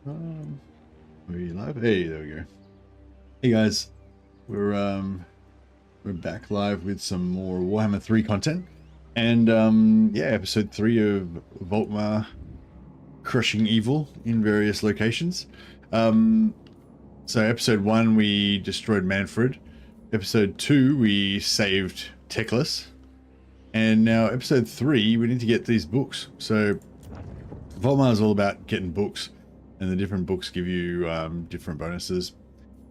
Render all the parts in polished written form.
Are you live? Hey, there we go. Hey guys, we're back live with some more Warhammer 3 content, and yeah, episode 3 of Volkmar crushing evil in various locations. So episode 1 we destroyed Manfred, episode 2 we saved Teclis, and now episode 3 we need to get these books. So Volkmar is all about getting books, and the different books give you different bonuses.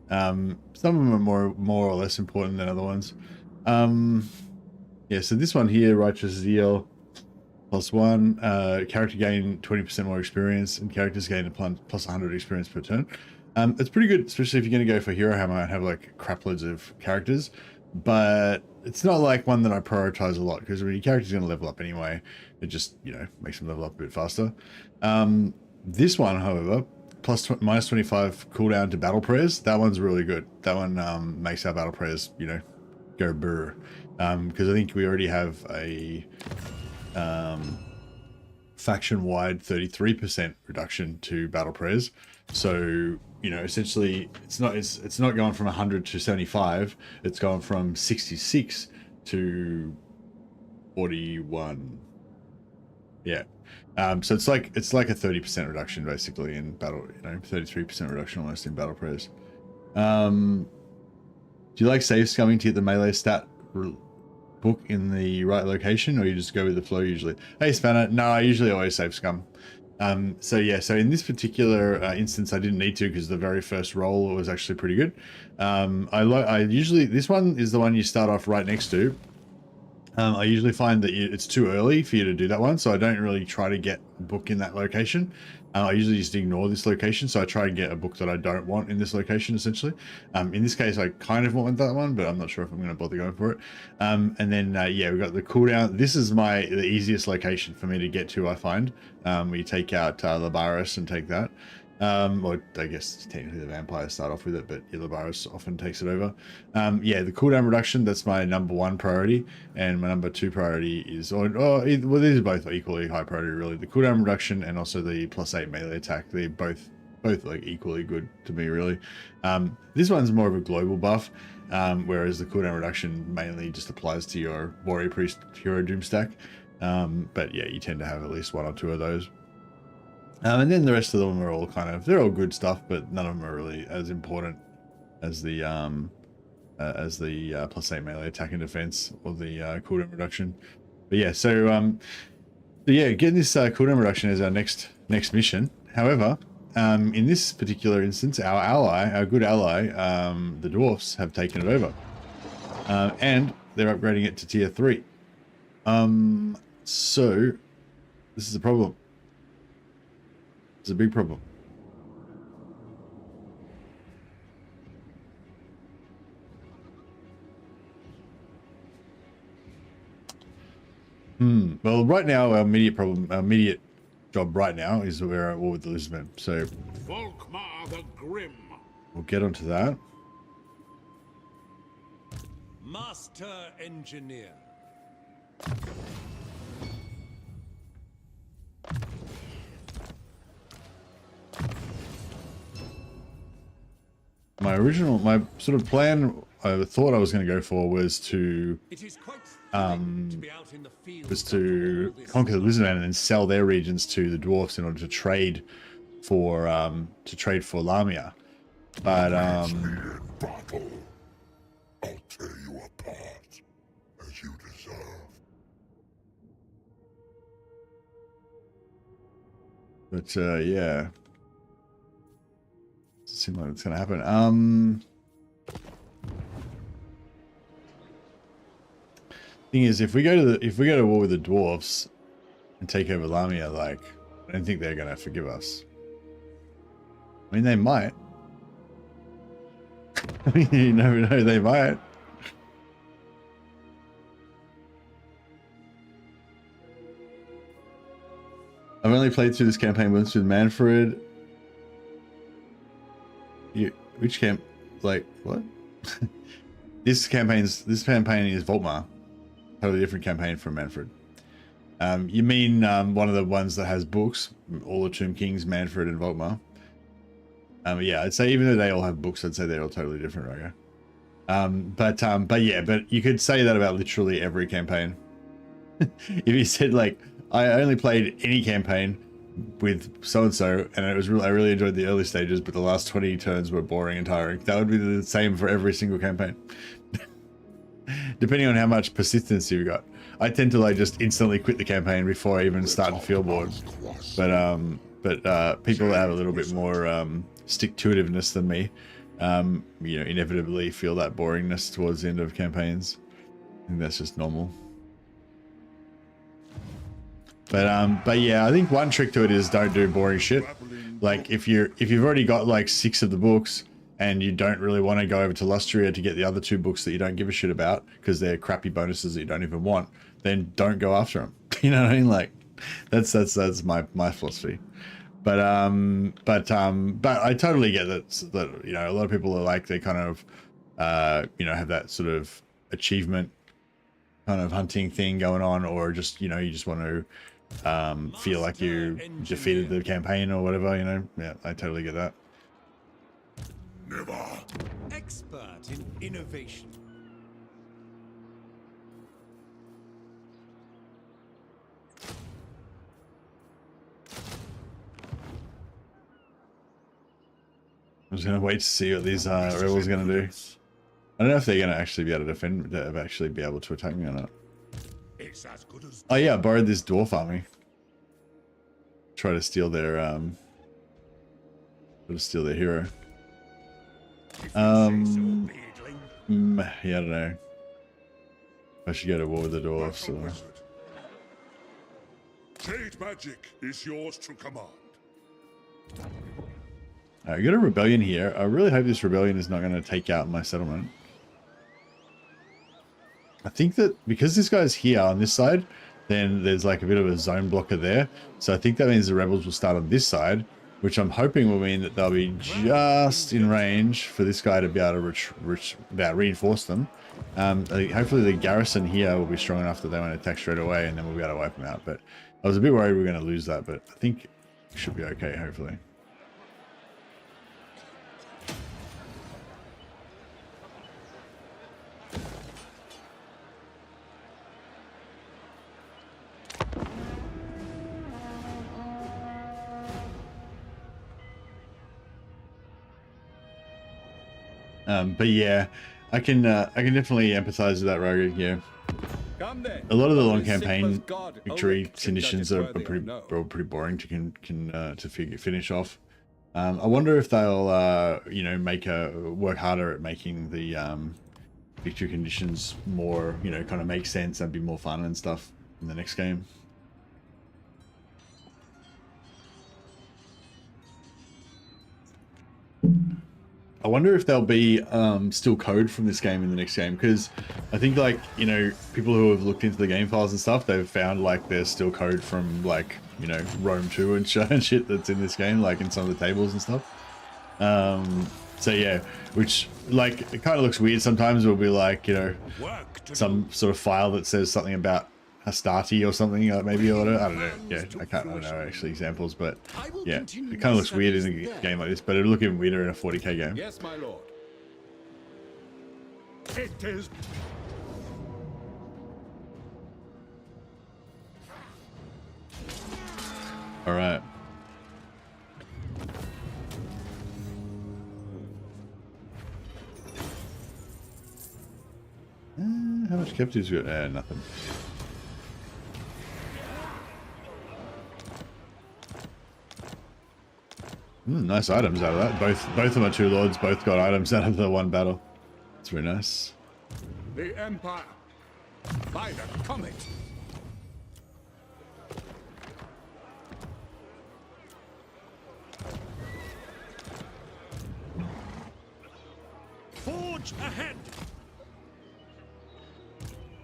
Some of them are more or less important than other ones. Yeah, so this one here, Righteous Zeal, +1, character gain 20% more experience, and characters gain a plus 100 experience per turn. It's pretty good, especially if you're going to go for Hero Hammer and have like crap loads of characters, but it's not like one that I prioritize a lot, because when your character's going to level up anyway, it just, you know, makes them level up a bit faster. This one, however, minus 25 cooldown to battle prayers. That one's really good. That one makes our battle prayers, you know, go brr. Because I think we already have a faction-wide 33% reduction to battle prayers. So, you know, essentially, it's not going from 100 to 75. It's going from 66 to 41. Yeah. So it's like a 30% reduction basically in battle, you know, 33% reduction almost in battle prayers. Do you like save scumming to get the melee stat book in the right location, or you just go with the flow usually? Hey Spanner, no, I usually always save scum. So yeah, so in this particular instance I didn't need to, because the very first roll was actually pretty good. I usually, this one is the one you start off right next to. I usually find that it's too early for you to do that one, so I don't really try to get a book in that location. I usually just ignore this location, so I try and get a book that I don't want in this location, essentially. In this case, I kind of want that one, but I'm not sure if I'm going to bother going for it. And then, yeah, we've got the cooldown. This is the easiest location for me to get to, I find. We take out Labaris and take that. Or I guess technically the vampires start off with it, but Labaris often takes it over. Yeah, the cooldown reduction, that's my number 1 priority, and my number 2 priority is, well, these are both equally high priority really. The cooldown reduction and also the +8 melee attack, they're both like equally good to me really. This one's more of a global buff, whereas the cooldown reduction mainly just applies to your Warrior Priest Hero Doom stack. But yeah, you tend to have at least 1 or 2 of those. And then the rest of them are all they're all good stuff, but none of them are really as important as the +8 melee attack and defense, or the cooldown reduction. But yeah, so yeah, getting this cooldown reduction is our next mission. However, in this particular instance, our good ally, the dwarfs, have taken it over, and they're upgrading it to tier 3. So this is a problem. It's a big problem. Well, right now, our immediate job right now is we're at war with the Lizardmen. So Volkmar the Grim. We'll get onto that. Master Engineer. My sort of plan I thought I was going to go for was to conquer the Lizardmen and then sell their regions to the dwarfs in order to trade for Lamia. But Battle. I'll tear you apart as you deserve. But yeah, doesn't seem like it's gonna happen. Thing is, if we go to war with the dwarfs and take over Lamia, like, I don't think they're gonna forgive us. I mean, they might. I mean, you never know, they might. I've only played through this campaign once with Manfred. Which camp? Like, what? This campaign is Volkmar. Totally different campaign from Manfred. You mean one of the ones that has books, all the Tomb Kings, Manfred and Volkmar. Yeah, I'd say even though they all have books, I'd say they're all totally different, right? But yeah, but you could say that about literally every campaign. If you said like, I only played any campaign with so and so, and it was I really enjoyed the early stages, but the last 20 turns were boring and tiring. That would be the same for every single campaign, depending on how much persistence you've got. I tend to like just instantly quit the campaign before I even start to feel bored. But people that have a little bit more stick-to-itiveness than me, you know, inevitably feel that boringness towards the end of campaigns. I think that's just normal. But yeah, I think one trick to it is don't do boring shit. Like if you've already got like 6 of the books and you don't really want to go over to Lustria to get the other 2 books that you don't give a shit about because they're crappy bonuses that you don't even want, then don't go after them. You know what I mean? Like that's my philosophy. But I totally get that you know, a lot of people are like, they kind of you know, have that sort of achievement kind of hunting thing going on, or just, you know, you just want to feel like you defeated the campaign or whatever, you know. Yeah, I totally get that. Never. Expert in innovation. I'm just gonna wait to see what these rebels are gonna do. I don't know if they're gonna actually be able to defend, actually be able to attack me or not. It's as good as Oh yeah, I borrowed this dwarf army. Try to steal their hero. Yeah, I don't know. I should go to war with the dwarfs. Or... Jade magic is yours to command. Alright, we got a rebellion here. I really hope this rebellion is not going to take out my settlement. I think that because this guy's here on this side, then there's like a bit of a zone blocker there. So I think that means the rebels will start on this side, which I'm hoping will mean that they'll be just in range for this guy to be able to reinforce them. Hopefully the garrison here will be strong enough that they won't attack straight away, and then we'll be able to wipe them out. But I was a bit worried we were going to lose that, but I think it should be okay, hopefully. But yeah, I can definitely empathize with that, Roger. Yeah, a lot of the long campaign victory conditions are pretty boring to finish off. I wonder if they'll you know, work harder at making the victory conditions more, you know, kind of make sense and be more fun and stuff in the next game. I wonder if there'll be still code from this game in the next game, because I think, like, you know, people who have looked into the game files and stuff, they've found like there's still code from, like, you know, Rome 2 and shit that's in this game, like in some of the tables and stuff. So yeah, which, like, it kind of looks weird sometimes. It'll be like, you know, some sort of file that says something about Astarte or something, maybe, or I don't know. Yeah, I don't know actually examples, but yeah, it kind of looks weird in a game like this, but it'll look even weirder in a 40k game. Yes, my lord. It is. All right. How much captives we got? Nothing. Nice items out of that. Both of my 2 lords both got items out of the one battle. It's very nice. The Empire. By the comet. Forge ahead.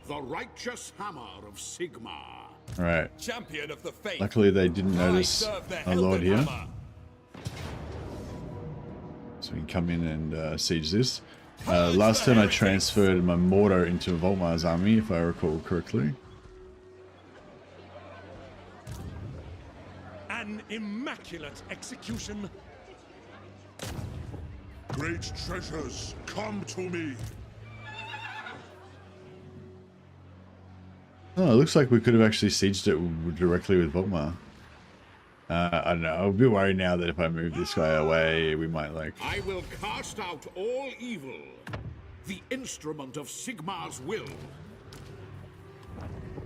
The righteous hammer of Sigmar. All right. Champion of the faith. Luckily, they didn't notice our lord here, so we can come in and siege this. Last turn, I transferred my mortar into Volkmar's army, if I recall correctly. An immaculate execution. Great treasures, come to me. Oh, it looks like we could have actually sieged it directly with Volkmar. I don't know. I'm a bit worried now that if I move this guy away, we might like... I will cast out all evil, the instrument of Sigmar's will.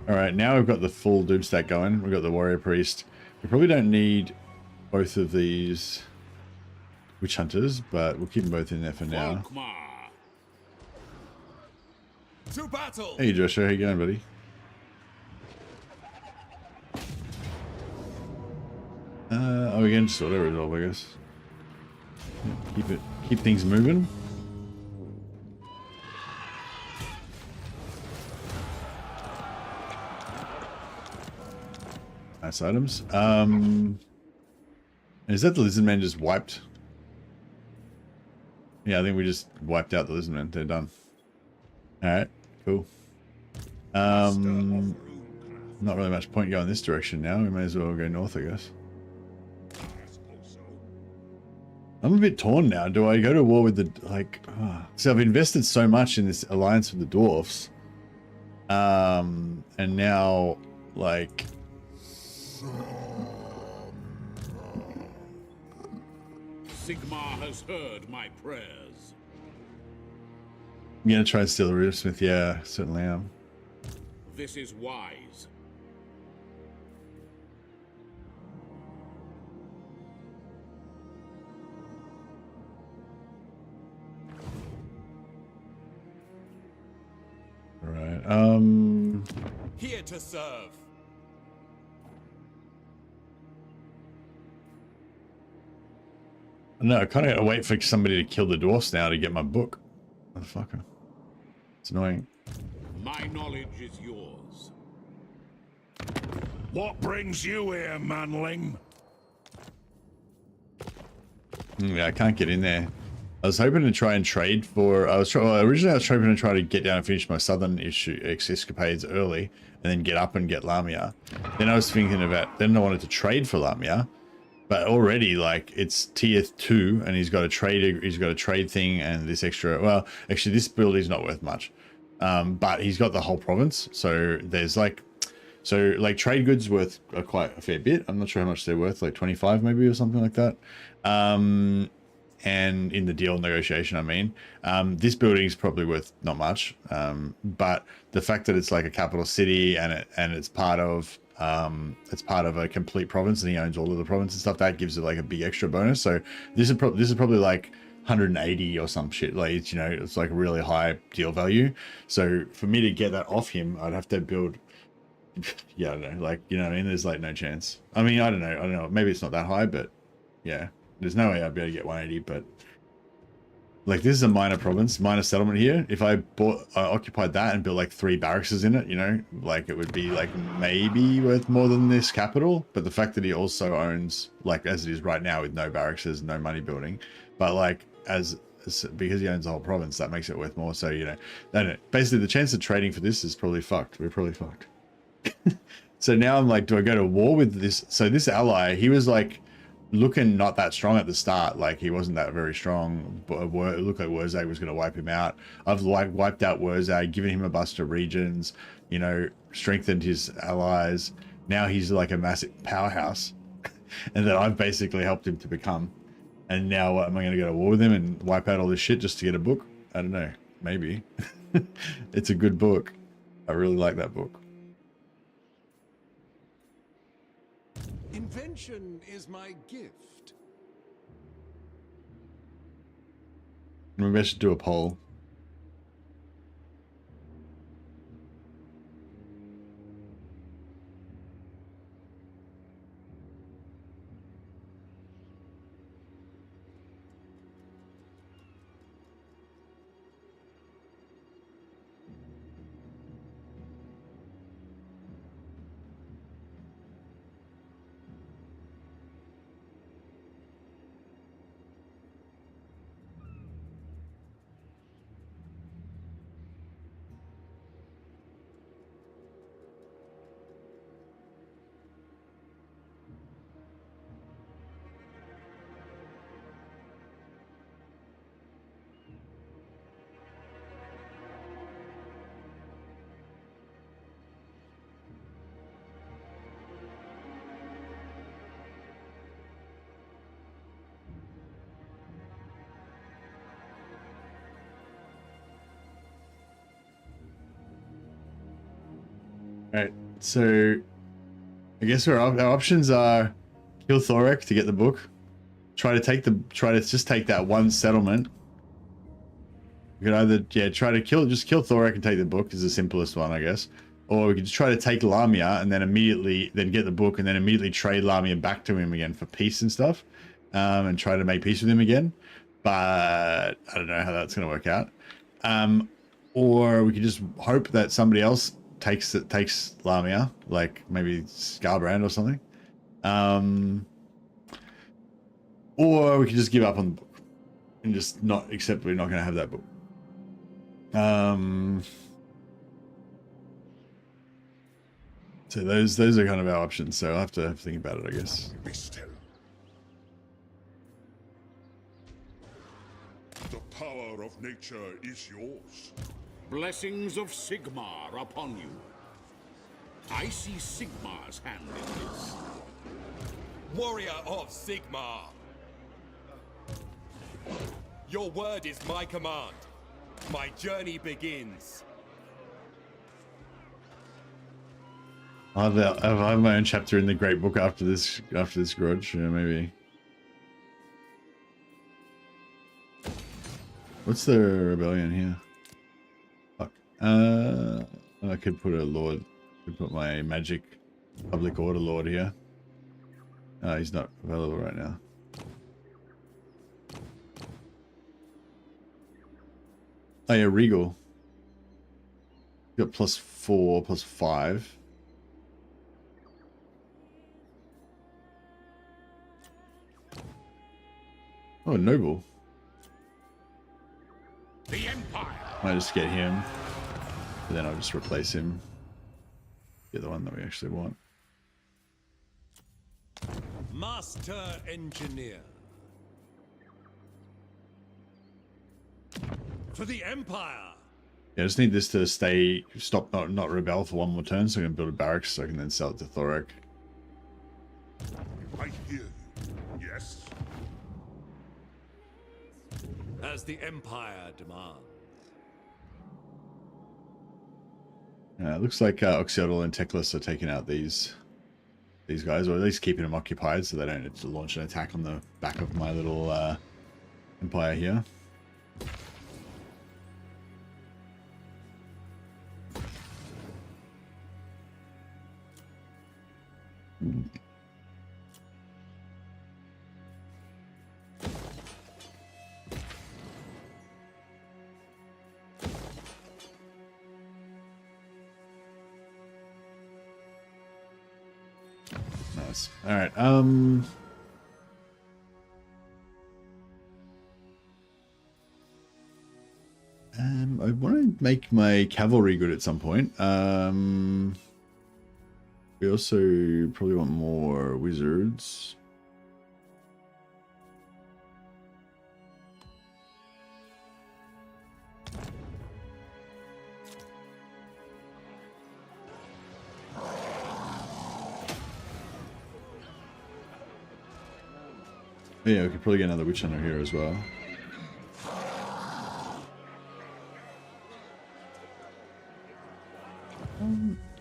Alright, now we've got the full Doom stack going. We've got the Warrior Priest. We probably don't need both of these Witch Hunters, but we'll keep them both in there for now. Volkmar. To battle! Hey Joshua, how you going, buddy? Oh, again, just auto resolve, I guess. Yeah, keep things moving. Nice items. Is that the Lizardman just wiped? Yeah, I think we just wiped out the Lizardman. They're done. Alright, cool. Not really much point going this direction now. We may as well go north, I guess. I'm a bit torn now. Do I go to war with the, like... Oh. So I've invested so much in this alliance with the dwarfs. And now, like... Sigmar has heard my prayers. I'm gonna try and steal the Riversmith. Yeah, certainly am. This is wise. Right. Here to serve. No, I kind of gotta wait for somebody to kill the dwarfs now to get my book. Motherfucker. It's annoying. My knowledge is yours. What brings you here, manling? Yeah, I can't get in there. I was hoping to try and trade for... originally I was hoping to try to get down and finish my southern escapades early, and then get up and get Lamia. Then I was thinking about... Then I wanted to trade for Lamia, but already like it's tier 2, and he's got a trade thing and this extra... Well, actually this build is not worth much, but he's got the whole province. So there's like... So like trade goods worth quite a fair bit. I'm not sure how much they're worth, like 25 maybe or something like that. And in the deal negotiation, I mean, this building is probably worth not much, but the fact that it's like a capital city and it's part of a complete province, and he owns all of the province and stuff, that gives it like a big extra bonus. So this is probably like 180 or some shit. Like it's, you know, it's like a really high deal value. So for me to get that off him, I'd have to build. Yeah, I don't know. Like, you know what I mean? There's like no chance. I mean, I don't know. Maybe it's not that high, but yeah. There's no way I'd be able to get 180, but like this is a minor province, minor settlement here. If I occupied that and built like 3 barracks in it, you know, like it would be like maybe worth more than this capital. But the fact that he also owns, like as it is right now with no barracks, no money building, but like because he owns the whole province, that makes it worth more. So, you know, basically the chance of trading for this is probably fucked. We're probably fucked. So now I'm like, do I go to war with this? So this ally, he was like looking not that strong at the start. Like he wasn't that very strong, but it looked like Wurzag was going to wipe him out. I've like wiped out Wurzag, given him a bunch of regions, you know, strengthened his allies. Now he's like a massive powerhouse and that I've basically helped him to become. And now am I going to go to war with him and wipe out all this shit just to get a book? I don't know. Maybe. It's a good book. I really like that book. Invention is my gift. Maybe I should do a poll. Right, so I guess our options are kill Thorek to get the book. Try to just take that one settlement. We could either try to kill Thorek and take the book is the simplest one, I guess. Or we could just try to take Lamia and then get the book and then immediately trade Lamia back to him again for peace and stuff. And try to make peace with him again. But I don't know how that's gonna work out. Or we could just hope that somebody else takes Lamia, like maybe Scarbrand or something. Or we could just give up on the book and just not accept we're not going to have that book. So those are kind of our options. So I'll have to think about it, I guess. Be still. The power of nature is yours. Blessings of Sigmar upon you. I see Sigmar's hand in this. Warrior of Sigmar. Your word is my command. My journey begins. I'll have my own chapter in the Great Book after this grudge. Yeah, maybe. What's the rebellion here? Fuck. I could put a lord. Could put my magic public order lord here. He's not available right now. Oh yeah, Regal. Got +4, +5. Oh, Noble. The Empire. Might just get him. But then I'll just replace him. Get the one that we actually want. Master Engineer. For the Empire. Yeah, I just need this to not rebel for one more turn, so I can build a barracks so I can then sell it to Thorek. I hear you. Yes. As the Empire demands. It looks like Oxiodal and Teclis are taking out these guys, or at least keeping them occupied so they don't have to launch an attack on the back of my little empire here. Nice. All right. I want to make my cavalry good at some point. We also probably want more wizards. Yeah, we could probably get another witch hunter here as well.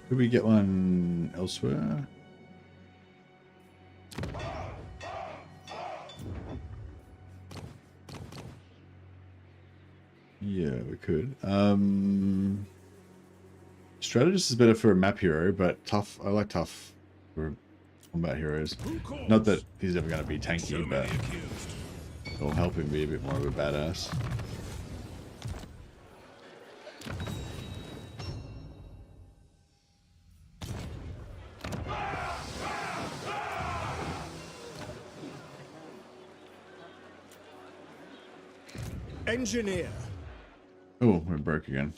Could we get one elsewhere? Yeah, we could. Strategist is better for a map hero, but tough. I like tough for combat heroes. Not that he's ever going to be tanky, but it'll help him be a bit more of a badass. Engineer. Oh, we're broke again.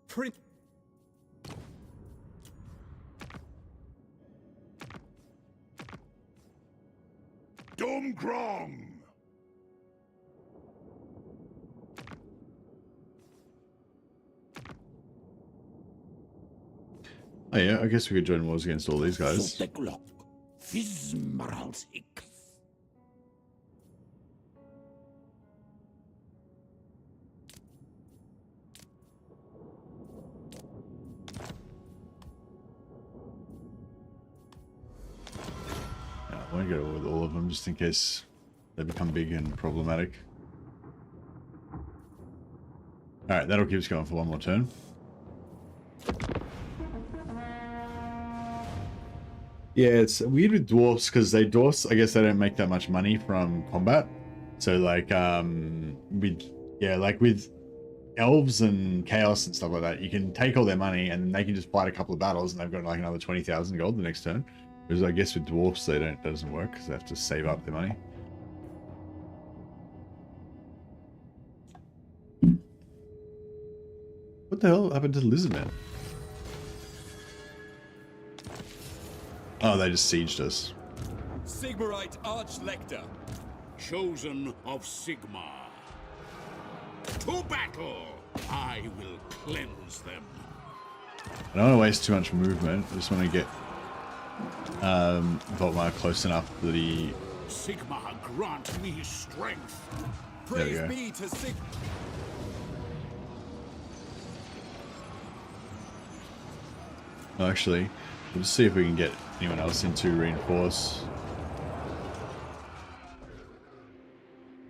Print. Domgrong. Oh yeah, I guess we could join wars against all these guys. I won't go with all of them just in case they become big and problematic. Alright, that'll keep us going for one more turn. Yeah, it's weird with dwarfs because dwarfs, I guess they don't make that much money from combat. So like with elves and chaos and stuff like that, you can take all their money and they can just fight a couple of battles and they've got like another 20,000 gold the next turn. Whereas I guess with dwarfs that doesn't work because they have to save up their money. What the hell happened to the lizard man? Oh, they just sieged us. Sigmarite Archlector. Chosen of Sigmar. To battle! I will cleanse them. I don't want to waste too much movement. I just want to get Volkmar close enough that he... Sigmar grant me strength. Praise be to Sig. Well, actually, we'll just see if we can get anyone else into reinforce.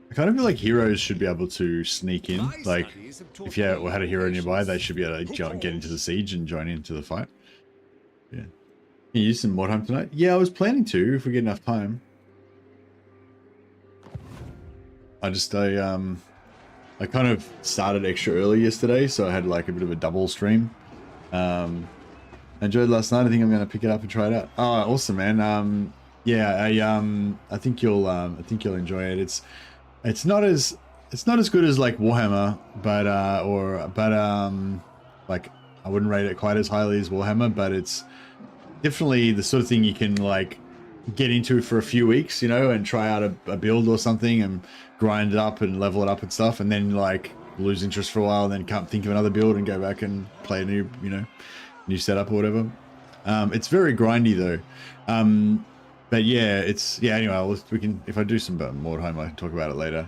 I kind of feel like heroes should be able to sneak in. Like, if you had a hero nearby, they should be able to get into the siege and join into the fight. Yeah. Can you use some Mordheim tonight? Yeah, I was planning to, if we get enough time. I kind of started extra early yesterday, so I had like a bit of a double stream. I enjoyed last night. I think I'm going to pick it up and try it out. Oh, awesome, man. Yeah, I think you'll enjoy it. It's not as good as like Warhammer, but like I wouldn't rate it quite as highly as Warhammer, but it's definitely the sort of thing you can like get into for a few weeks, you know, and try out a build or something and grind it up and level it up and stuff, and then like lose interest for a while and then can't think of another build and go back and play a new, you know, new setup or whatever. It's very grindy though. But yeah, anyway, we can, if I do some Mordheim, I can talk about it later.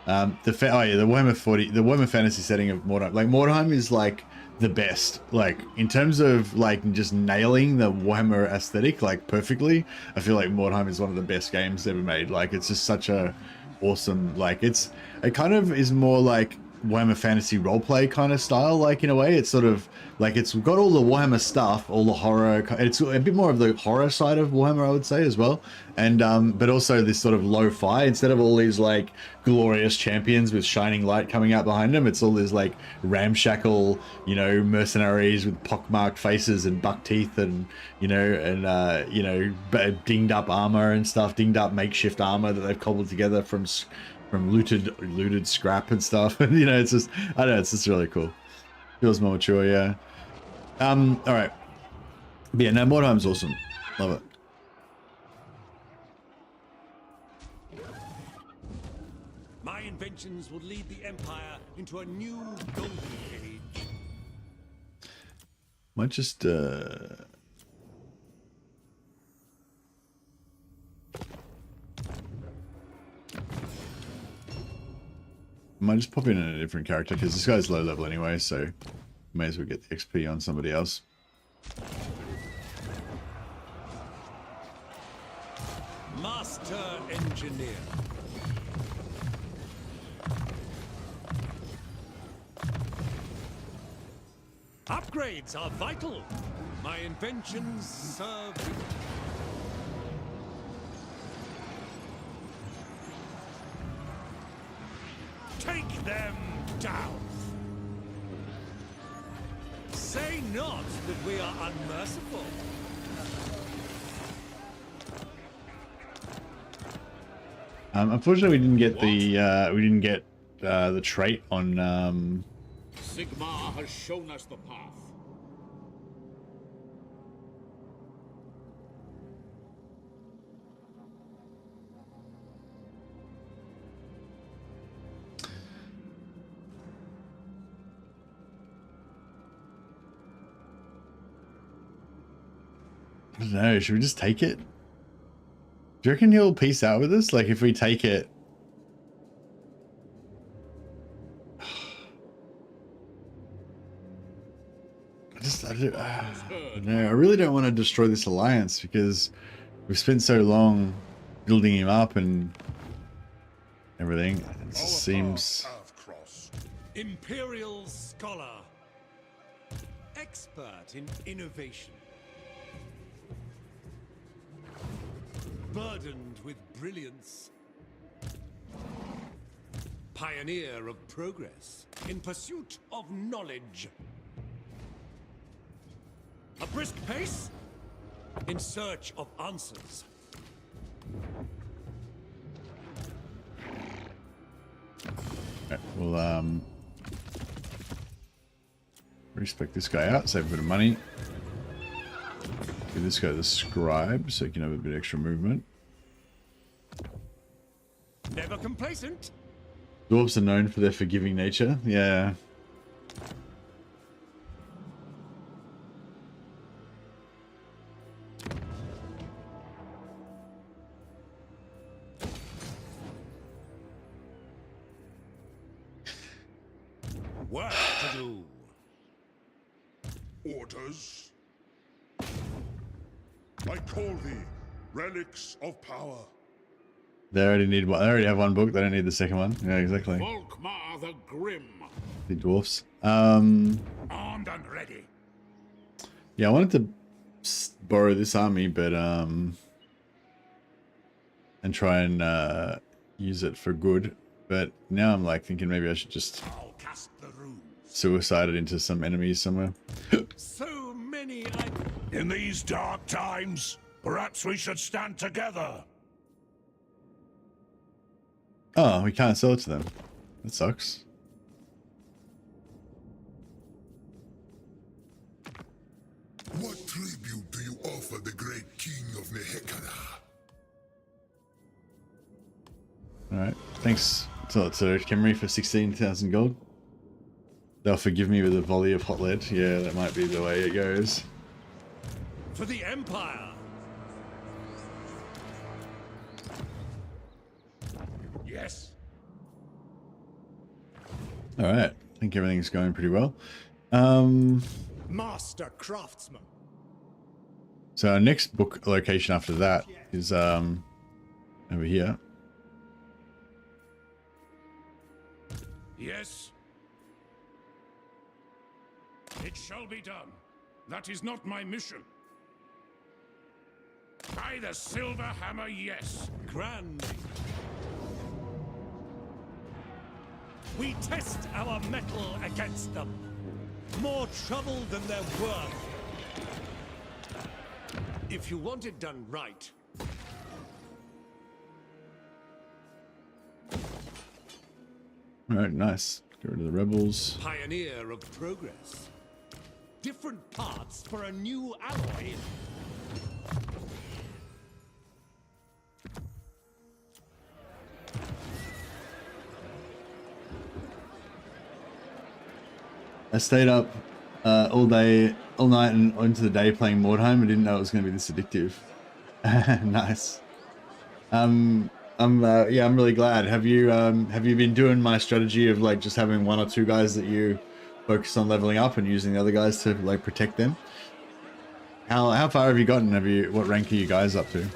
The Warhammer fantasy setting of Mordheim, like Mordheim is like the best, like in terms of like just nailing the Warhammer aesthetic like perfectly. I feel like Mordheim is one of the best games ever made. Like it's just such a awesome, like it kind of is more like Warhammer fantasy roleplay kind of style, like in a way. It's sort of like it's got all the Warhammer stuff, all the horror. It's a bit more of the horror side of Warhammer, I would say, as well. And but also this sort of lo-fi, instead of all these like glorious champions with shining light coming out behind them, it's all these like ramshackle, you know, mercenaries with pockmarked faces and buck teeth and dinged up armor and stuff, dinged up makeshift armor that they've cobbled together from looted scrap and stuff. And you know, it's just, I don't know, it's just really cool. Feels more mature. Yeah. All right, but yeah, no, Mordheim's awesome. Love it. My inventions will lead the Empire into a new golden age. Might just might just pop in a different character because this guy's low level anyway, so may as well get the XP on somebody else. Master Engineer. Upgrades are vital. My inventions serve. Take them down. Say not that we are unmerciful. Unfortunately, we didn't get the trait on. Sigmar has shown us the path. I don't know. Should we just take it? Do you reckon he'll peace out with us? Like if we take it. I really don't want to destroy this alliance because We've spent so long building him up and everything. It just seems... Have crossed. Imperial scholar. Expert in innovation. Burdened with brilliance. Pioneer of progress in pursuit of knowledge. A brisk pace in search of answers. Right, we'll respec this guy out, save a bit of money. Give this guy the scribe so he can have a bit extra movement. Never complacent. Dwarves are known for their forgiving nature. Yeah. Work to do. Orders. I call thee relics of power. They already need one. They already have one book. They don't need the second one. Yeah, exactly. Volkmar the Grim. The dwarfs. Armed and ready. Yeah, I wanted to borrow this army, but and try and use it for good. But now I'm like thinking maybe I should just I'll cast the runes. suicide it into some enemies somewhere. So many In these dark times, perhaps we should stand together. Oh, we can't sell it to them. That sucks. What tribute do you offer the great king of Nehekara? Alright. Thanks to Kemri for 16,000 gold. They'll forgive me with a volley of hot lead. Yeah, that might be the way it goes. for the Empire. Yes. Alright. I think everything's going pretty well. Master craftsman. So our next book location after that is over here. Yes. It shall be done. That is not my mission. By the silver hammer, yes. Grand. We test our metal against them. More trouble than they're worth. If you want it done right. Alright, nice. Get rid of the rebels. Pioneer of progress. Different parts for a new alloy. I stayed up all day, all night and into the day playing Mordheim. I didn't know it was going to be this addictive. Nice. Yeah, I'm really glad. Have you been doing my strategy of like just having one or two guys that you focus on leveling up and using the other guys to like protect them? How far have you gotten? What rank are you guys up to?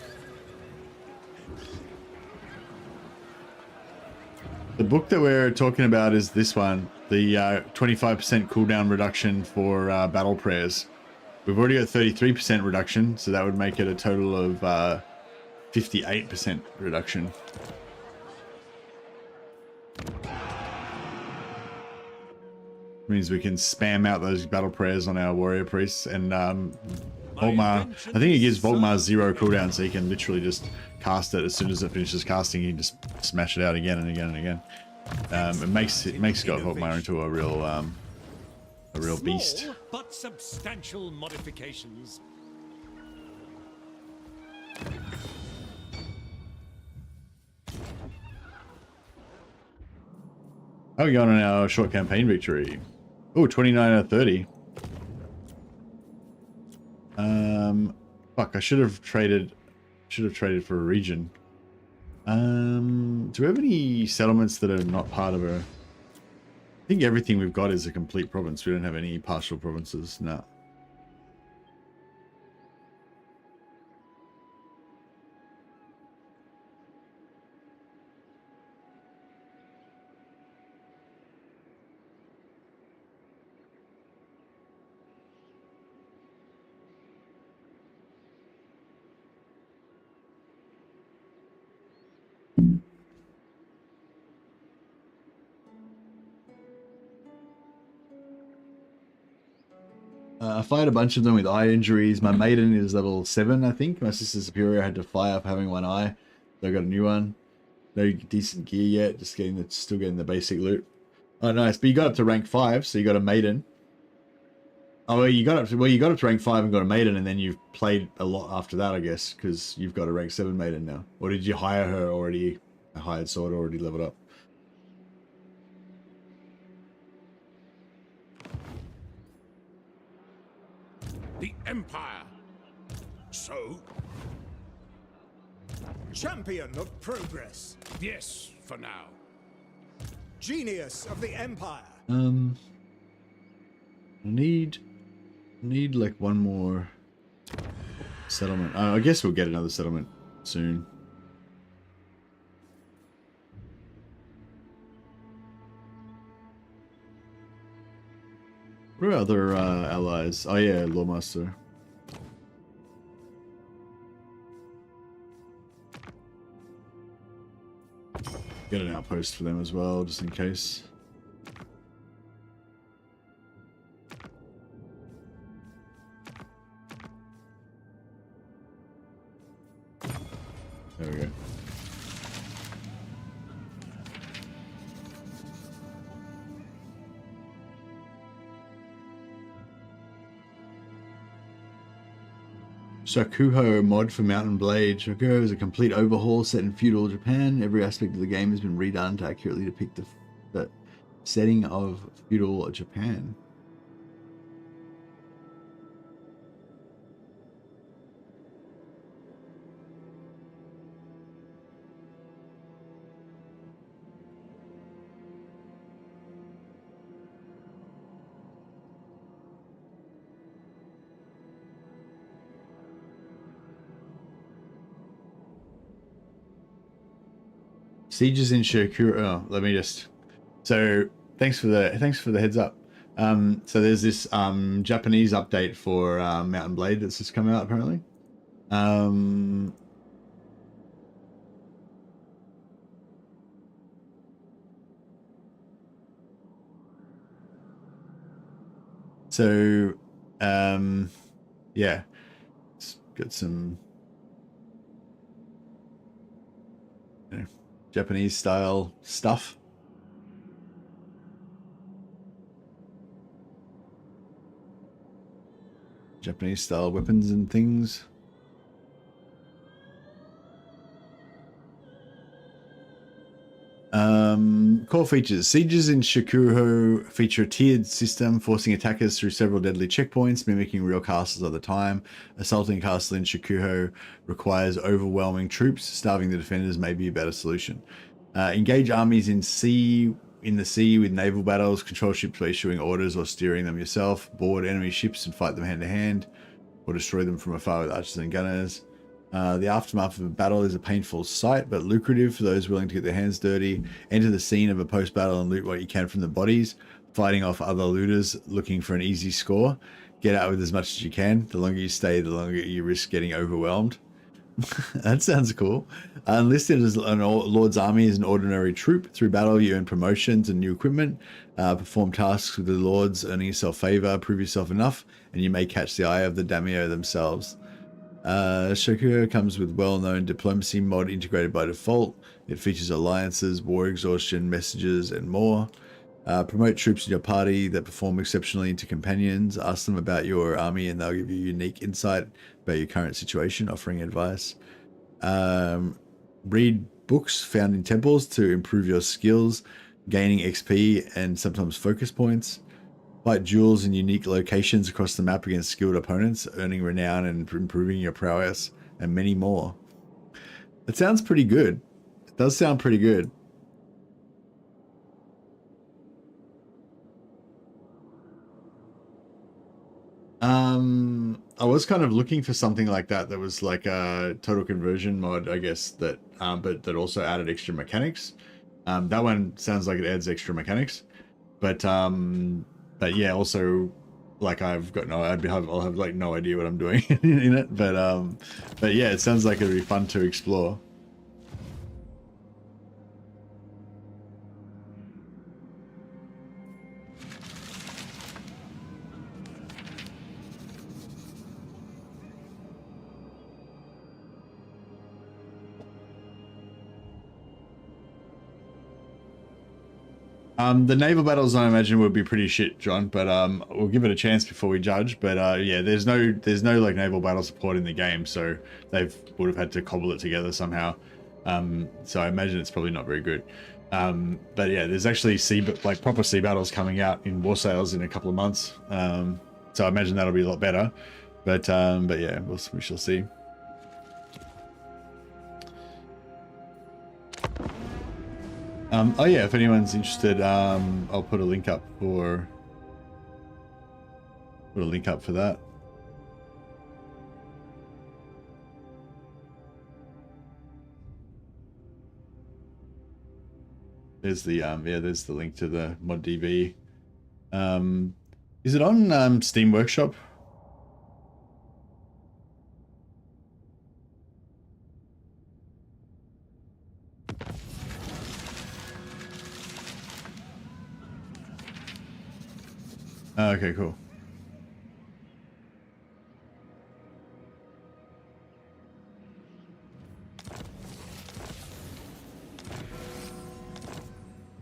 The book that we're talking about is this one, the 25% cooldown reduction for battle prayers. We've already got 33% reduction, so that would make it a total of 58% reduction. Means we can spam out those battle prayers on our warrior priests, and Volkmar, I think it gives Volkmar 0 cooldown, so he can literally just cast it as soon as it finishes casting. He can just smash it out again and again and again. It makes God Volkmar into a real beast. Small but substantial modifications. How are we going on our short campaign victory? Oh, 29 out of 30. Fuck, I should have traded for a region. Do we have any settlements that are not part of a... I think everything we've got is a complete province. We don't have any partial provinces. No. I fired a bunch of them with eye injuries. My maiden is level 7, I think. My sister superior had to fire for having one eye. So I got a new one. No decent gear yet. Just still getting the basic loot. Oh, nice. But you got up to rank 5, so you got a maiden. Oh, well, you got up to rank 5 and got a maiden, and then you've played a lot after that, I guess, because you've got a rank 7 maiden now. Or did you hire her already? A hired sword already leveled up. The Empire. So? Champion of progress. Yes, for now. Genius of the Empire. I need like one more settlement. I guess we'll get another settlement soon. What are other allies? Oh yeah, Lawmaster. Get an outpost for them as well, just in case. There we go. Shakuho mod for Mountain Blade. Shakuho is a complete overhaul set in feudal Japan. Every aspect of the game has been redone to accurately depict the setting of feudal Japan. Sieges in Shakura. Oh, let me just. So thanks for the heads up. So there's this Japanese update for Mountain Blade that's just come out apparently. So yeah, it's got some Japanese style stuff. Japanese style weapons and things. Core features. Sieges in Shikuho feature a tiered system, forcing attackers through several deadly checkpoints, mimicking real castles of the time. Assaulting a castle in Shikuho requires overwhelming troops. Starving the defenders may be a better solution. Engage armies in the sea with naval battles. Control ships by issuing orders or steering them yourself. Board enemy ships and fight them hand to hand, or destroy them from afar with archers and gunners. The aftermath of a battle is a painful sight, but lucrative for those willing to get their hands dirty. Enter the scene of a post-battle and loot what you can from the bodies, fighting off other looters looking for an easy score. Get out with as much as you can. The longer you stay, the longer you risk getting overwhelmed. That sounds cool. Enlisted as an Lord's army as an ordinary troop. Through battle, you earn promotions and new equipment. Perform tasks with the Lords, earning yourself favor. Prove yourself enough, and you may catch the eye of the daimyo themselves. Shakura comes with well-known diplomacy mod integrated by default. It features alliances, war exhaustion, messages, and more. Promote troops in your party that perform exceptionally into companions. Ask them about your army and they'll give you unique insight about your current situation, offering advice. Read books found in temples to improve your skills, gaining XP and sometimes focus points. Fight duels in unique locations across the map against skilled opponents, earning renown and improving your prowess, and many more. It sounds pretty good. It does sound pretty good. I was kind of looking for something like that was like a total conversion mod, I guess, that but that also added extra mechanics. That one sounds like it adds extra mechanics, but yeah, also like I'll have like no idea what I'm doing in it, but yeah, it sounds like it'd be fun to explore. The naval battles I imagine would be pretty shit, John, but we'll give it a chance before we judge. But yeah, there's no like naval battle support in the game, so would have had to cobble it together somehow. So I imagine it's probably not very good. But yeah, there's actually proper sea battles coming out in war sales in a couple of months. So I imagine that'll be a lot better. But yeah, we shall see. Oh yeah, if anyone's interested, I'll put a link up for that. There's the there's the link to the ModDB. Is it on Steam Workshop? Oh, okay, cool.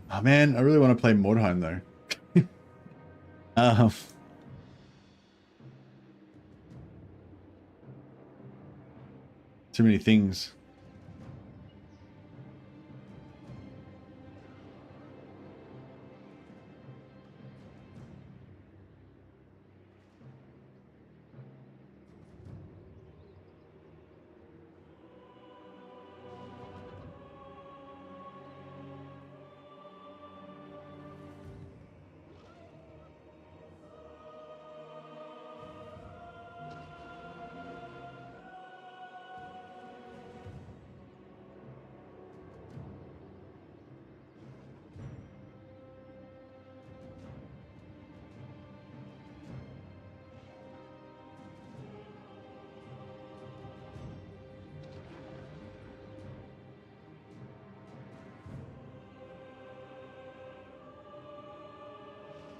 Oh man, I really want to play Mordheim though. Too many things.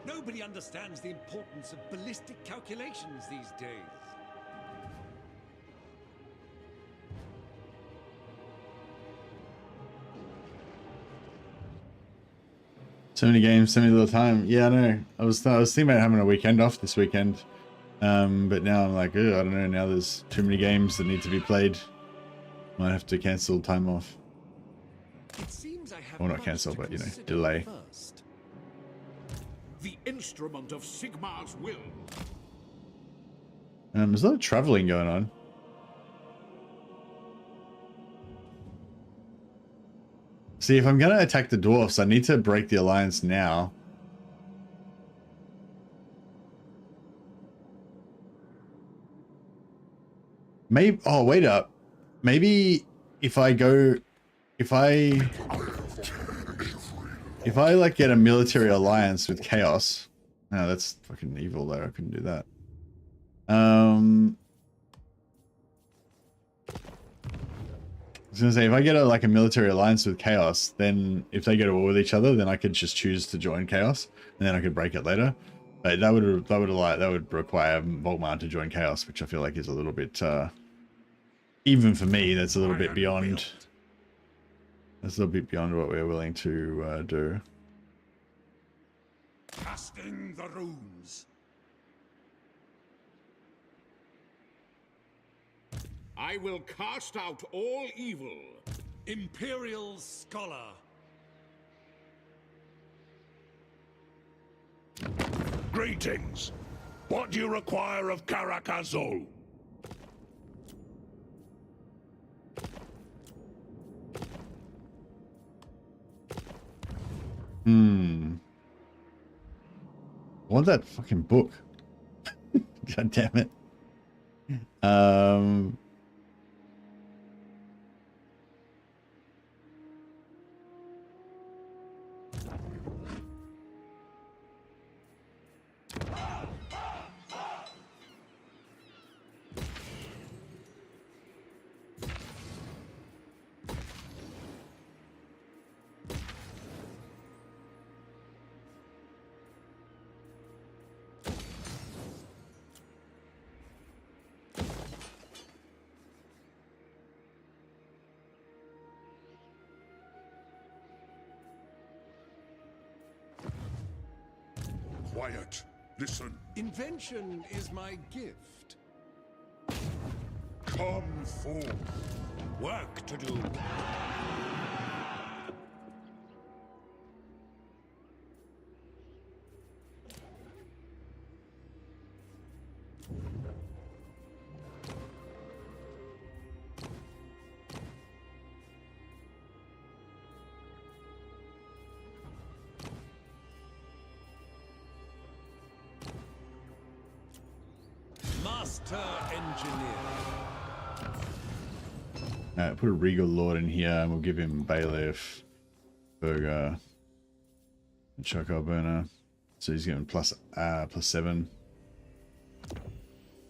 Nobody understands the importance of ballistic calculations these days. So many games, so many little time. Yeah, I know. I was thinking about having a weekend off this weekend, but now I'm like, I don't know. Now there's too many games that need to be played. Might have to cancel time off. It seems I have Well, not cancel, but delay. First. The instrument of Sigmar's will. There's a lot of traveling going on. See, if I'm going to attack the dwarfs, I need to break the alliance now. Maybe, oh, wait up. Maybe if I like get a military alliance with chaos. No, that's fucking evil though. I couldn't do that. I was gonna say, if I get a military alliance with chaos, then if they go to war with each other, then I could just choose to join chaos, and then I could break it later. But that would require Volkmar to join chaos, which I feel like is a little bit, even for me, that's a little bit beyond. That's a little bit beyond what we're willing to do. Casting the runes. I will cast out all evil. Imperial Scholar. Greetings. What do you require of Karakazul? I want that fucking book. God damn it. quiet. Listen. Invention is my gift. Come forth. Work to do. Master engineer. Put a Regal Lord in here and we'll give him Bailiff, Burger, and Charcoal Burner. So he's getting +7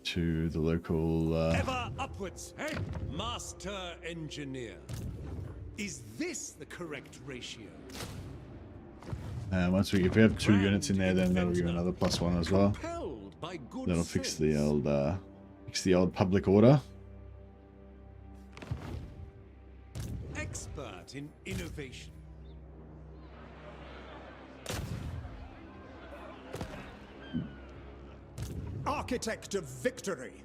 to the local. Ever upwards, eh? Master engineer. Is this the correct ratio? If we have 2 units in there, then that'll give another +1 as well. Compelled by good That'll fix sense. the old public order. Expert in innovation. Architect of victory.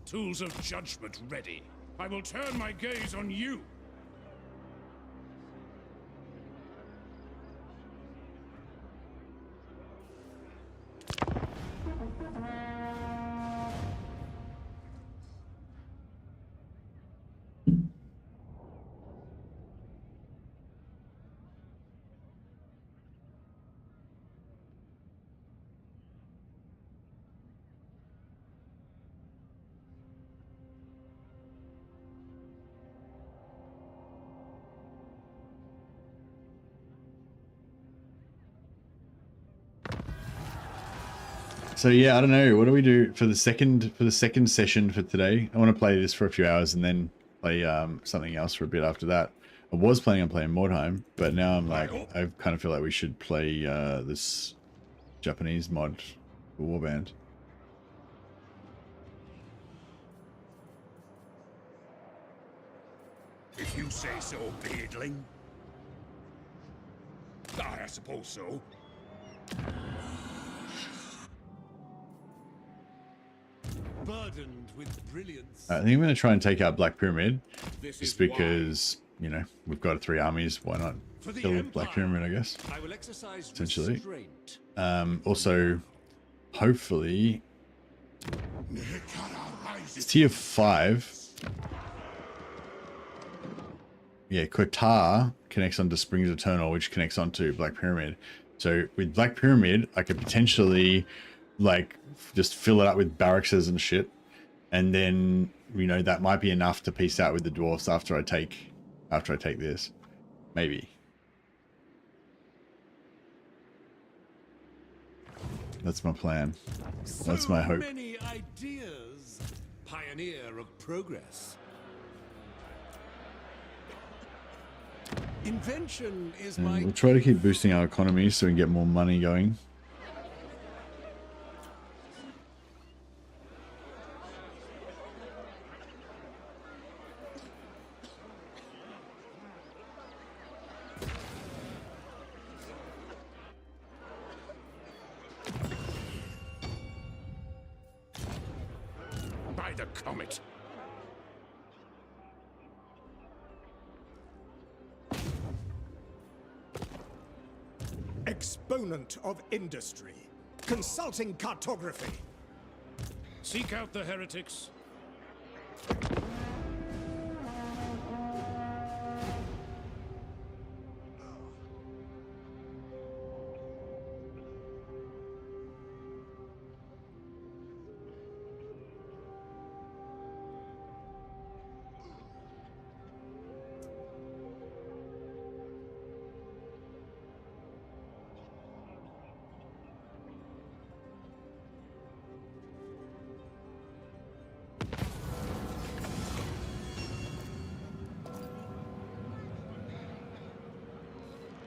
Tools of judgment ready. I will turn my gaze on you. So yeah, I don't know. What do we do for the second session for today? I want to play this for a few hours and then play something else for a bit after that. I was planning on playing Mordheim, but now I'm like, I kind of feel like we should play this Japanese mod for Warband. If you say so, beardling. I suppose so. Burdened with brilliance. I think I'm going to try and take out Black Pyramid, This just is why. because, you know, we've got 3 armies. Why not For the kill Black Empire, Pyramid, I guess. I will exercise Essentially. restraint. Also, hopefully, it's tier 5. Yeah, Qatar connects onto Springs Eternal, which connects onto Black Pyramid. So with Black Pyramid, I could potentially, like, just fill it up with barracks and shit, and then, you know, that might be enough to piece out with the dwarfs after I take this, maybe. That's my plan. That's my hope. So many ideas. Pioneer of progress. Invention is And my we'll try to keep boosting our economy so we can get more money going. By the comet. Exponent of industry. Consulting cartography. Seek out the heretics.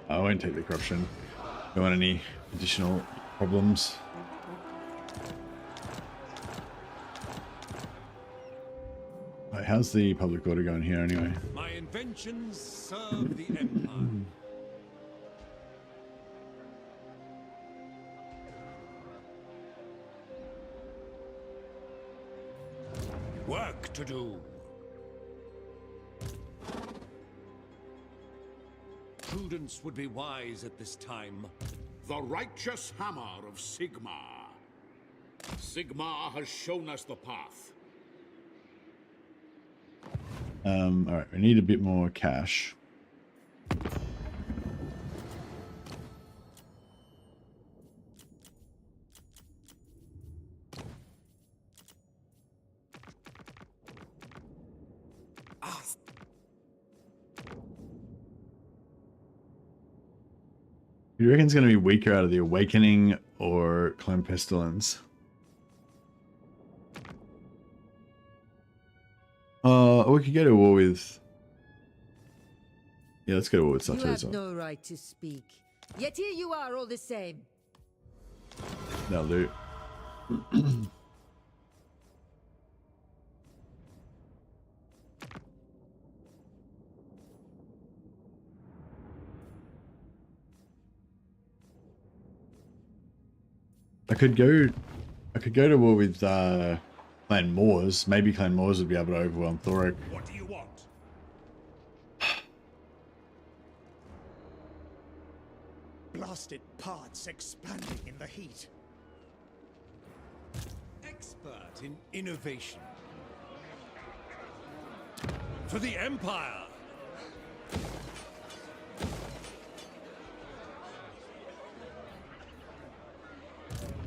I won't take the corruption. Don't want any additional problems. Right, how's the public order going here anyway? My inventions serve the Empire. Work to do. Prudence would be wise at this time. The righteous hammer of Sigmar. Sigmar has shown us the path. All right, we need a bit more cash. Who do you reckon's going to be weaker out of the Awakening or Clone Pestilence? We could go to war with... Yeah, let's go to war with You Sato. have no right to speak. Yet here you are all the same. That'll do. I could go to war with Clan Moors. Maybe Clan Moors would be able to overwhelm Thoric. What do you want? Blasted parts expanding in the heat. Expert in innovation. For the Empire!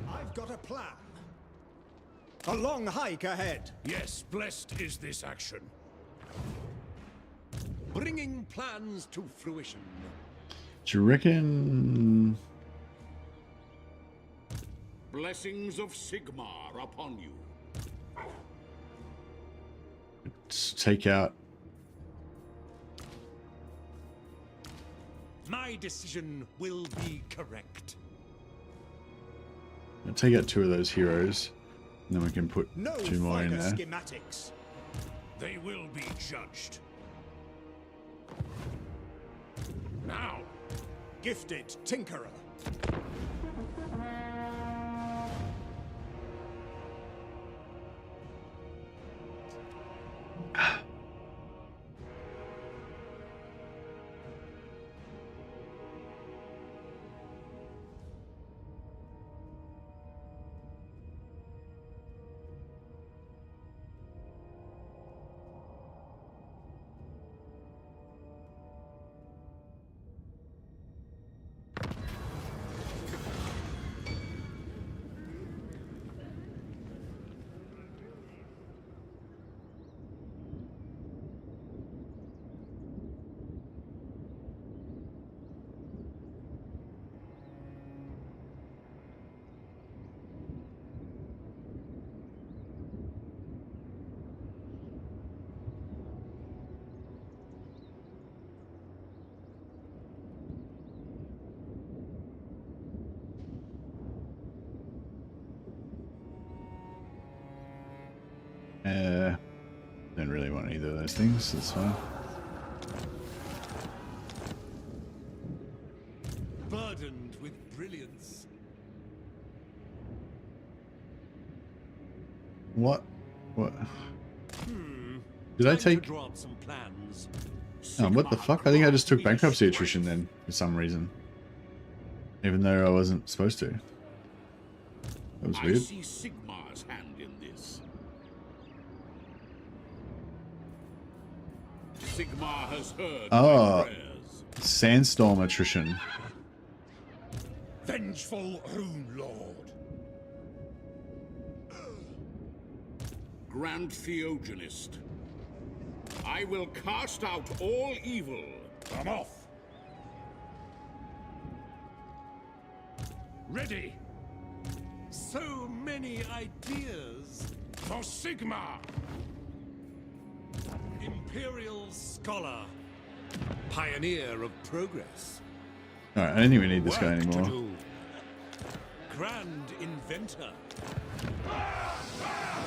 I've got a plan. A long hike ahead. Yes, blessed is this action. Bringing plans to fruition. Do you reckon... Blessings of Sigmar upon you. Let's take out... My decision will be correct. I'll take out 2 of those heroes. And then we can put No 2 more in finer there. schematics. They will be judged. Now, Gifted tinkerer. Don't really want either of those things, that's fine. Burdened with brilliance. What? What? Did I Time to take... draw up some plans. Oh, what the fuck? I think I just took bankruptcy attrition then, for some reason. Even though I wasn't supposed to. That was I weird. see Sigmar's hand in this. Sigmar has heard Oh. my prayers. Sandstorm attrition. vengeful Rune Lord. Grand Theogenist, I will cast out all evil. Come off. Ready So many ideas. for Sigmar. Imperial scholar. Pioneer of progress. Alright, I don't think we need this guy Work to anymore. do. Grand inventor.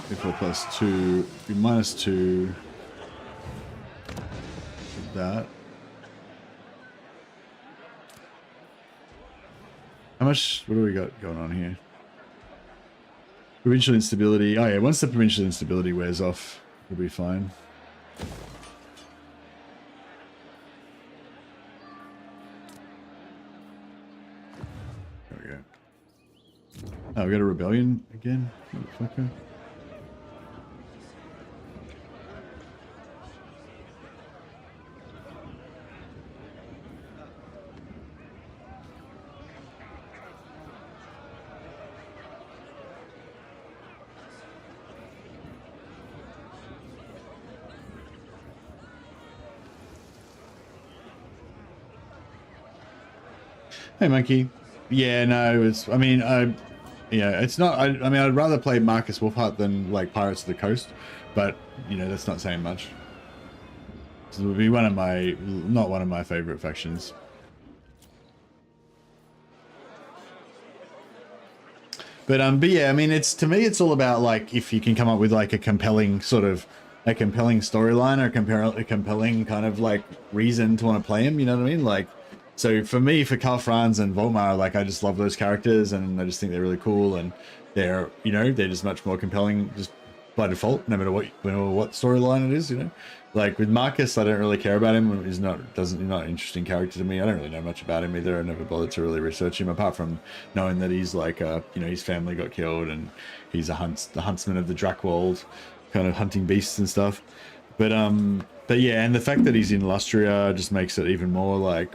4 plus 2, be minus 2. That. How much? What do we got going on here? Provincial instability. Oh yeah, once the provincial instability wears off, we'll be fine. There we go. Oh, we got a rebellion again? Motherfucker. Hey, monkey. Yeah, no, it's. I mean, yeah, it's not. I mean, I'd rather play Marcus Wolfheart than like Pirates of the Coast, but you know, that's not saying much. This would be one of my, not one of my favorite factions. But yeah, I mean, it's, to me, it's all about like if you can come up with like a compelling sort of a compelling storyline or a compelling kind of like reason to want to play him. You know what I mean? Like. So for me, for Karl Franz and Volkmar, like I just love those characters and I just think they're really cool and they're, you know, they're just much more compelling just by default, no matter what storyline it is, you know. Like with Marcus, I don't really care about him. He's not an interesting character to me. I don't really know much about him either. I never bothered to really research him apart from knowing that he's like, you know, his family got killed and he's the huntsman of the Drakwold, kind of hunting beasts and stuff. But yeah, and the fact that he's in Lustria just makes it even more like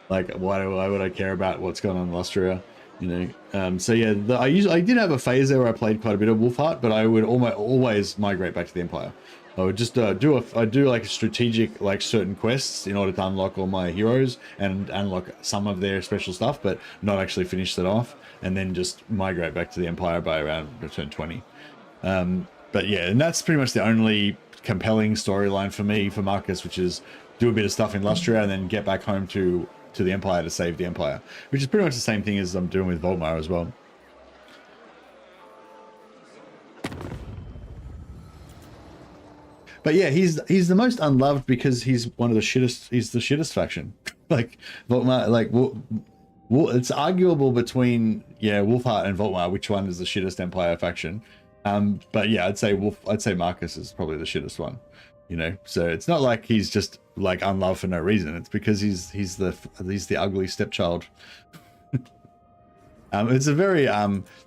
why would I care about what's going on in Lustria, you know? So yeah, I did have a phase there where I played quite a bit of Wolfheart, but I would always migrate back to the Empire. I would just do like a strategic, like certain quests in order to unlock all my heroes and unlock some of their special stuff, but not actually finish that off, and then just migrate back to the Empire by around turn 20. But yeah, and that's pretty much the only compelling storyline for me for Marcus, which is do a bit of stuff in Lustria and then get back home to the Empire to save the Empire, which is pretty much the same thing as I'm doing with Volkmar as well. But yeah, he's the most unloved because he's one of the shittest. He's the shittest faction. Like Volkmar, like it's arguable between Wolfheart and Volkmar which one is the shittest Empire faction. But yeah, I'd say Marcus is probably the shittest one. You know, so it's not like he's just like unloved for no reason. It's because he's the ugly stepchild. It's a very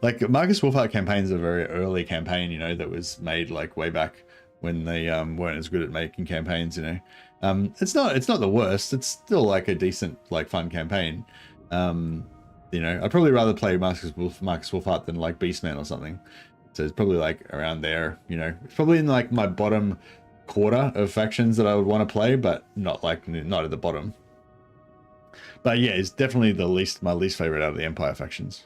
like Marcus Wolfheart campaign is a very early campaign, you know, that was made like way back when they weren't as good at making campaigns, you know. It's not the worst. It's still like a decent, like fun campaign. You know, I'd probably rather play Marcus Wolfheart than like Beastman or something. So it's probably like around there, you know. It's probably in like my bottom quarter of factions that I would want to play, but not at the bottom. But yeah, it's definitely my least favorite out of the Empire factions.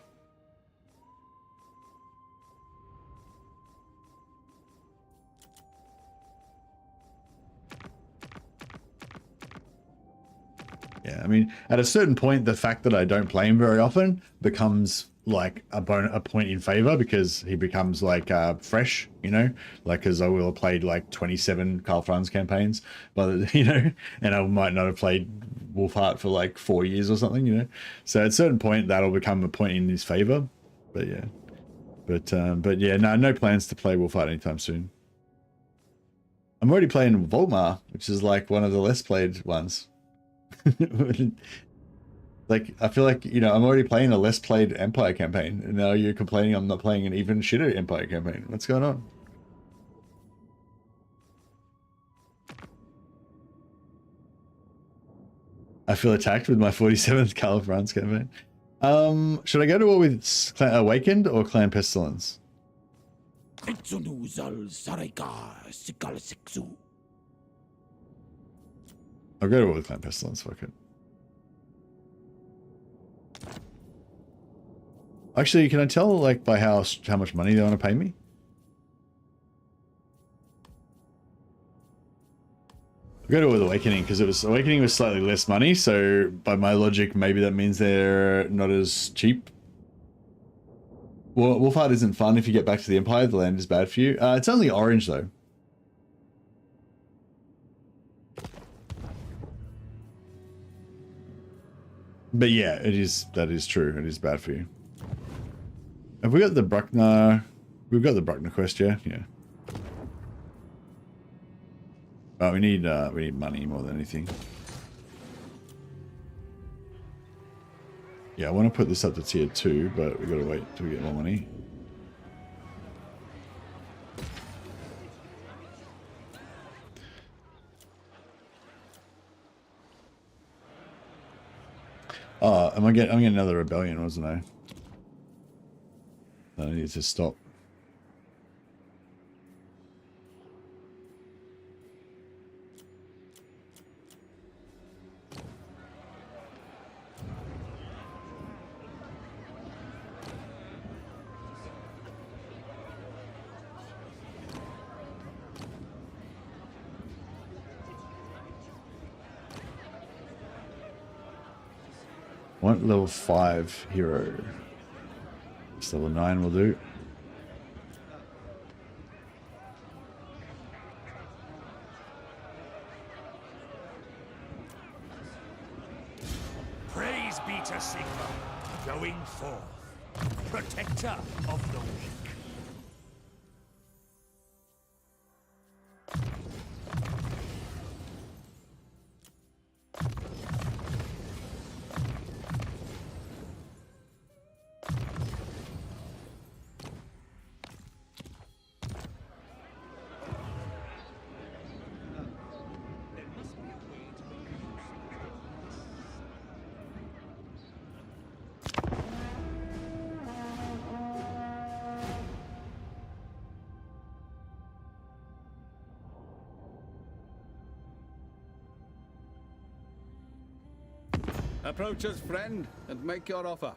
Yeah, I mean, at a certain point, the fact that I don't play him very often becomes like a point in favor because he becomes like fresh, you know, like because I will have played like 27 Karl Franz campaigns, but you know, and I might not have played Wolfheart for like 4 years or something, you know. So at a certain point, that'll become a point in his favor. But yeah, but yeah, no plans to play Wolfheart anytime soon. I'm already playing Volkmar, which is like one of the less played ones. Like, I feel like, you know, I'm already playing a less played Empire campaign, and now you're complaining I'm not playing an even shitter Empire campaign. What's going on? I feel attacked with my 47th Karl Franz campaign. Should I go to war with Awakened or Clan Pestilence? I'll go to war with Clan Pestilence, fuck it. Actually, can I tell like by how much money they want to pay me? I'll go to with Awakening because Awakening was slightly less money, so by my logic, maybe that means they're not as cheap. Well, Wolfheart isn't fun if you get back to the Empire. The land is bad for you. It's only orange though. But yeah, that is true. It is bad for you. Have we got the Bruckner? We've got the Bruckner quest, yeah? Yeah. Oh, we need money more than anything. Yeah, I want to put this up to tier 2, but we gotta wait till we get more money. Oh, I'm getting another rebellion, wasn't I? I need to stop. Want level 5 hero. Just level 9 will do. Praise be to Sigma, going forth, protector of the weak. Approach us, friend, and make your offer.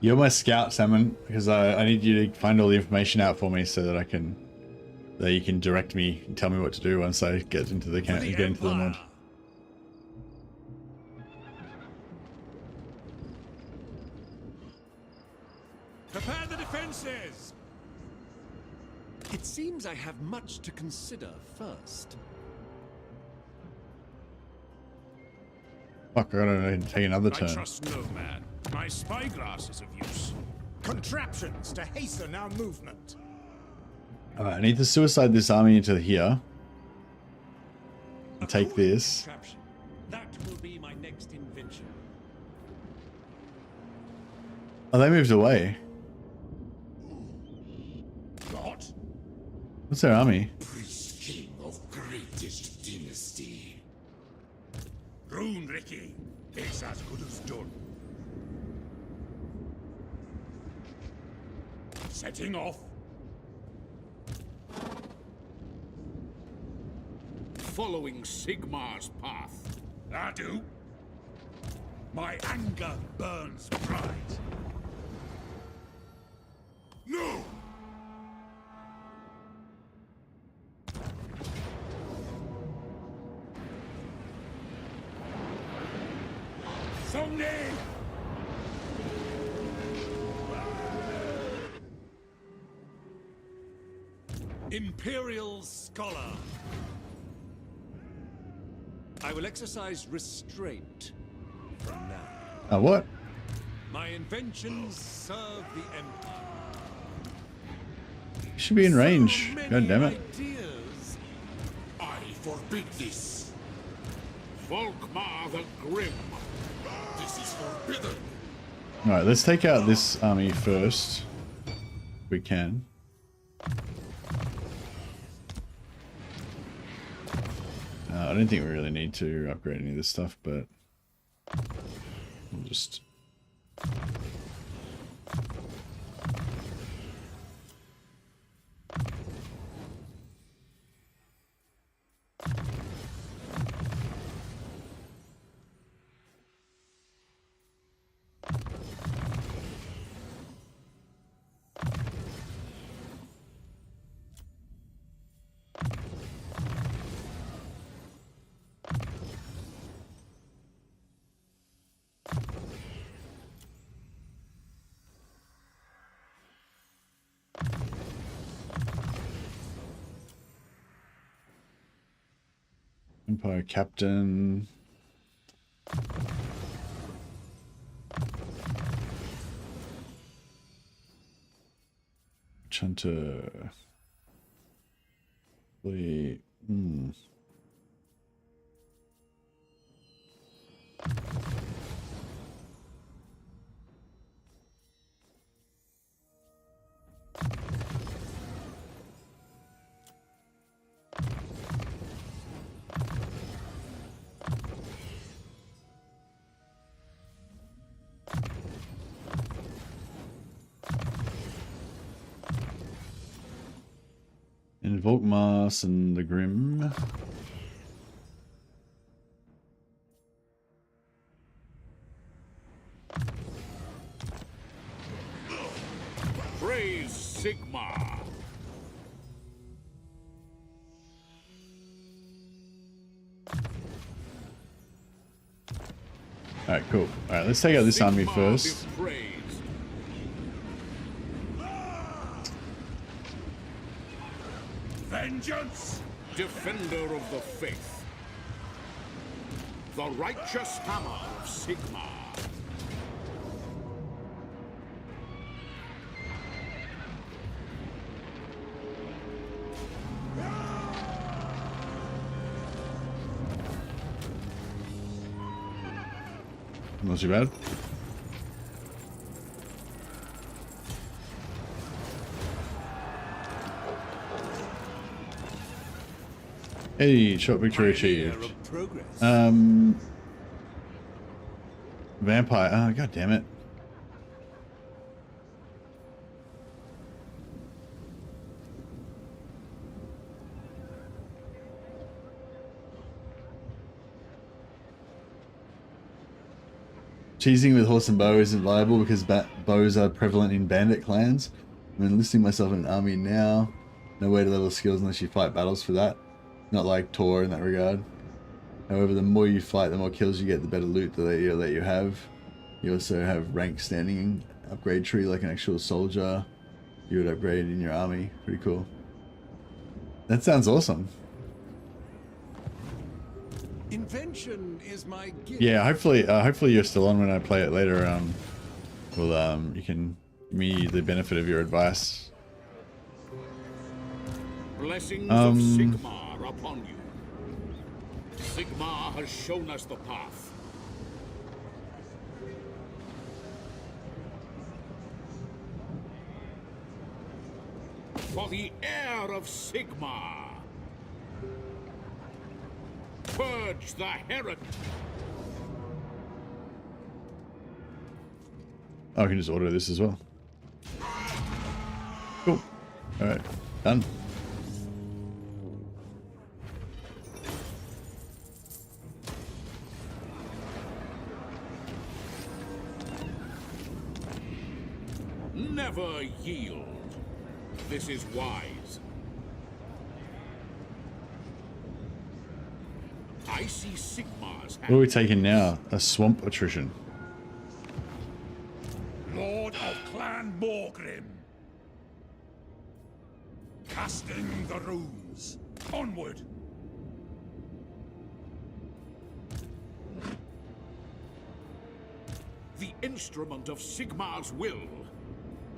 You're my scout, Salmon, because I need you to find all the information out for me so that that you can direct me and tell me what to do once I get into the camp and get into the mod. Prepare the defenses! It seems I have much to consider first. Fuck, I gotta take another I turn. trust no man. My spyglass is of use. Contraptions to hasten our movement. Alright, I need to suicide this army into here. And take this. Contraption. That will be my next invention. Oh, they moved away. What? What's their army? Priest king of greatest dynasty. Rune Ricky. It's as good as done. Setting off. Following Sigmar's path. I do. My anger burns pride. No! Someday! Imperial Scholar. I will exercise restraint from now. Oh, what? My inventions serve the Empire. You should be in range. So many God damn it. ideas. I forbid this. Volkmar the Grim. This is forbidden. Alright, let's take out this army first. If we can. I don't think we really need to upgrade any of this stuff, but we'll just... Empire Captain. Hunter. And Volkmar and the Grim. Praise Sigmar. Alright, cool. Alright, let's take out this army Sigmar first. be praised. Vengeance! Defender of the faith. The righteous hammer of Sigmar. Not too bad. Hey, short victory achieved. Vampire. Oh, god damn it. Cheesing with horse and bow isn't viable because bows are prevalent in bandit clans. I'm enlisting myself in an army now. No way to level skills unless you fight battles for that. Not like Tor in that regard. However, the more you fight, the more kills you get, the better loot that you have. You also have rank standing upgrade tree like an actual soldier. You would upgrade in your army. Pretty cool. That sounds awesome. Invention is my gift. Yeah, hopefully you're still on when I play it later. You can give me the benefit of your advice. Blessings of Sigmar upon you. Sigmar has shown us the path. For the heir of Sigmar. Purge the heretic. Oh, I can just order this as well. Cool. Alright, done. Never yield. This is wise. I see Sigmar's hand. What are we taking now? A swamp attrition. Lord of Clan Morgrim. Casting the runes. Onward. The instrument of Sigmar's will.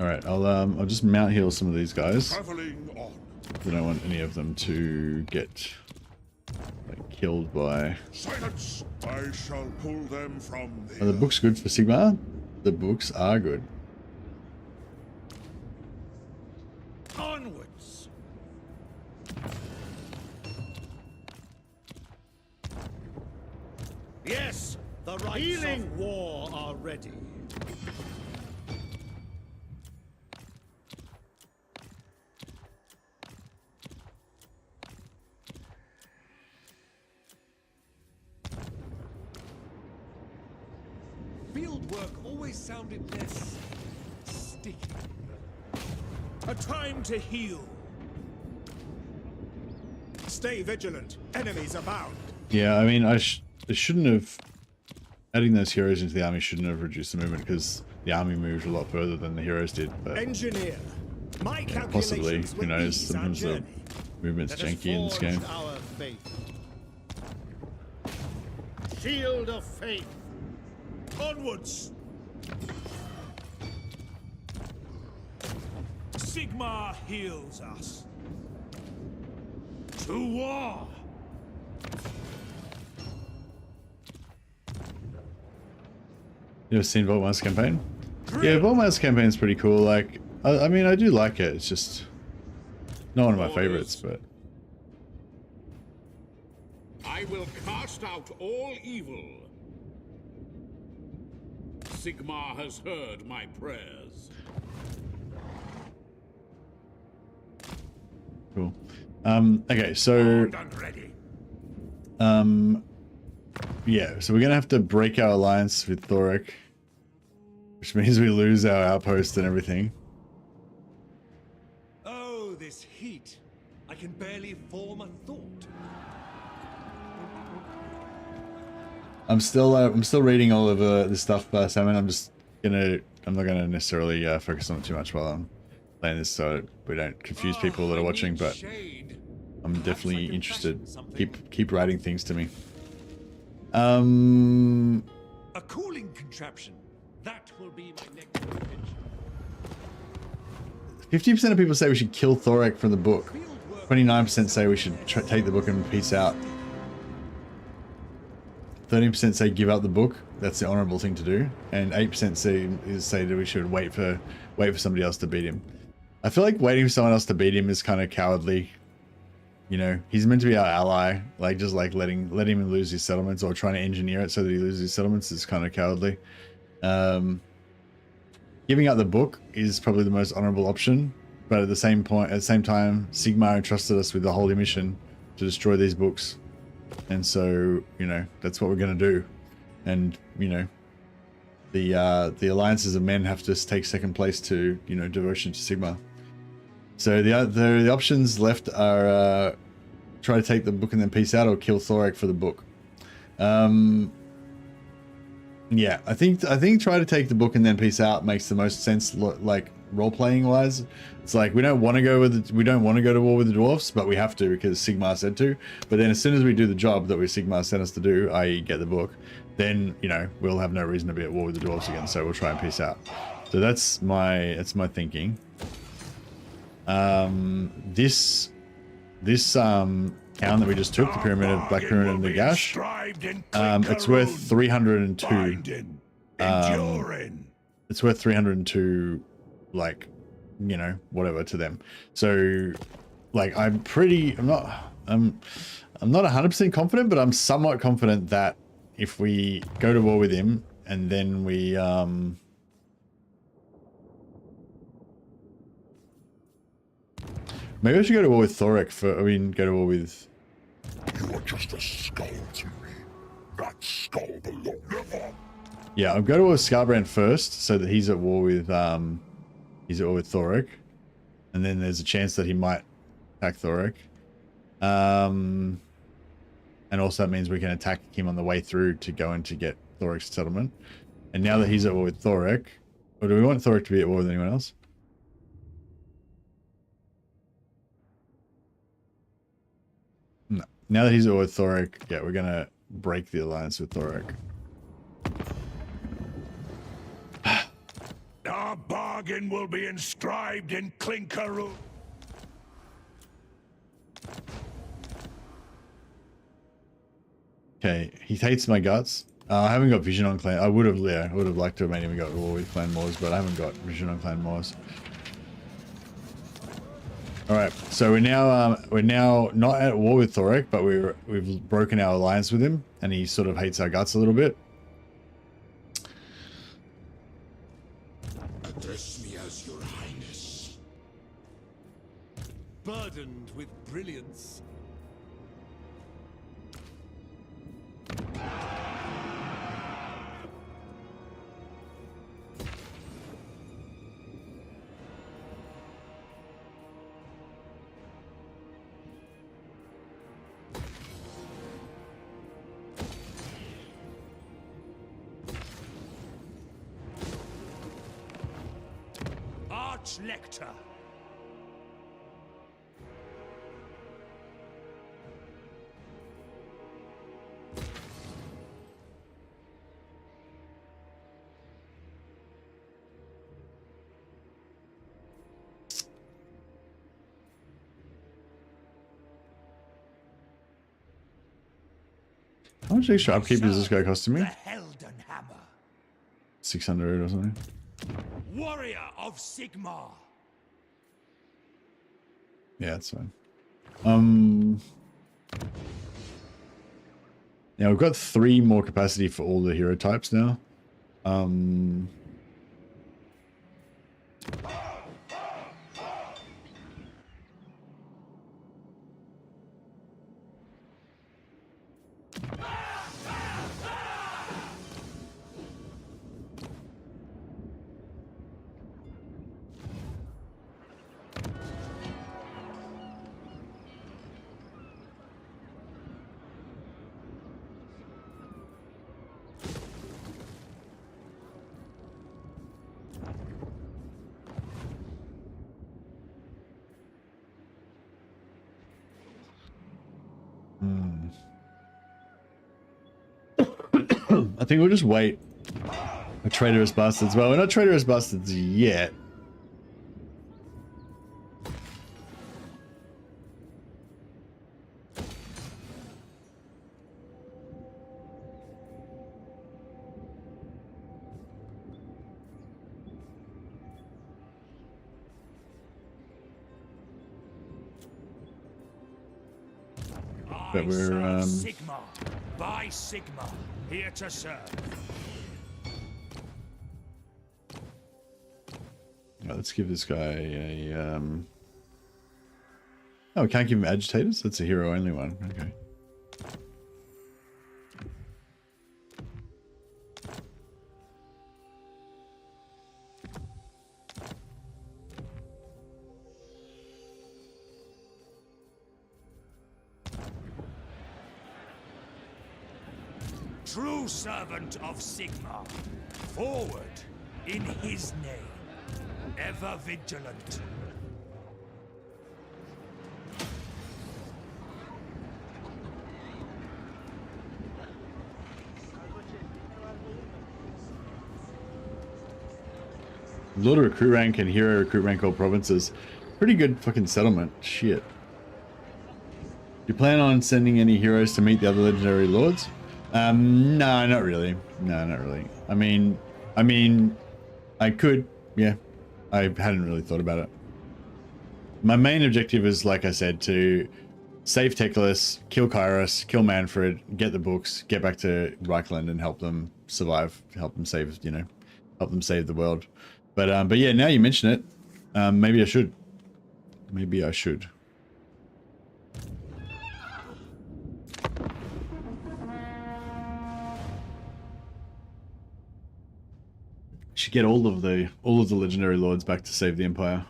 Alright, I'll just mount heal some of these guys. Traveling on. I don't want any of them to get like, killed by... Silence! I shall pull them from the... Are the books good for Sigmar? The books are good. Onwards. Yes, the rights of war are ready. Field work always sounded less sticky. A time to heal. Stay vigilant. Enemies abound. Yeah, I mean, I shouldn't have... Adding those heroes into the army shouldn't have reduced the movement, because the army moved a lot further than the heroes did, but... Engineer. My Yeah, possibly, calculations who will knows, ease our sometimes the journey. movement's janky in this game. Our faith. Shield of faith. Onwards! Sigmar heals us. To war! You ever seen Volkmar's campaign? Yeah, Volkmar's campaign is pretty cool. Like, I mean, I do like it. It's just not one of my favorites, but... I will cast out all evil. Sigmar has heard my prayers. Cool. Okay, so... And ready. Yeah, so we're gonna have to break our alliance with Thoric, which means we lose our outpost and everything. Oh, this heat. I can barely form a thought. I'm still reading all of this stuff, Simon. I'm not gonna necessarily focus on it too much while I'm playing this, so we don't confuse people that are watching. But I'm definitely interested. Keep writing things to me. A cooling contraption. That will be my next pitch. 50% of people say we should kill Thoric from the book. 29% say we should take the book and peace out. 13% say give up the book. That's the honorable thing to do. And 8% say that we should wait for somebody else to beat him. I feel like waiting for someone else to beat him is kind of cowardly. You know, he's meant to be our ally. Like, just like letting him lose his settlements, or trying to engineer it so that he loses his settlements, is kind of cowardly. Giving up the book is probably the most honorable option, but at the same time, Sigmar entrusted us with the holy mission to destroy these books, and so, you know, that's what we're going to do. And, you know, the alliances of men have to take second place to, you know, devotion to Sigmar. So the options left are try to take the book and then peace out, or kill Thoric for the book. Yeah, I think try to take the book and then peace out makes the most sense, like role playing wise. It's like we don't want to go to war with the dwarfs, but we have to because Sigmar said to. But then as soon as we do the job that Sigmar sent us to do, i.e. get the book, then, you know, we'll have no reason to be at war with the dwarfs again. So we'll try and peace out. So that's my thinking. This town that we just took, the Black Pyramid of Nagash, it's worth 302. It's worth 302, like, you know, whatever to them. So, like, I'm not 100% confident, but I'm somewhat confident that if we go to war with him and then we maybe I should go to war with Thoric go to war with... You are just a skull to me. That skull belongs never. Yeah, I'll go to war with Scarbrand first, so that he's at war with Thoric. And then there's a chance that he might attack Thoric. And also that means we can attack him on the way through to go in to get Thoric's settlement. And now that he's at war with Thoric... Or do we want Thoric to be at war with anyone else? No. Now that he's at war with Thoric, yeah, we're gonna break the alliance with Thoric. Our bargain will be inscribed in clinker room. Okay, he hates my guts. I haven't got vision on clan. I would have liked to have made him go to war with Clan Moors, but I haven't got vision on Clan Moors. All right, so we're now not at war with Thorek, but we've broken our alliance with him, and he sort of hates our guts a little bit. Address me as your highness. Burdened with brilliance. Lecter. How much extra upkeep is this guy costing me? The Helden Hammer. 600 or something. Warrior of Sigmar. Yeah, that's fine. Now we've got 3 more capacity for all the hero types now. I think we'll just wait for traitorous bastards. Well, we're not traitorous bastards yet. But we're Sigmar. By Sigmar. Here to serve. Let's give this guy a oh, we can't give him agitators? That's a hero only one. Okay. True servant of Sigmar. Forward in his name. Ever vigilant. Lord recruit rank and hero recruit rank all provinces. Pretty good fucking settlement. Shit. You plan on sending any heroes to meet the other legendary lords? No, not really. No, not really. I mean, I could, yeah. I hadn't really thought about it. My main objective is, like I said, to save Teclis, kill Kairos, kill Manfred, get the books, get back to Reichland and help them survive, help them save, you know, help them save the world. But yeah, now you mention it, maybe I should. Maybe I should. Should get all of the legendary lords back to save the Empire.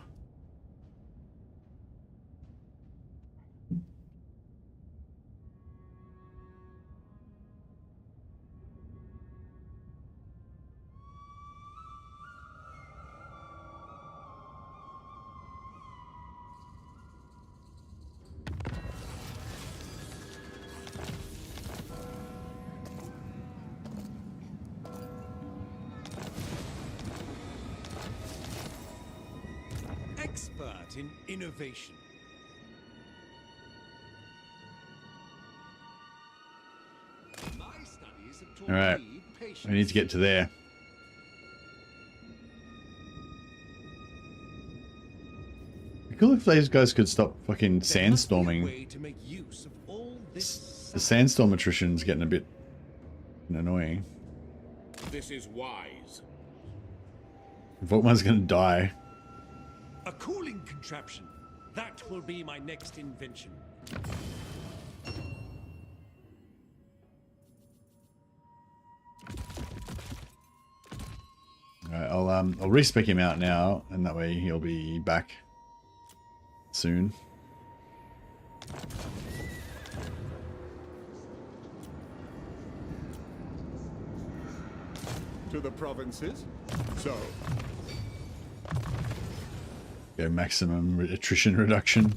Expert in innovation. My studies have taught All right, me patience. we need to get to there. Cool if these guys could stop fucking There must be a sandstorming. way to make use of all this The sandstorm attrition's getting a bit annoying. This is wise. Volkmar's gonna die. A cooling contraption. That will be my next invention. Alright, I'll respec him out now, and that way he'll be back soon. To the provinces. So, Go maximum attrition reduction.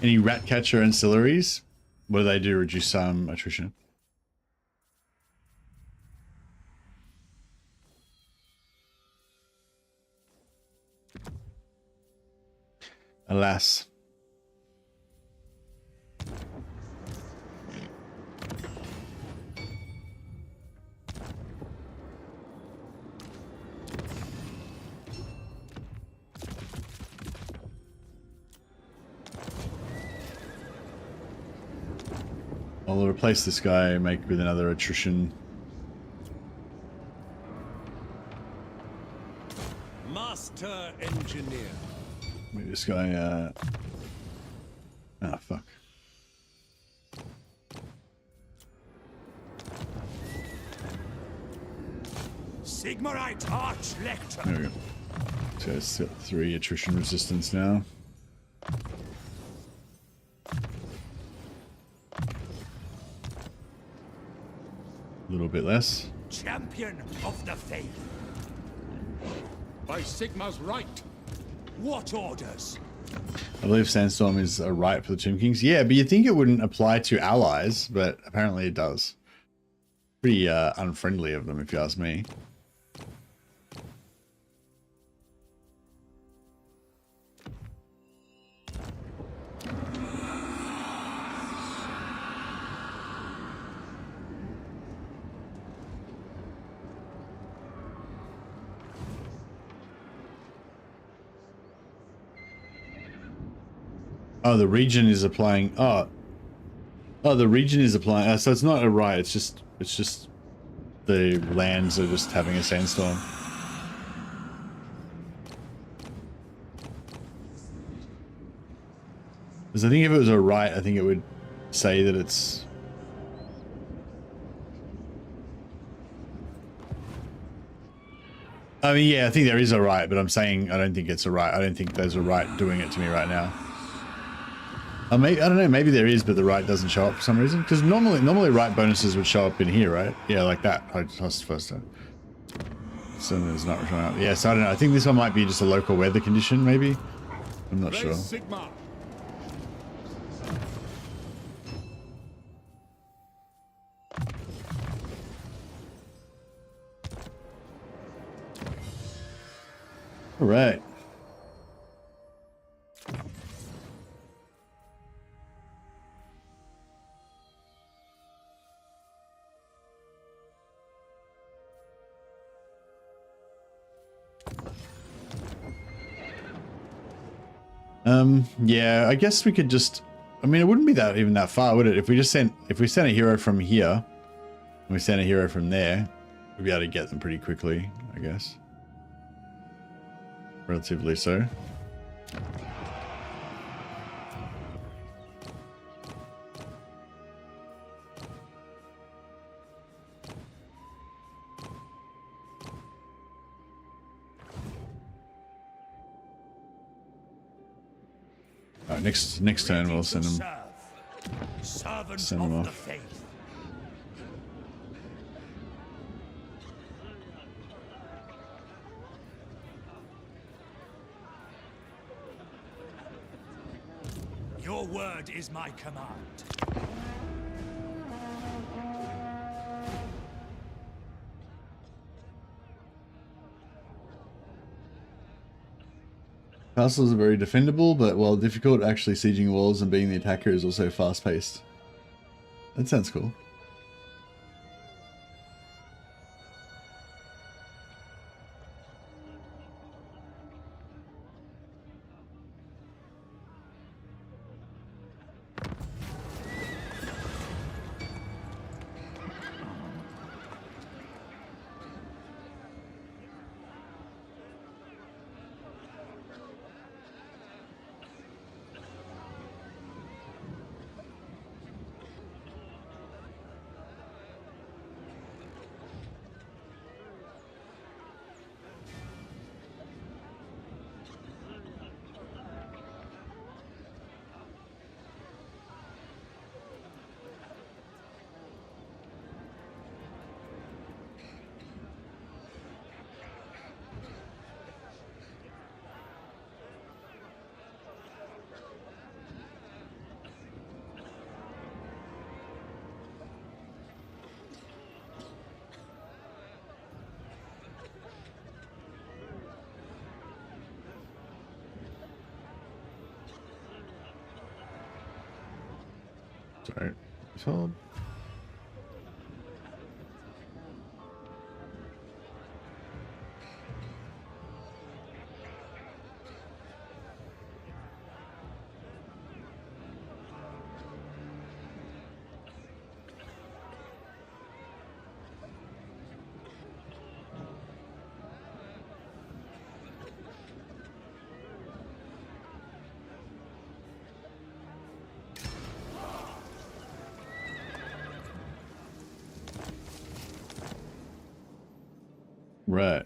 Any rat catcher ancillaries? What do they do to reduce attrition? Alas. I'll replace this guy, make with another attrition. Master engineer. Make this guy, ah, fuck. Sigmarite Arch Lector. There we go. So it's got 3 attrition resistance now. A little bit less. Champion of the Faith. By Sigma's right. What orders? I believe Sandstorm is a right for the Tomb Kings. Yeah, but you'd think it wouldn't apply to allies, but apparently it does. Pretty unfriendly of them, if you ask me. Oh, the region is applying. Oh, the region is applying. So it's not a right. It's just the lands are just having a sandstorm. Because I think if it was a right, I think it would say that it's. I mean, yeah, I think there is a right, but I'm saying I don't think it's a right. I don't think there's a right doing it to me right now. I don't know, maybe there is, but the right doesn't show up for some reason. Because normally right bonuses would show up in here, right? Yeah, like that. I was first time. So there's not showing up. Yeah, so I don't know. I think this one might be just a local weather condition, maybe. I'm not sure. Sigma. All right. Yeah, I guess we could just, I mean, it wouldn't be even that far, would it? If we sent a hero from here and we sent a hero from there, we'd be able to get them pretty quickly, I guess. Relatively so. Next turn we'll send them off. Your word is my command. Castles are very defendable, but while difficult, actually sieging walls and being the attacker is also fast-paced. That sounds cool. Sorry. So right.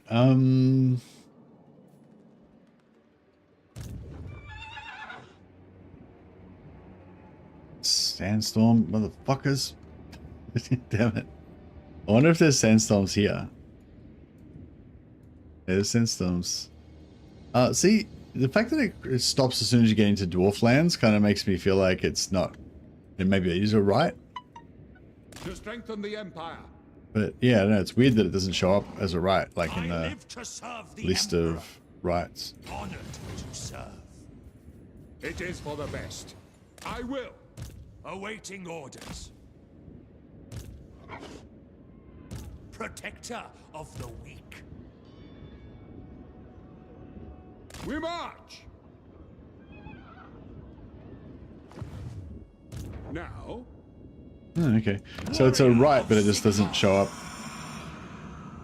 Sandstorm, motherfuckers. Damn it. I wonder if there's sandstorms here. There's sandstorms. See, the fact that it stops as soon as you get into dwarf lands kind of makes me feel like it's not. And maybe it is a right. To strengthen the Empire. But yeah, I don't know, it's weird that it doesn't show up as a right, like in I the live to serve the list Emperor. of rights. Honored to serve. It is for the best. I will. Awaiting orders. Protector of the weak. We march. Now. Oh, okay, so it's a right, but it just doesn't show up.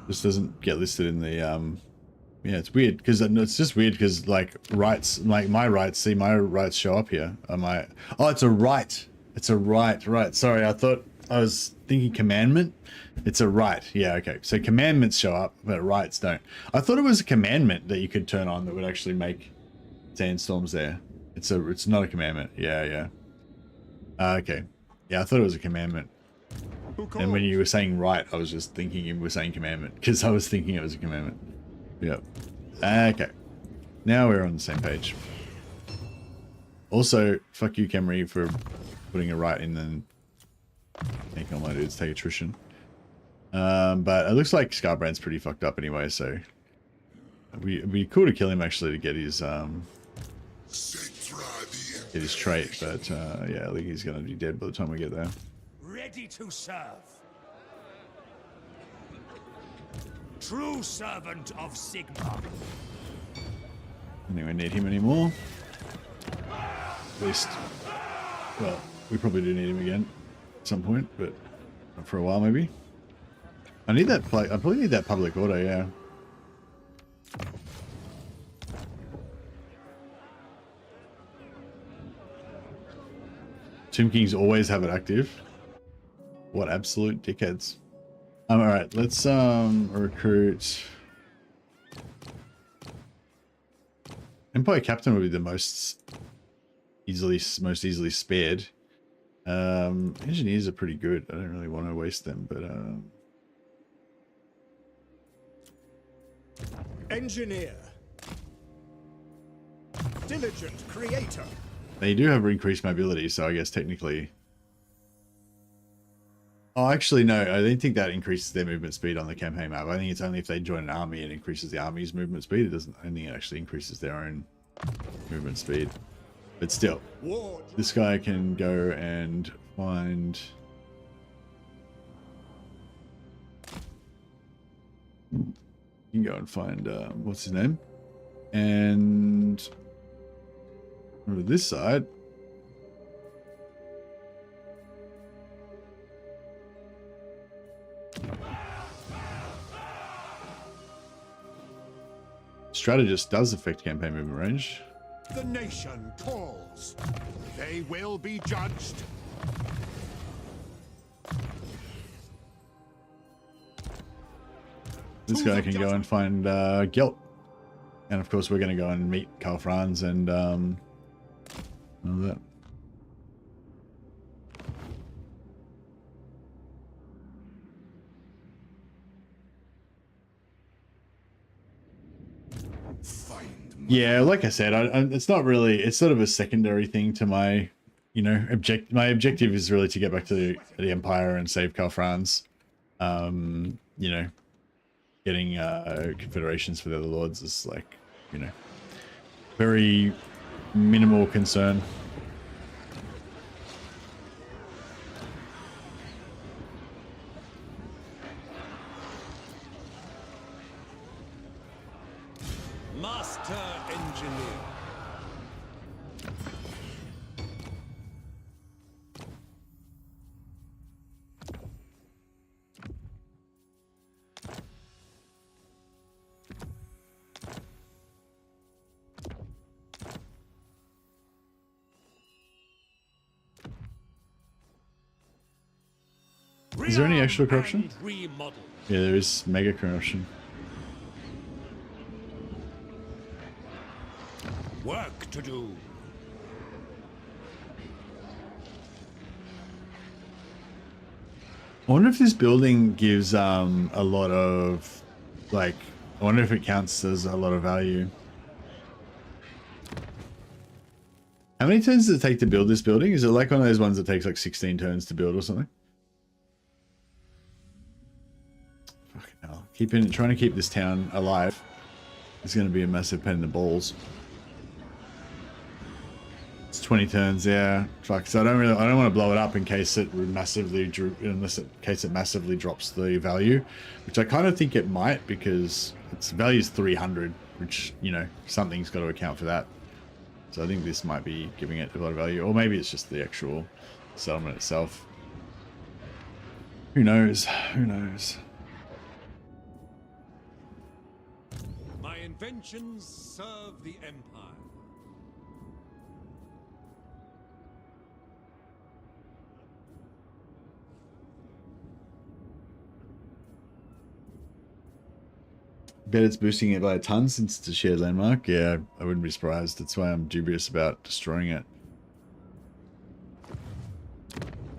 Just doesn't get listed in the yeah, it's weird because it's just weird because like rights, like my rights, see my rights show up here. Oh, it's a right. It's a right. Sorry, I thought I was thinking commandment. It's a right. Yeah, okay. So commandments show up, but rights don't. I thought it was a commandment that you could turn on that would actually make sandstorms there. It's not a commandment. Yeah. Okay. Yeah, I thought it was a commandment. And when you were saying right, I was just thinking you were saying commandment because I was thinking it was a commandment. Yep. Okay. Now we're on the same page. Also, fuck you, Camry, for putting a right in and making all my dudes take attrition. But it looks like Scarbrand's pretty fucked up anyway, so it'd be cool to kill him actually to get his trait, but yeah, I think he's gonna be dead by the time we get there. Ready to serve. True servant of Sigmar. I think we need him anymore. At least, well, we probably do need him again at some point, but not for a while maybe. I need that. I probably need that public order. Yeah. Tomb Kings always have it active. What absolute dickheads. Alright, let's recruit. Empire Captain would be the most easily spared. Engineers are pretty good. I don't really want to waste them, but Engineer. Diligent creator. they do have increased mobility, so I guess technically. Oh, actually, no. I don't think that increases their movement speed on the campaign map. I think it's only if they join an army it increases the army's movement speed. It doesn't. I don't think it actually increases their own movement speed. But still, this guy can go and find... You can go and find, what's his name? And over this side, strategist does affect campaign movement range. The nation calls. They will be judged. This guy can go and find Gelt. And of course we're going to go and meet Karl Franz and all that. Yeah, like I said, it's not really, it's sort of a secondary thing to my, you know, my objective is really to get back to the Empire and save Karl Franz. You know, getting confederations for the other lords is like, you know, very minimal concern. Master Engineer. Is there any extra corruption? Remodel. Yeah, there is mega corruption. Work to do. I wonder if this building gives a lot of, like, I wonder if it counts as a lot of value. How many turns does it take to build this building? Is it like one of those ones that takes like 16 turns to build or something? Fucking hell. Trying to keep this town alive is going to be a massive pain in the balls. It's 20 turns, yeah. Fuck. So I don't want to blow it up in case it massively drops the value, which I kind of think it might, because its value is 300, which, you know, something's got to account for that. So I think this might be giving it a lot of value, or maybe it's just the actual settlement itself. Who knows? Who knows? My inventions serve the Empire. Bet it's boosting it by a ton since it's a shared landmark. Yeah, I wouldn't be surprised. That's why I'm dubious about destroying it.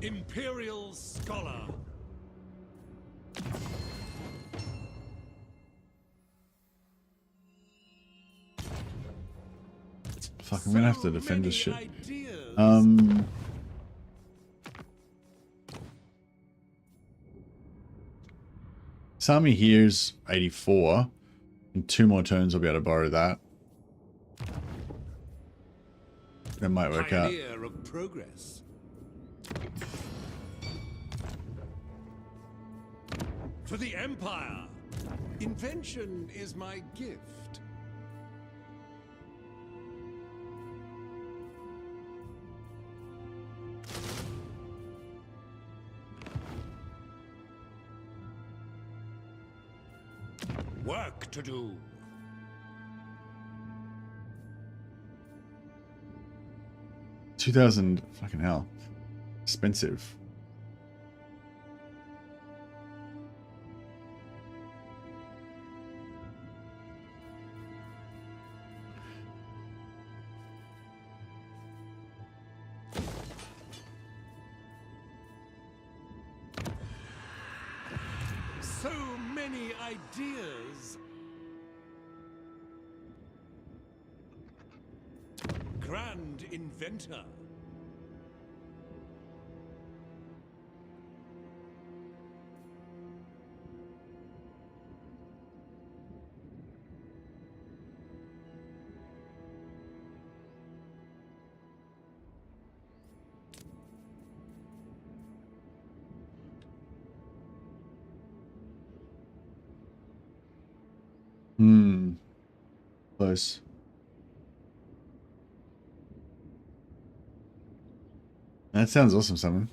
Imperial Scholar. Fuck, I'm gonna have to defend this shit. This army here's 84. In 2 more turns I'll be able to borrow that. That might work out. Pioneer of progress. To the Empire. Invention is my gift. Work to do. 2,000, fucking hell. Expensive. So many ideas. Grand inventor. Close. That sounds awesome, Simon.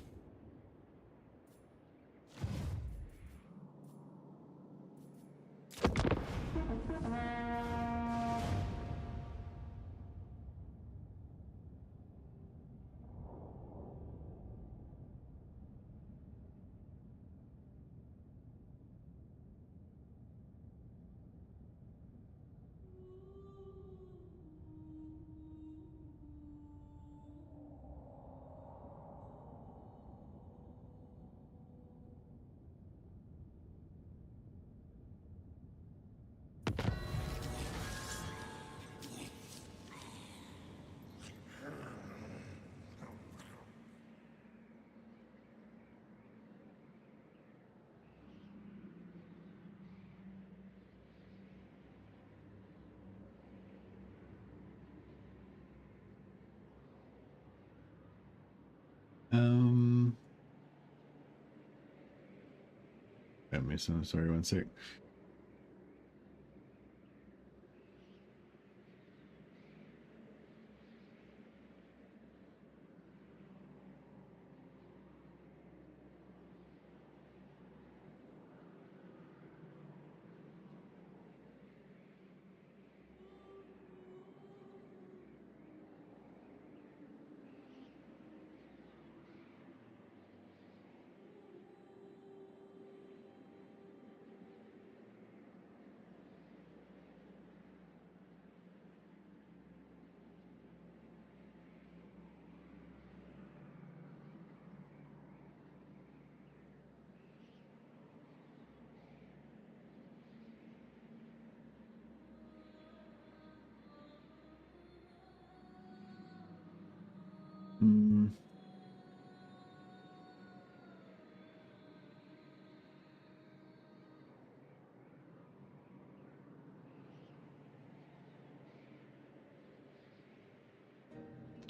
Got me some. Sorry, one sec.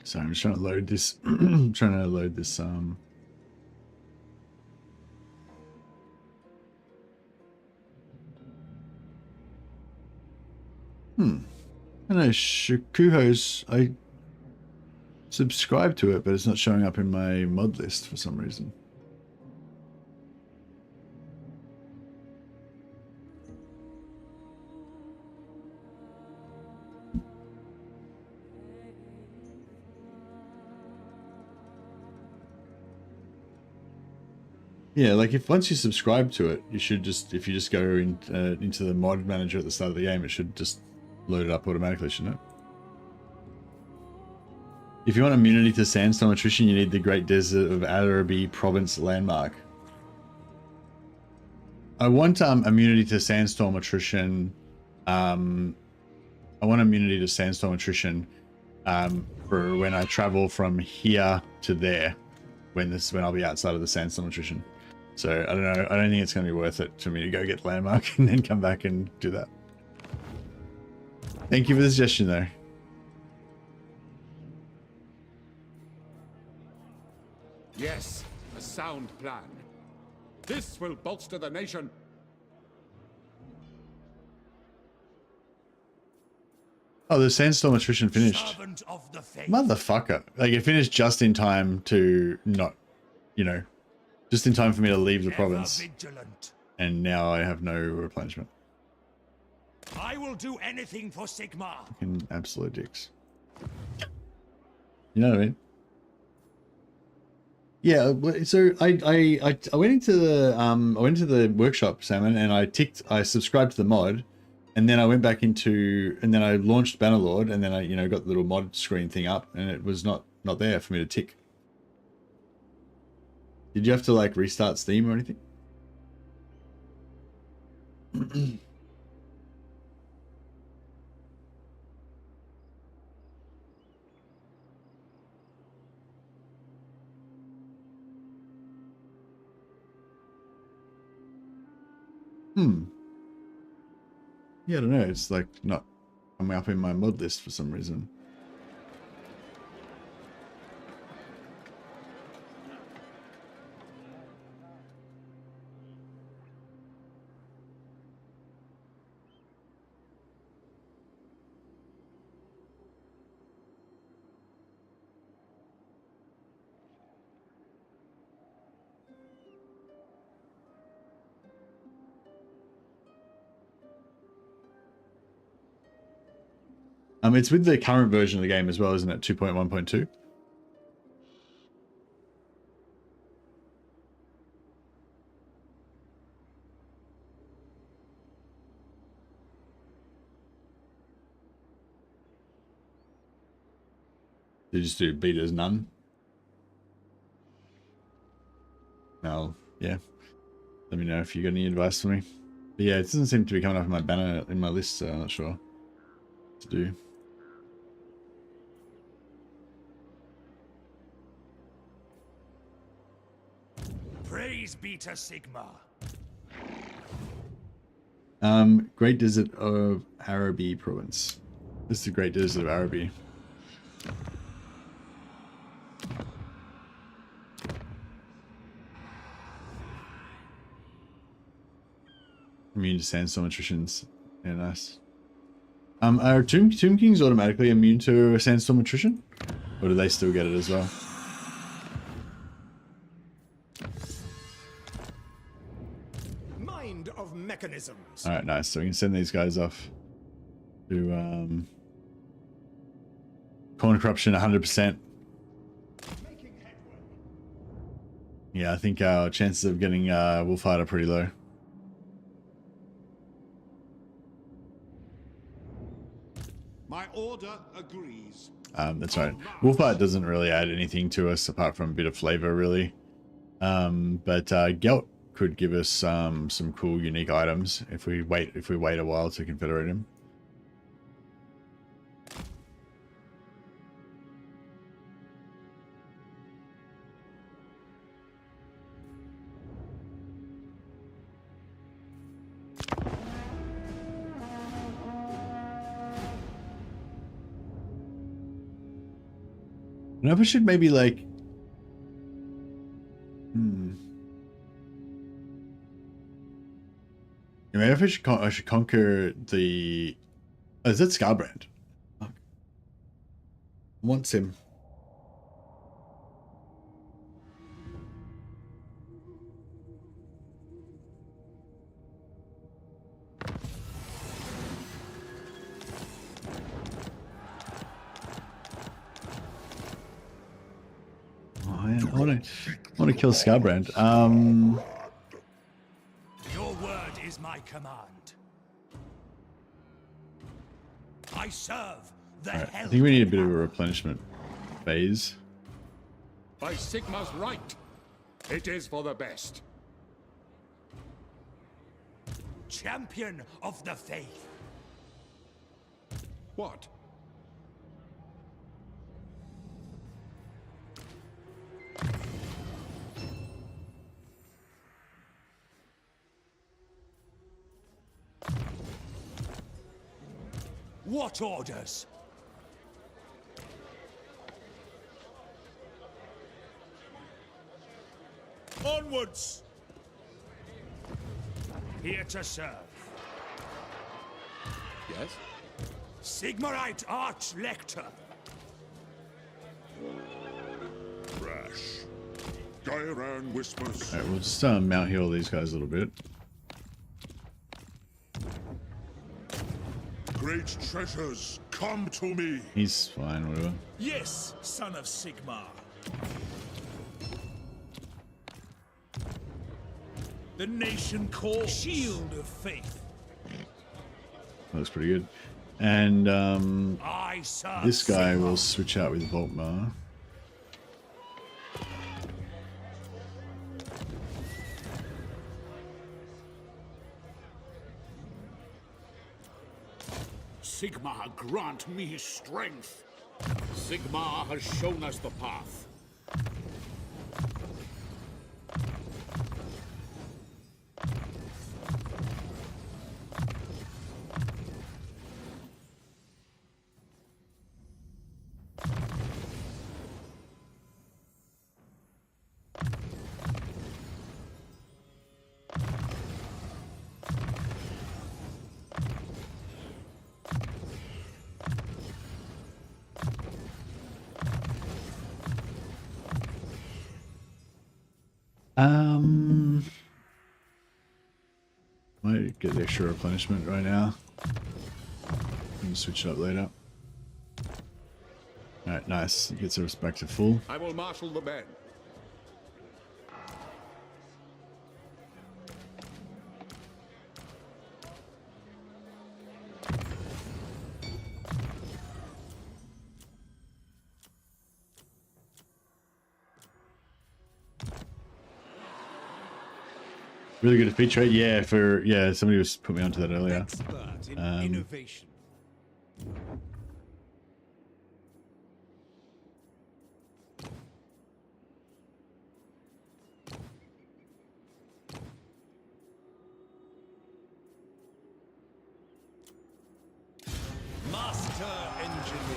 Sorry, I'm just trying to load this. I'm trying to load this. I don't know. Shukuho's. I subscribed to it, but it's not showing up in my mod list for some reason. Yeah, like if once you subscribe to it, you should just, if you just go into the mod manager at the start of the game, it should just load it up automatically, shouldn't it? If you want immunity to sandstorm attrition, you need the Great Desert of Araby Province landmark. I want immunity to sandstorm attrition. I want immunity to sandstorm attrition for when I travel from here to there, when I'll be outside of the sandstorm attrition. So I don't know. I don't think it's going to be worth it to me to go get landmark and then come back and do that. Thank you for the suggestion, though. Yes, a sound plan. This will bolster the nation. Oh, the sandstorm attrition finished. Servant of the faith. Motherfucker. Like, it finished just in time to not, you know, just in time for me to leave the province. Vigilant. And now I have no replenishment. I will do anything for Sigmar. Fucking absolute dicks. You know what I mean? Yeah, so I went into the workshop, Salmon, and I subscribed to the mod, and then I went back into, and then I launched Bannerlord, and then I, you know, got the little mod screen thing up, and it was not there for me to tick. Did you have to like restart Steam or anything? Yeah, I don't know. It's like not coming up in my mod list for some reason. It's with the current version of the game as well, isn't it? 2.1.2. They just do betas none. No, yeah. Let me know if you got any advice for me. But yeah, it doesn't seem to be coming up in my banner in my list, so I'm not sure what to do. Praise be to Sigma. Great Desert of Araby province. This is the Great Desert of Araby. Immune to sandstorm attritions. Yeah, nice. Are Tomb Kings automatically immune to sandstorm attrition? Or do they still get it as well? Mind of mechanisms. Alright, nice. So we can send these guys off to corner corruption 100%. Yeah, I think our chances of getting Wolfheart are pretty low. My order agrees. That's right. Wolfheart doesn't really add anything to us apart from a bit of flavor, really. But Gelt could give us some cool, unique items if we wait a while to confederate him. I don't know if I should maybe like... Maybe if I should conquer the... Oh, is that Scarbrand? Fuck. Wants him. I want to kill Scarbrand. Your word is my command. I serve the Alright, I hell. think we need a bit of a replenishment phase. By Sigma's right, it is for the best. Champion of the faith. What? What orders? Onwards! Here to serve. Yes? Sigmarite Arch-Lector. Rash. Gyran whispers. Alright, we'll just mount heal these guys a little bit. Great treasures, come to me. He's fine, whatever. Yes, son of Sigmar. The nation calls. Shield of faith. Looks pretty good. And I serve this guy Sigmar. will switch out with Volkmar. Sigmar, grant me strength. Sigmar has shown us the path. Might get extra replenishment right now. We can switch it up later. Alright, nice. Gets us back to full. I will marshal the men. Really good at speed trade. Yeah, somebody was put me onto that earlier. Expert in innovation. Master engineer.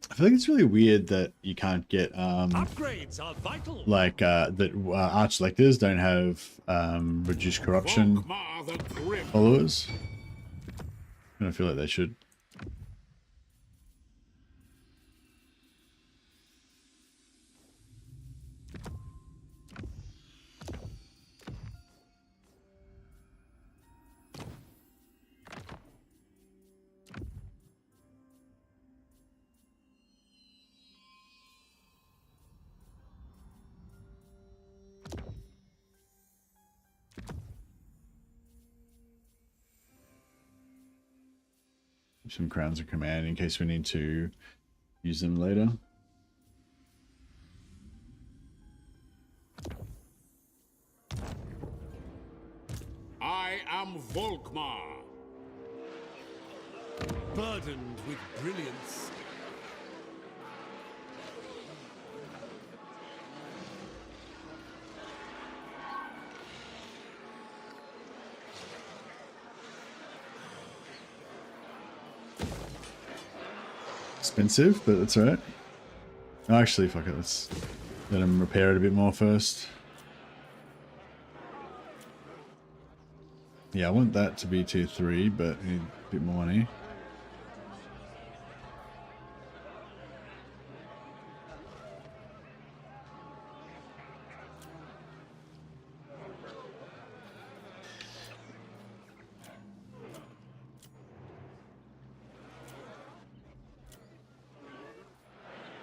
I feel like it's really weird that you can't get Upgrades are vital. like that arch lectors don't have reduced corruption Volkmar the Grim. followers. I don't feel like they should. Some crowns of command in case we need to use them later. I am Volkmar. Burdened with brilliance. Expensive, but that's alright. Actually, fuck it. Let's let him repair it a bit more first. Yeah, I want that to be tier 3, but I need a bit more money.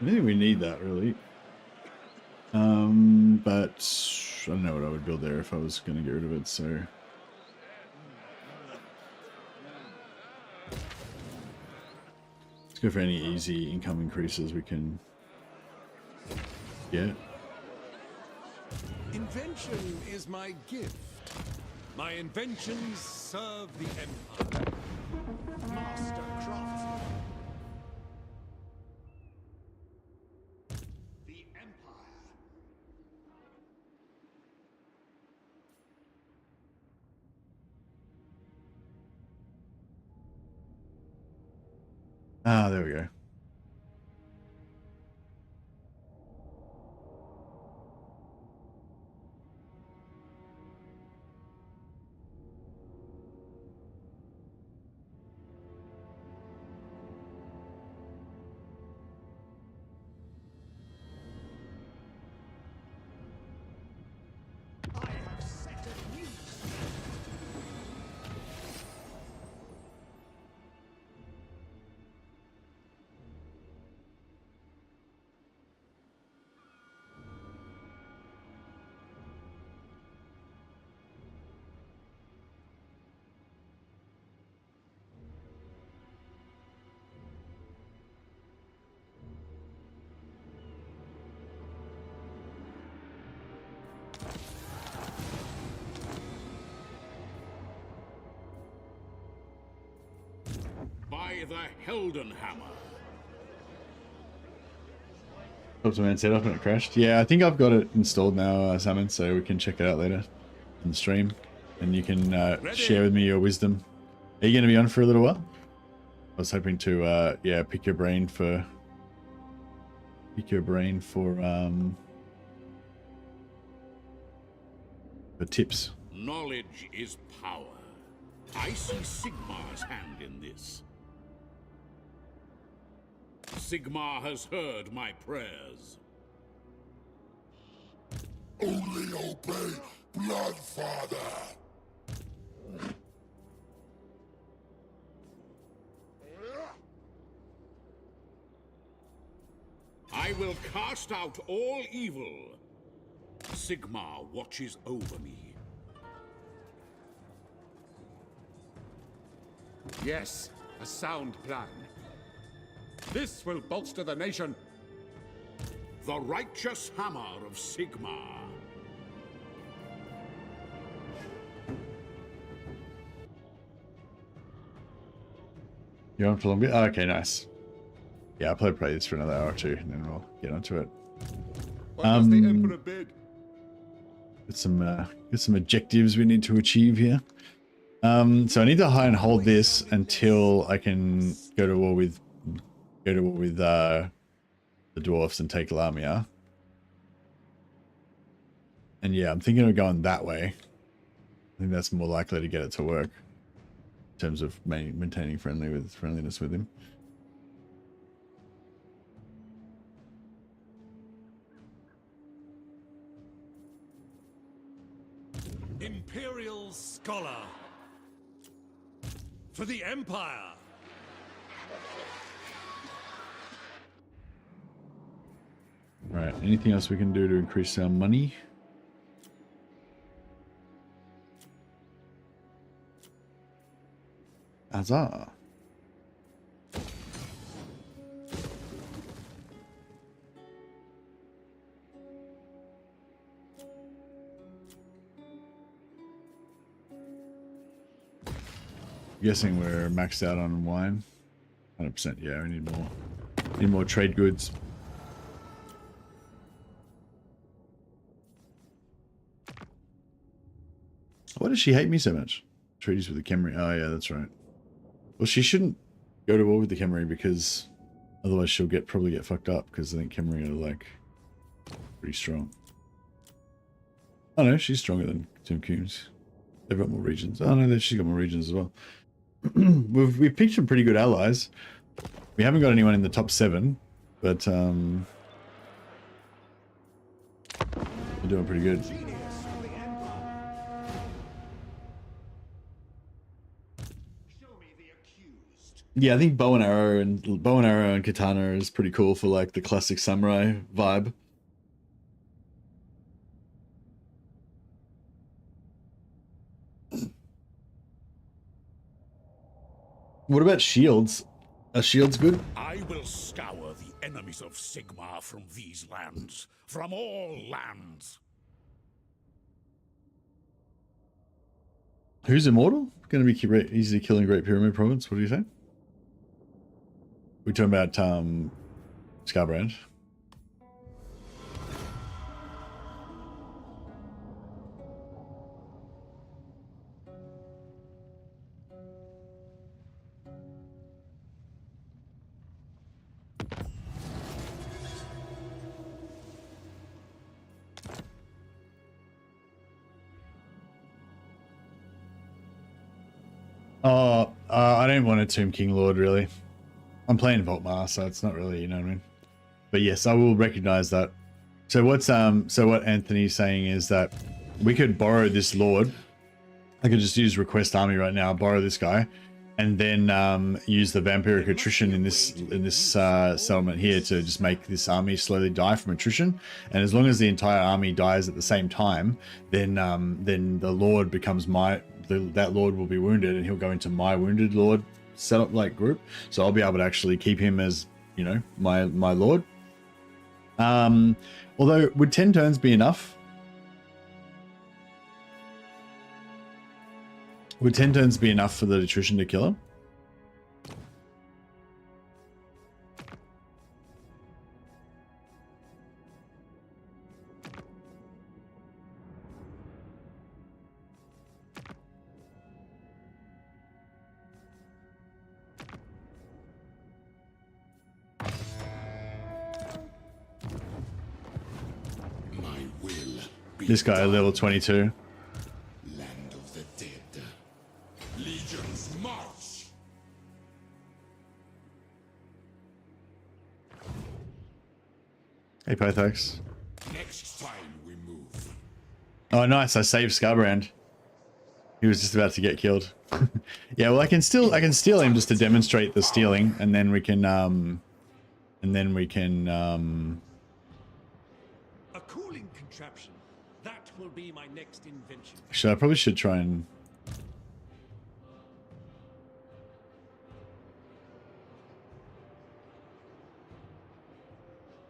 I think we need that really. But I don't know what I would build there if I was going to get rid of it, so. Let's go for any easy income increases we can get. Invention is my gift. My inventions serve the Empire. Master craftsman. The Empire. Ah, there we go. I have set a new By the Heldenhammer. Optiman set up and it crashed. Yeah, I think I've got it installed now, Salmon, so we can check it out later in the stream. And you can share with me your wisdom. Are you going to be on for a little while? I was hoping to, yeah, pick your brain for for tips. Knowledge is power. I see Sigmar's hand in this. Sigmar has heard my prayers. Only obey Bloodfather. I will cast out all evil. Sigmar watches over me. Yes, a sound plan. This will bolster the nation. The righteous hammer of Sigmar. You're on for longer? Oh, okay, nice. Yeah, I'll probably play this for another hour or two, and then we'll get onto it. What does the Emperor bid? Got some objectives we need to achieve here. So I need to high and hold this until I can go to war with the dwarfs and take Lamia. And yeah, I'm thinking of going that way. I think that's more likely to get it to work in terms of maintaining friendliness with him. Imperial Scholar. For the Empire. Right, anything else we can do to increase our money? Huzzah. Guessing we're maxed out on wine. 100%, yeah, we need more. Need more trade goods. Why does she hate me so much? Treaties with the Khemri. Oh yeah, that's right. Well, she shouldn't go to war with the Khemri because otherwise she'll probably get fucked up because I think Khemri are like pretty strong. Oh no, she's stronger than Tim Coombs. They've got more regions. Oh no, she's got more regions as well. we've picked some pretty good allies. We haven't got anyone in the top 7, but we're doing pretty good. Yeah, I think bow and arrow and katana is pretty cool for like the classic samurai vibe. What about shields? Are shields good? I will scour the enemies of Sigmar from these lands, from all lands. Who's immortal? Going to be easily killing Great Pyramid Province. What do you say? We're talking about Scarbrand. I don't want a Tomb King Lord, really. I'm playing Volkmar, so it's not really, you know what I mean? But yes, I will recognize that. So what Anthony's saying is that we could borrow this Lord. I could just use Request Army right now, borrow this guy, and then use the Vampiric Attrition in this settlement here to just make this army slowly die from attrition. And as long as the entire army dies at the same time, then the Lord becomes that Lord will be wounded, and he'll go into my Wounded Lord setup like group. So I'll be able to actually keep him as, you know, my Lord. Although, would 10 turns be enough? Would 10 turns be enough for the attrition to kill him? This guy, level 22. Hey, Pythax. Next time we move. Oh, nice. I saved Scarbrand. He was just about to get killed. Yeah, well, I can steal him just to demonstrate the stealing, and then we can A cooling contraption. That will be my next invention. I probably should try and.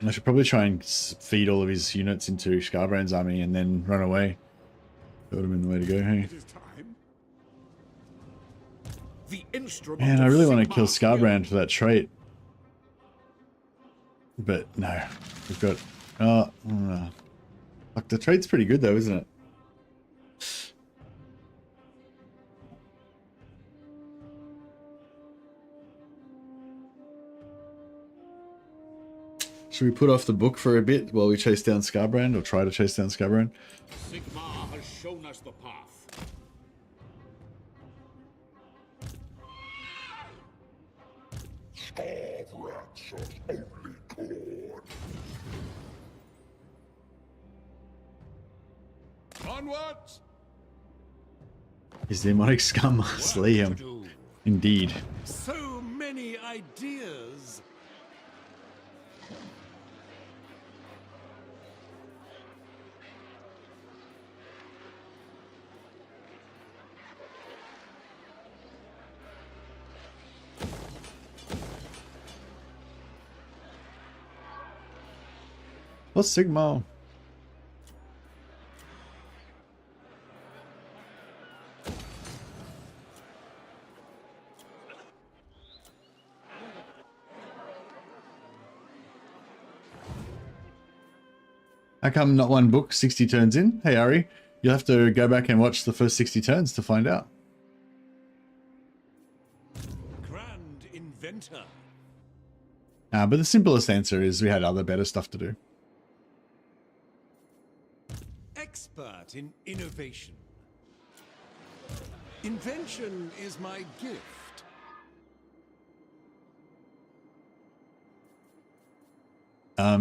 I should probably try and feed all of his units into Scarbrand's army and then run away. That would have been the way to go, hey? It is time. The instrument. Man, I really want to Sigmar's kill will. Scarbrand for that trait. But no, we've got... Fuck, the trait's pretty good though, isn't it? Should we put off the book for a bit while we chase down Scarbrand, or try to chase down Scarbrand? Sigmar has shown us the path. Starve rats are only corn. Onwards! His demonic scum must slay him. Do. Indeed. So many ideas. What's Sigma? How come not one book 60 turns in? Hey Ari, you'll have to go back and watch the first 60 turns to find out. Grand inventor. But the simplest answer is we had other better stuff to do. Expert in innovation. Invention is my gift.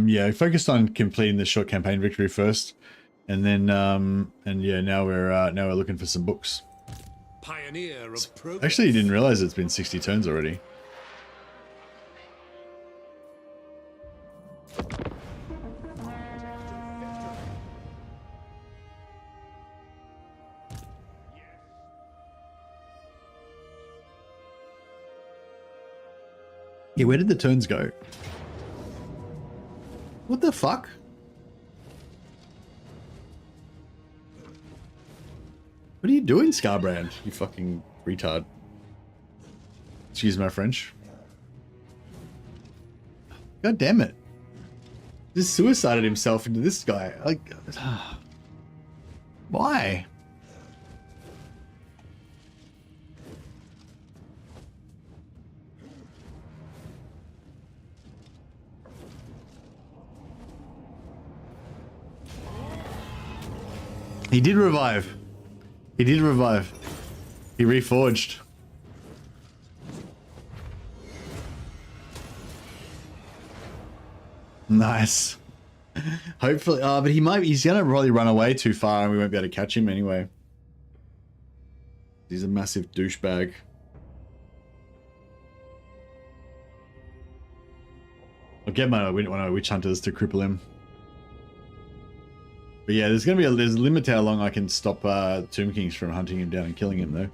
Yeah, I focused on completing the short campaign victory first, and then and yeah, now we're looking for some books. Pioneer of progress. Actually, you didn't realize it's been 60 turns already. Yeah, where did the turns go? What the fuck? What are you doing, Scarbrand? You fucking retard. Excuse my French. God damn it. Just suicided himself into this guy. Like, why? He did revive. He did revive. He reforged. Nice. Hopefully, but he's gonna probably run away too far and we won't be able to catch him anyway. He's a massive douchebag. I'll get one of my witch hunters to cripple him. But yeah, there's a limit to how long I can stop Tomb Kings from hunting him down and killing him though.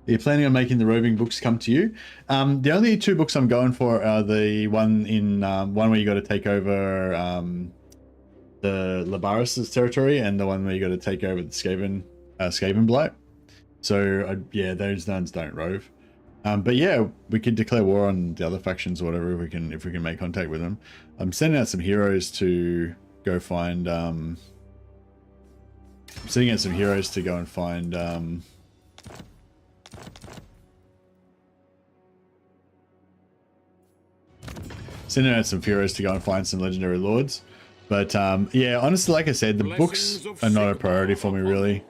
Are you planning on making the roving books come to you? The only two books I'm going for are the one in one where you got to take over the Labaris' territory, and the one where you got to take over the Skaven Blight. So yeah, those ones don't rove. But yeah, we could declare war on the other factions or whatever if we can make contact with them. I'm sending out some heroes to go find. I'm sending out some heroes to go and find. Sending out some heroes to go and find some legendary lords. But yeah, honestly, like I said, the books are not a priority for me really.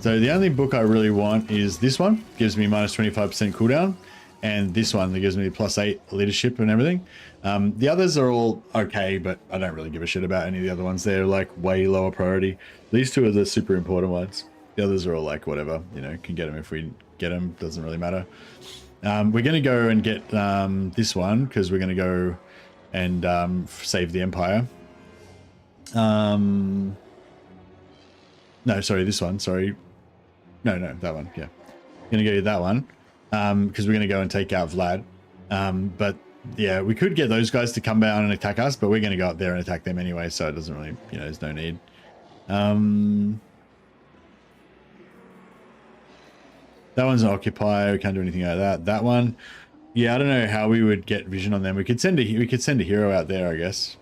So the only book I really want is this one. Gives me minus 25% cooldown. And this one that gives me +8 leadership and everything. The others are all okay, but I don't really give a shit about any of the other ones. They're like way lower priority. These two are the super important ones. The others are all like whatever, you know, can get them if we get them, doesn't really matter. We're going to go and get this one because we're going to go and save the Empire. No, sorry, this one, sorry. No, that one, yeah. Going to go that one. Because we're going to go and take out Vlad. But yeah, we could get those guys to come down and attack us, but we're going to go up there and attack them anyway, so it doesn't really, you know, there's no need. That one's an occupy. We can't do anything like that. That one, yeah, I don't know how we would get vision on them. We could send a hero out there, I guess.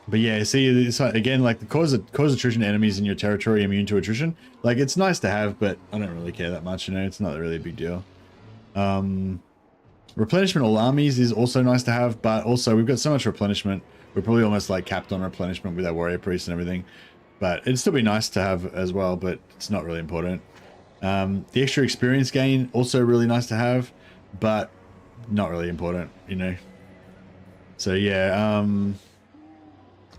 But yeah, see, it's like, again, like the cause attrition enemies in your territory immune to attrition. Like, it's nice to have, but I don't really care that much, you know, it's not really a big deal. Replenishment all armies is also nice to have, but also we've got so much replenishment. We're probably almost like capped on replenishment with our warrior priests and everything. But it'd still be nice to have as well, but it's not really important. The extra experience gain, also really nice to have, but not really important, you know. So yeah,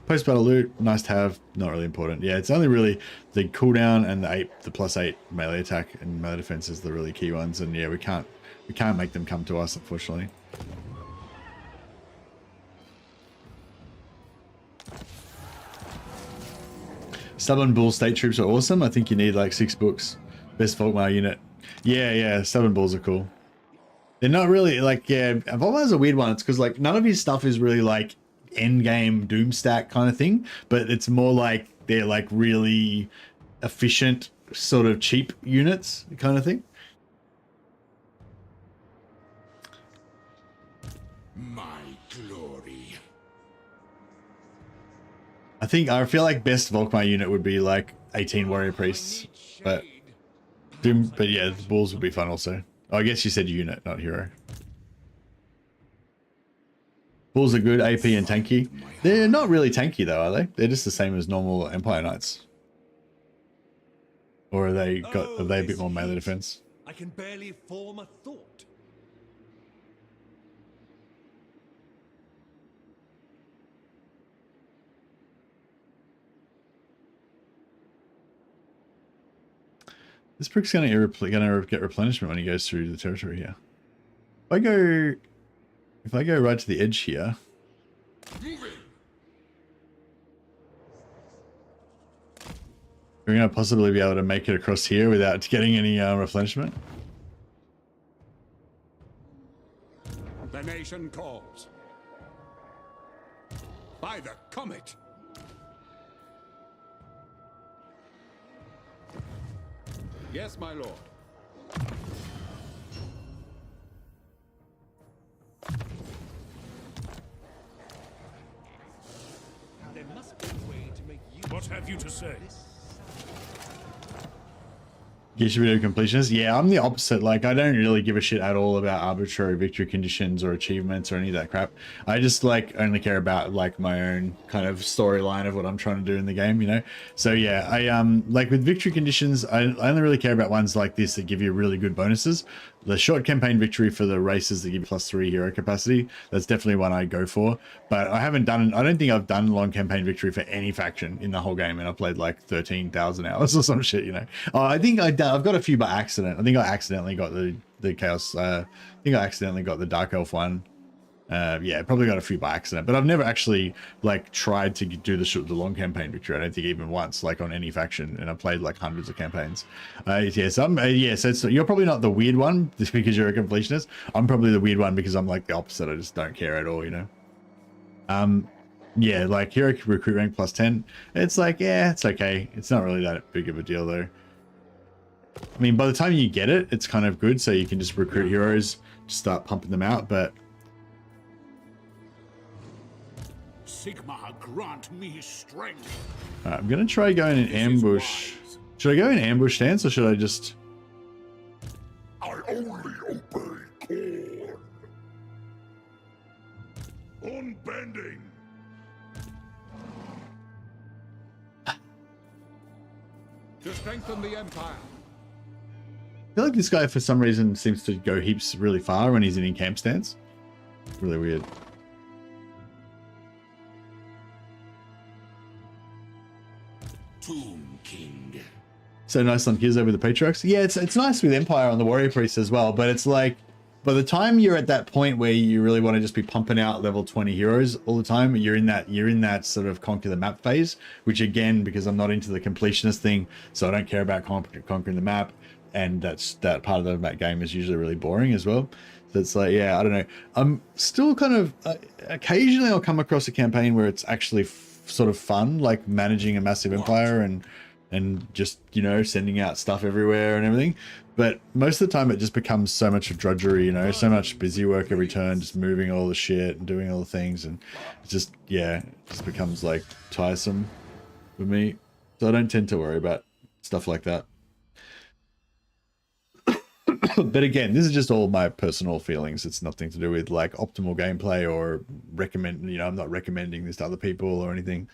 post-battle loot, nice to have, not really important. Yeah, it's only really the cooldown and the +8 melee attack and melee defense is the really key ones. And yeah, we can't make them come to us, unfortunately. Stubborn Bull state troops are awesome. I think you need like 6 books. Best Volkmar unit. Yeah, Stubborn Bulls are cool. They're not really like, yeah, Volkmar's a weird one. It's because like none of his stuff is really like end game doom stack kind of thing, but it's more like they're like really efficient, sort of cheap units kind of thing. My glory. I feel like best Volkmar unit would be like 18 warrior priests, but yeah, the bulls would be fun also. Oh, I guess you said unit, not hero. Bulls are good, AP and tanky. They're not really tanky though, are they? They're just the same as normal Empire Knights. Or are they a bit more melee defense? I can barely form a thought. This brick's gonna get replenishment when he goes through the territory here. If I go right to the edge here. We're gonna possibly be able to make it across here without getting any replenishment. The nation calls. By the comet. Yes, my lord. There must be a way to make use. What have you to say? Gives you a bit of completionist. Yeah, I'm the opposite. Like, I don't really give a shit at all about arbitrary victory conditions or achievements or any of that crap. I just like only care about like my own kind of storyline of what I'm trying to do in the game, you know? So yeah, I like with victory conditions, I only really care about ones like this that give you really good bonuses. The short campaign victory for the races that give you +3 hero capacity, that's definitely one I go for. But I don't think I've done long campaign victory for any faction in the whole game, and I've played like 13,000 hours or some shit, you know. I think I've got a few by accident. I think I accidentally got the chaos. I think I accidentally got the dark elf one. Yeah, probably got a few by accident, but I've never actually like tried to do the long campaign victory. I don't think even once, like on any faction, and I've played like hundreds of campaigns. Yeah, so you're probably not the weird one just because you're a completionist. I'm probably the weird one because I'm like the opposite. I just don't care at all, you know. Yeah, like hero recruit rank +10. It's like, yeah, it's okay. It's not really that big of a deal though. I mean, by the time you get it, it's kind of good, so you can just recruit heroes, just start pumping them out, but Sigmar, grant me strength. Alright, I'm gonna try going in ambush. Should I go in ambush stance or should I just? I only obey Corn. Unbending. Just strengthen the Empire. I feel like this guy, for some reason, seems to go heaps really far when he's in camp stance. Really weird. Tomb King. So nice on Gears over the Patriarchs. Yeah, it's nice with Empire on the Warrior Priest as well, but it's like, by the time you're at that point where you really want to just be pumping out level 20 heroes all the time, you're in that sort of conquer the map phase, which again, because I'm not into the completionist thing, so I don't care about conquering the map, and that part of the map game is usually really boring as well. So it's like, yeah, I don't know. I'm still kind of occasionally I'll come across a campaign where it's actually sort of fun, like managing a massive empire and just, you know, sending out stuff everywhere and everything. But most of the time it just becomes so much of drudgery, you know, so much busy work every turn, just moving all the shit and doing all the things. And it's just, yeah, it just becomes like tiresome for me. So I don't tend to worry about stuff like that. But again, this is just all my personal feelings. It's nothing to do with like optimal gameplay or recommend, you know, I'm not recommending this to other people or anything.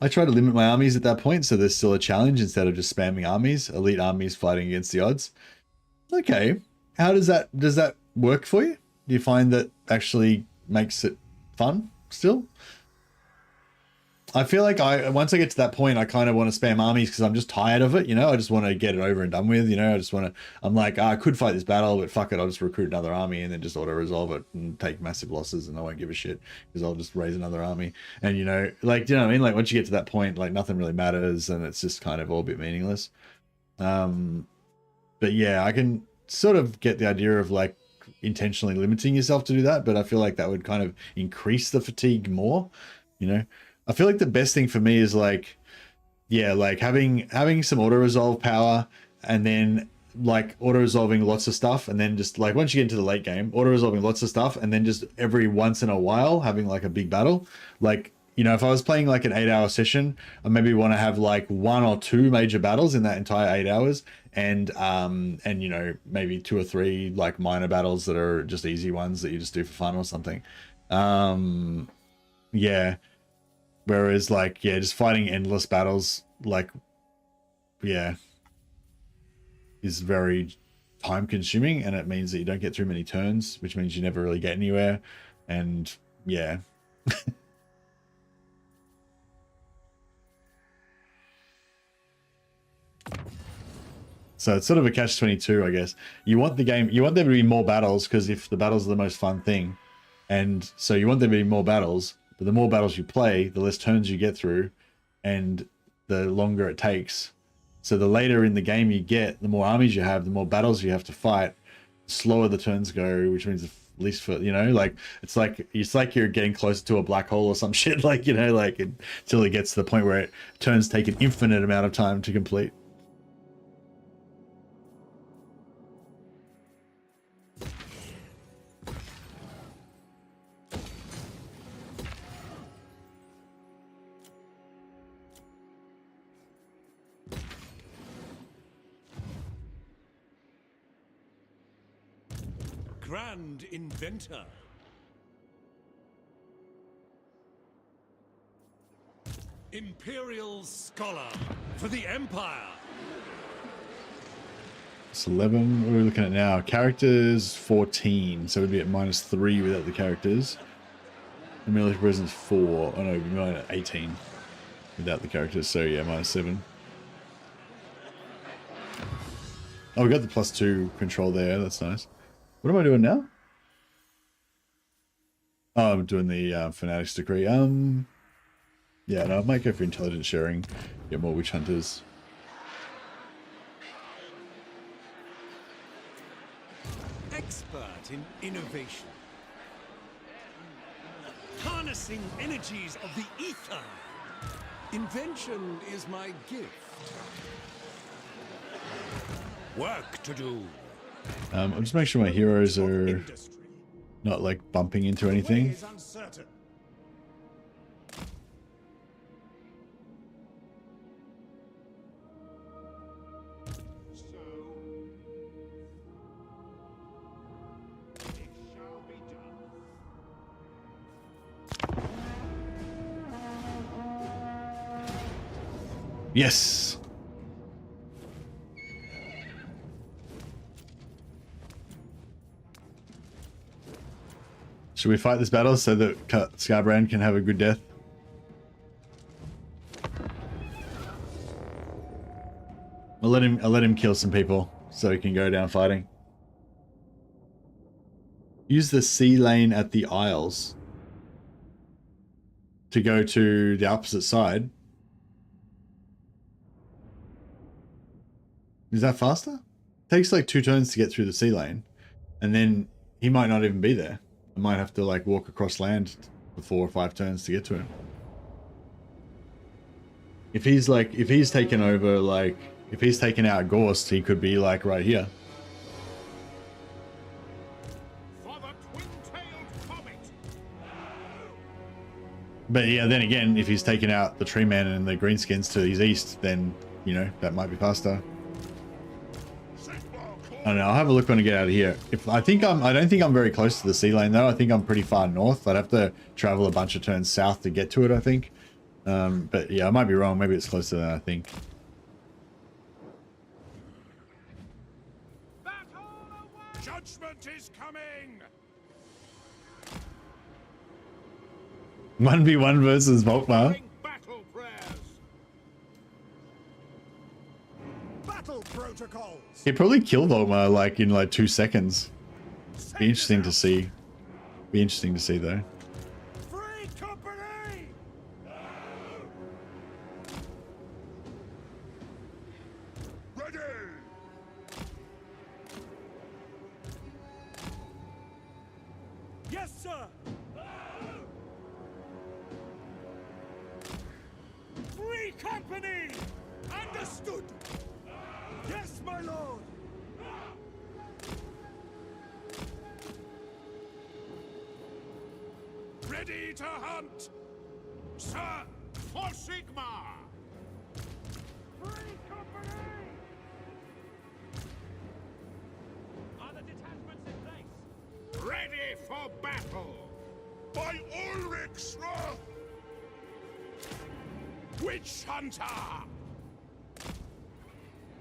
I try to limit my armies at that point, so there's still a challenge instead of just spamming armies, elite armies fighting against the odds. Okay, how does that work for you? Do you find that actually makes it fun still? I feel like once I get to that point, I kind of want to spam armies because I'm just tired of it, you know? I just want to get it over and done with, you know? I'm like, I could fight this battle, but fuck it, I'll just recruit another army and then just auto-resolve it and take massive losses and I won't give a shit because I'll just raise another army. And, you know, like, do you know what I mean? Like, once you get to that point, like, nothing really matters and it's just kind of all a bit meaningless. But yeah, I can sort of get the idea of, like, intentionally limiting yourself to do that, but I feel like that would kind of increase the fatigue more, you know? I feel like the best thing for me is like, yeah, like having some auto resolve power and then like auto resolving lots of stuff. And then just like, once you get into the late game, auto resolving lots of stuff. And then just every once in a while, having like a big battle. Like, you know, if I was playing like an 8-hour session, I maybe want to have like 1 or 2 major battles in that entire 8 hours. And you know, maybe 2 or 3 like minor battles that are just easy ones that you just do for fun or something. Yeah. Whereas, like, yeah, just fighting endless battles, like, yeah, is very time-consuming, and it means that you don't get through many turns, which means you never really get anywhere, and, yeah. So it's sort of a catch-22, I guess. You want there to be more battles, because if the battles are the most fun thing, and so you want there to be more battles, but the more battles you play, the less turns you get through and the longer it takes. So the later in the game you get, the more armies you have, the more battles you have to fight, the slower the turns go, which means at least for, you know, like it's like you're getting closer to a black hole or some shit, like, you know, like until it gets to the point where turns take an infinite amount of time to complete. Grand inventor. Imperial scholar for the Empire. It's 11. What are we looking at now? Characters 14, so we'd be at -3 without the characters. And military presence 4. Oh no, we'd be at 18 without the characters. So yeah, -7. Oh, we got the +2 control there. That's nice. What am I doing now? Oh, I'm doing the Fanatics Decree. Yeah, no, I might go for intelligence sharing, get more witch hunters. Expert in innovation. Harnessing energies of the ether. Invention is my gift. Work to do. I'll just make sure my heroes are not like bumping into anything. Yes. Should we fight this battle so that Scarbrand can have a good death? I'll let him kill some people so he can go down fighting. Use the sea lane at the Isles to go to the opposite side. Is that faster? Takes like 2 turns to get through the sea lane, and then he might not even be there. I might have to like walk across land for 4 or 5 turns to get to him. If he's taken over, like if he's taken out Gorst, he could be like right here. For the twin-tailed comet. But yeah, then again, if he's taken out the Tree Man and the Greenskins to his east, then you know that might be faster. I don't know. I'll have a look when I get out of here. I don't think I'm very close to the sea lane though. I think I'm pretty far north. I'd have to travel a bunch of turns south to get to it, I think. But yeah, I might be wrong. Maybe it's closer than I think. Judgment is coming. 1v1 versus Volkmar. Battle prayers. Battle protocols. He'd probably kill Volkmar like in like 2 seconds. Be interesting to see. Be interesting to see though. Free company. Ready! Yes, sir. Free company. Understood. Yes, my lord. Ready to hunt. Sir. For Sigmar. Free company. Are the detachments in place? Ready for battle. By Ulrich's wrath! Witch hunter.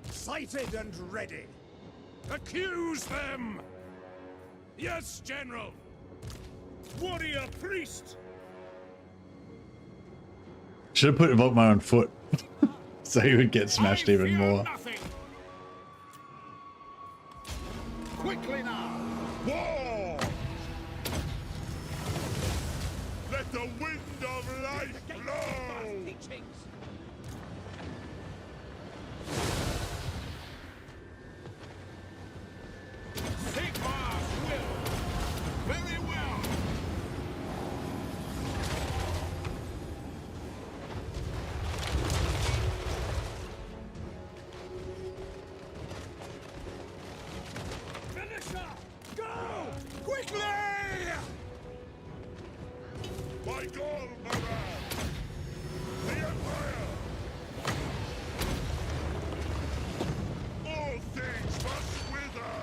Sighted and ready. Accuse them. Yes, General. Warrior priest. Should have put Volkmar on foot so he would get smashed I even fear more. Nothing. Quickly now. War! Let the wind of life blow! Teachings. Sigmar's will. Very well. Finisher. Go. Quickly. By God, Moran! The Empire! All things must wither!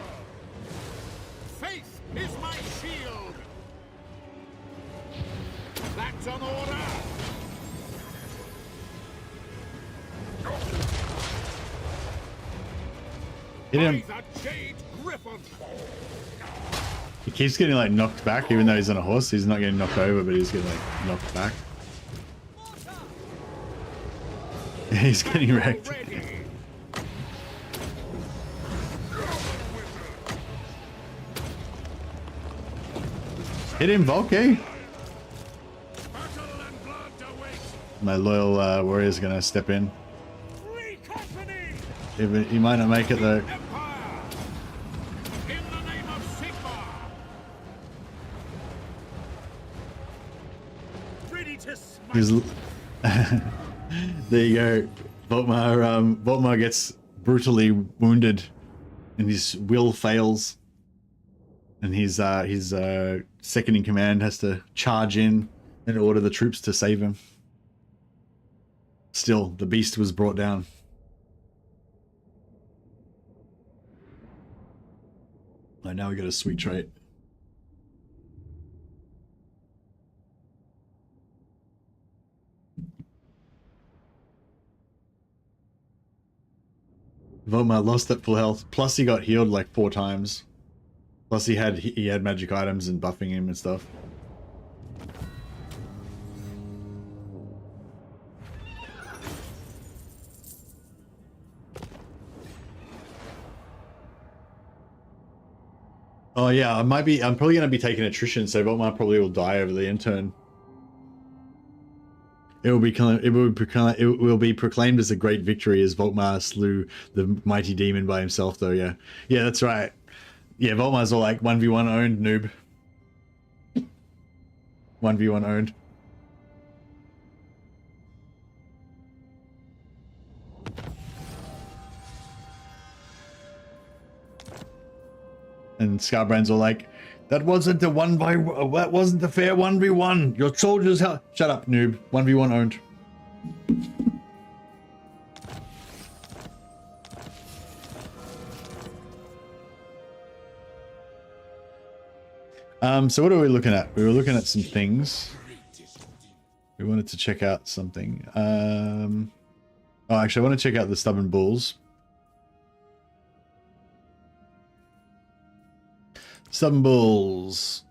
Faith is my shield. That's an order. Hit him. By the Jade Griffin. He keeps getting like knocked back even though he's on a horse. He's not getting knocked over, but he's getting like knocked back. He's getting wrecked. Ready. Hit him, Volky! Battle and blood await. My loyal warrior's gonna step in. Free company. He might not make it though. Empire. In the name of Sigmar. Ready to smite. He's there you go. Volkmar gets brutally wounded and his will fails. And his second in command has to charge in and order the troops to save him. Still, the beast was brought down. Right, now we got a sweet trait. Volkmar lost at full health. Plus he got healed like 4 times. Plus he had magic items and buffing him and stuff. Oh yeah, I'm probably gonna be taking attrition, so Volkmar probably will die over the end turn. It will be proclaimed as a great victory as Volkmar slew the mighty demon by himself, though. Yeah, yeah, that's right. Yeah, Volkmar's all like 1v1 owned, noob. 1v1 owned. And Scarbrand's all like, that wasn't a that wasn't a fair 1v1. Your soldiers shut up, noob. 1v1 owned. So what are we looking at? We were looking at some things. We wanted to check out something. Oh, actually, I want to check out the Stubborn Bulls. Stubborn Bulls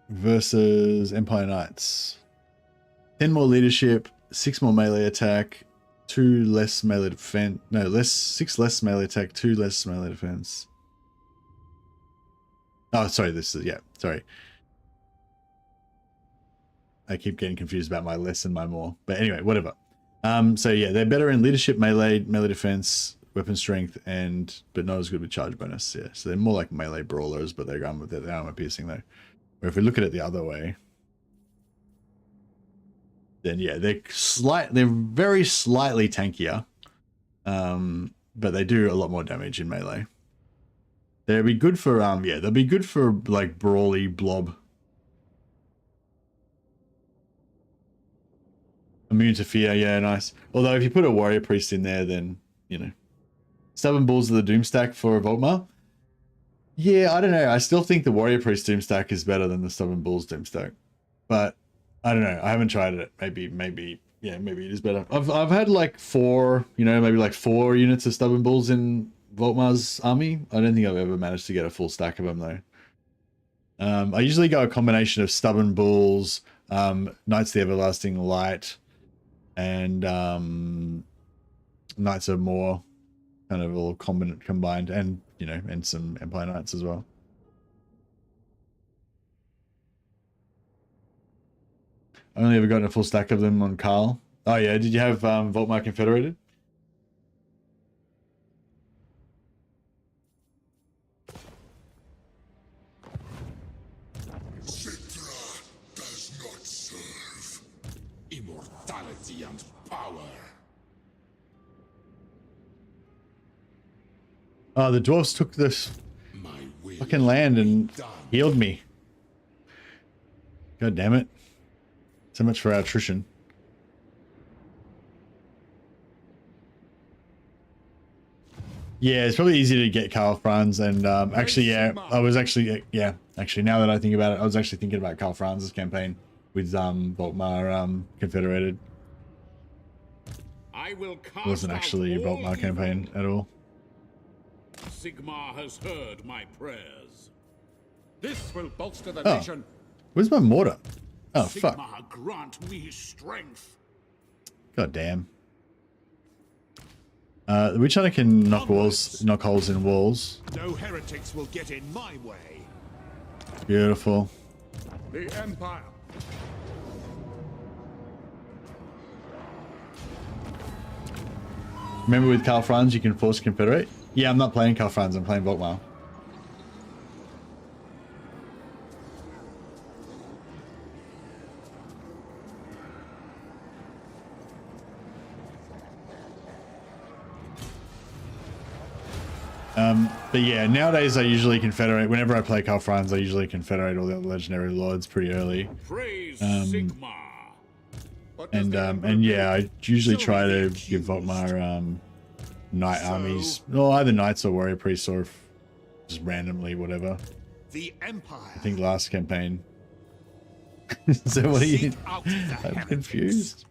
versus Empire Knights. 10 more leadership, 6 more melee attack, 2 less melee defense. No, 6 less melee attack, 2 less melee defense. Oh, sorry, this is, yeah, sorry. I keep getting confused about my less and my more. But anyway, whatever. So yeah, they're better in leadership, melee defense, weapon strength, but not as good with charge bonus. Yeah, so they're more like melee brawlers, but they're going with their armor piercing though. Or if we look at it the other way, then yeah, they're very slightly tankier, but they do a lot more damage in melee. They'll be good for yeah, they'll be good for like brawly blob. Immune to fear, yeah, nice. Although if you put a warrior priest in there, then you know. Stubborn Bulls of the Doom stack for Volkmar. Yeah, I don't know. I still think the Warrior Priest Doom stack is better than the Stubborn Bulls Doom stack. But I don't know. I haven't tried it. Maybe, yeah, maybe it is better. I've had like 4, you know, maybe like 4 units of Stubborn Bulls in Volkmar's army. I don't think I've ever managed to get a full stack of them though. I usually go a combination of Stubborn Bulls, Knights of the Everlasting Light, and Knights of More. Kind of all combined, and you know, and some Empire Knights as well. I only ever gotten a full stack of them on Carl. Oh yeah, did you have Volkmar Confederated? Citra does not serve. Immortality and power. Oh, the dwarves took this fucking land and healed me. God damn it. So much for our attrition. Yeah, it's probably easy to get Karl Franz, and actually, yeah, actually, now that I think about it, I was actually thinking about Karl Franz's campaign with Volkmar Confederated. It wasn't actually a Volkmar campaign at all. Sigmar has heard my prayers. This will bolster the nation. Where's my mortar? Oh, fuck. Sigmar, grant me strength. God damn. The Witch Hunter can knock holes in walls. No heretics will get in my way. Beautiful. The Empire. Remember with Karl Franz you can force Confederate? Yeah, I'm not playing Karl Franz, I'm playing Volkmar. But yeah, nowadays I usually confederate. Whenever I play Karl Franz, I usually confederate all the other legendary lords pretty early. Praise Sigmar. And yeah, I usually try to give Volkmar knight armies, well, either knights or warrior priests, or just randomly whatever. The Empire. I think last campaign. So what are you? I'm confused.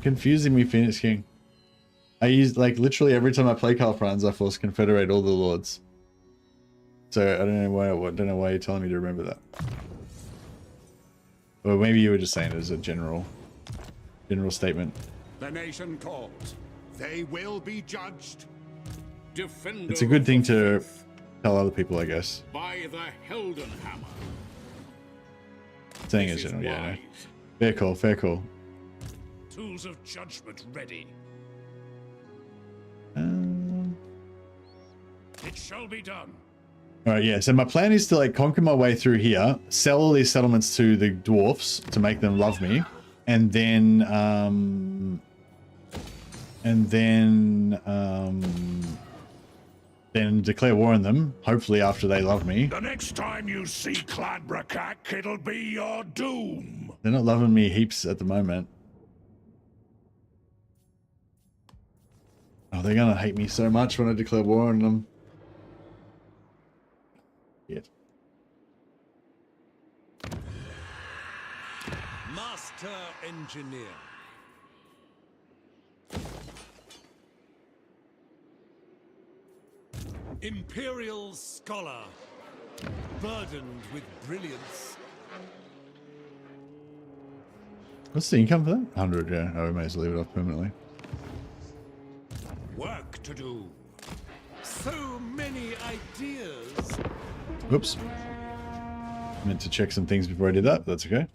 confusing me, Phoenix King. I use, like, literally every time I play Carl Franz, I force confederate all the lords. So I don't know why you're telling me to remember that. Or maybe you were just saying it as a general statement. The nation calls. They will be judged. Defender It's a good of thing the to faith, tell other people, I guess. by the Heldenhammer. Saying This as is general, yeah. No. wise. Fair call, fair call. Tools of judgment ready. It shall be done. Alright, yeah, so my plan is to like conquer my way through here, sell all these settlements to the dwarfs to make them love me, and then declare war on them, hopefully after they love me. The next time you see Clan Brakak, it'll be your doom. They're not loving me heaps at the moment. Oh, they're gonna hate me so much when I declare war on them. Yet. Master Engineer. Imperial Scholar. Burdened with brilliance. What's the income for that? 100, yeah. Oh, we may as well leave it off permanently. Work to do. So many ideas. Whoops. Meant to check some things before I did that, but that's okay.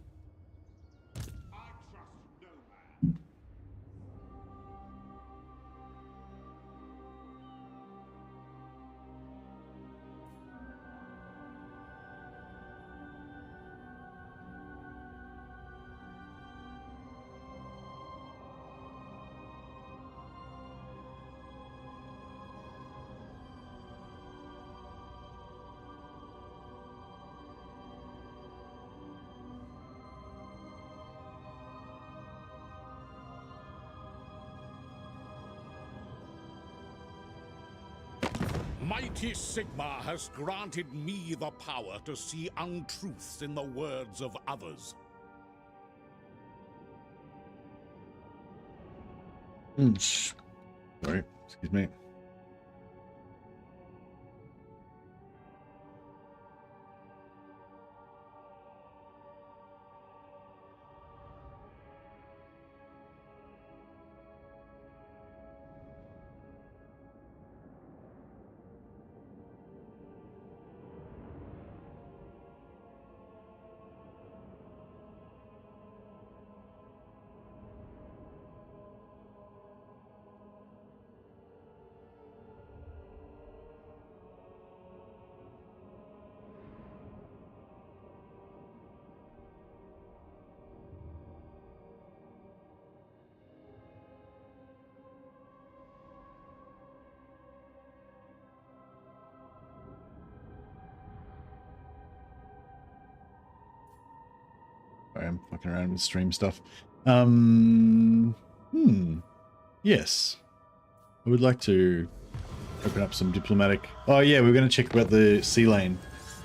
Mighty Sigmar has granted me the power to see untruths in the words of others. Sorry, excuse me. I'm fucking around with stream stuff. Yes. I would like to open up some diplomatic... Oh yeah, we were going to check about the sea lane,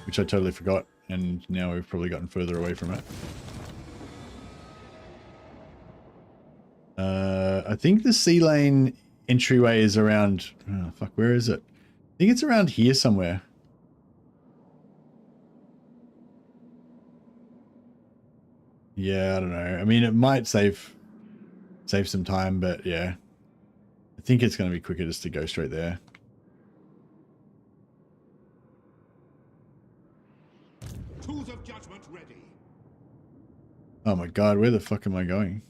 which I totally forgot, and now we've probably gotten further away from it. I think the sea lane entryway is around... Oh, fuck, where is it? I think it's around here somewhere. Yeah, I don't know. I mean, it might save some time, but yeah. I think it's going to be quicker just to go straight there. Tools of judgment ready. Oh my god, where the fuck am I going?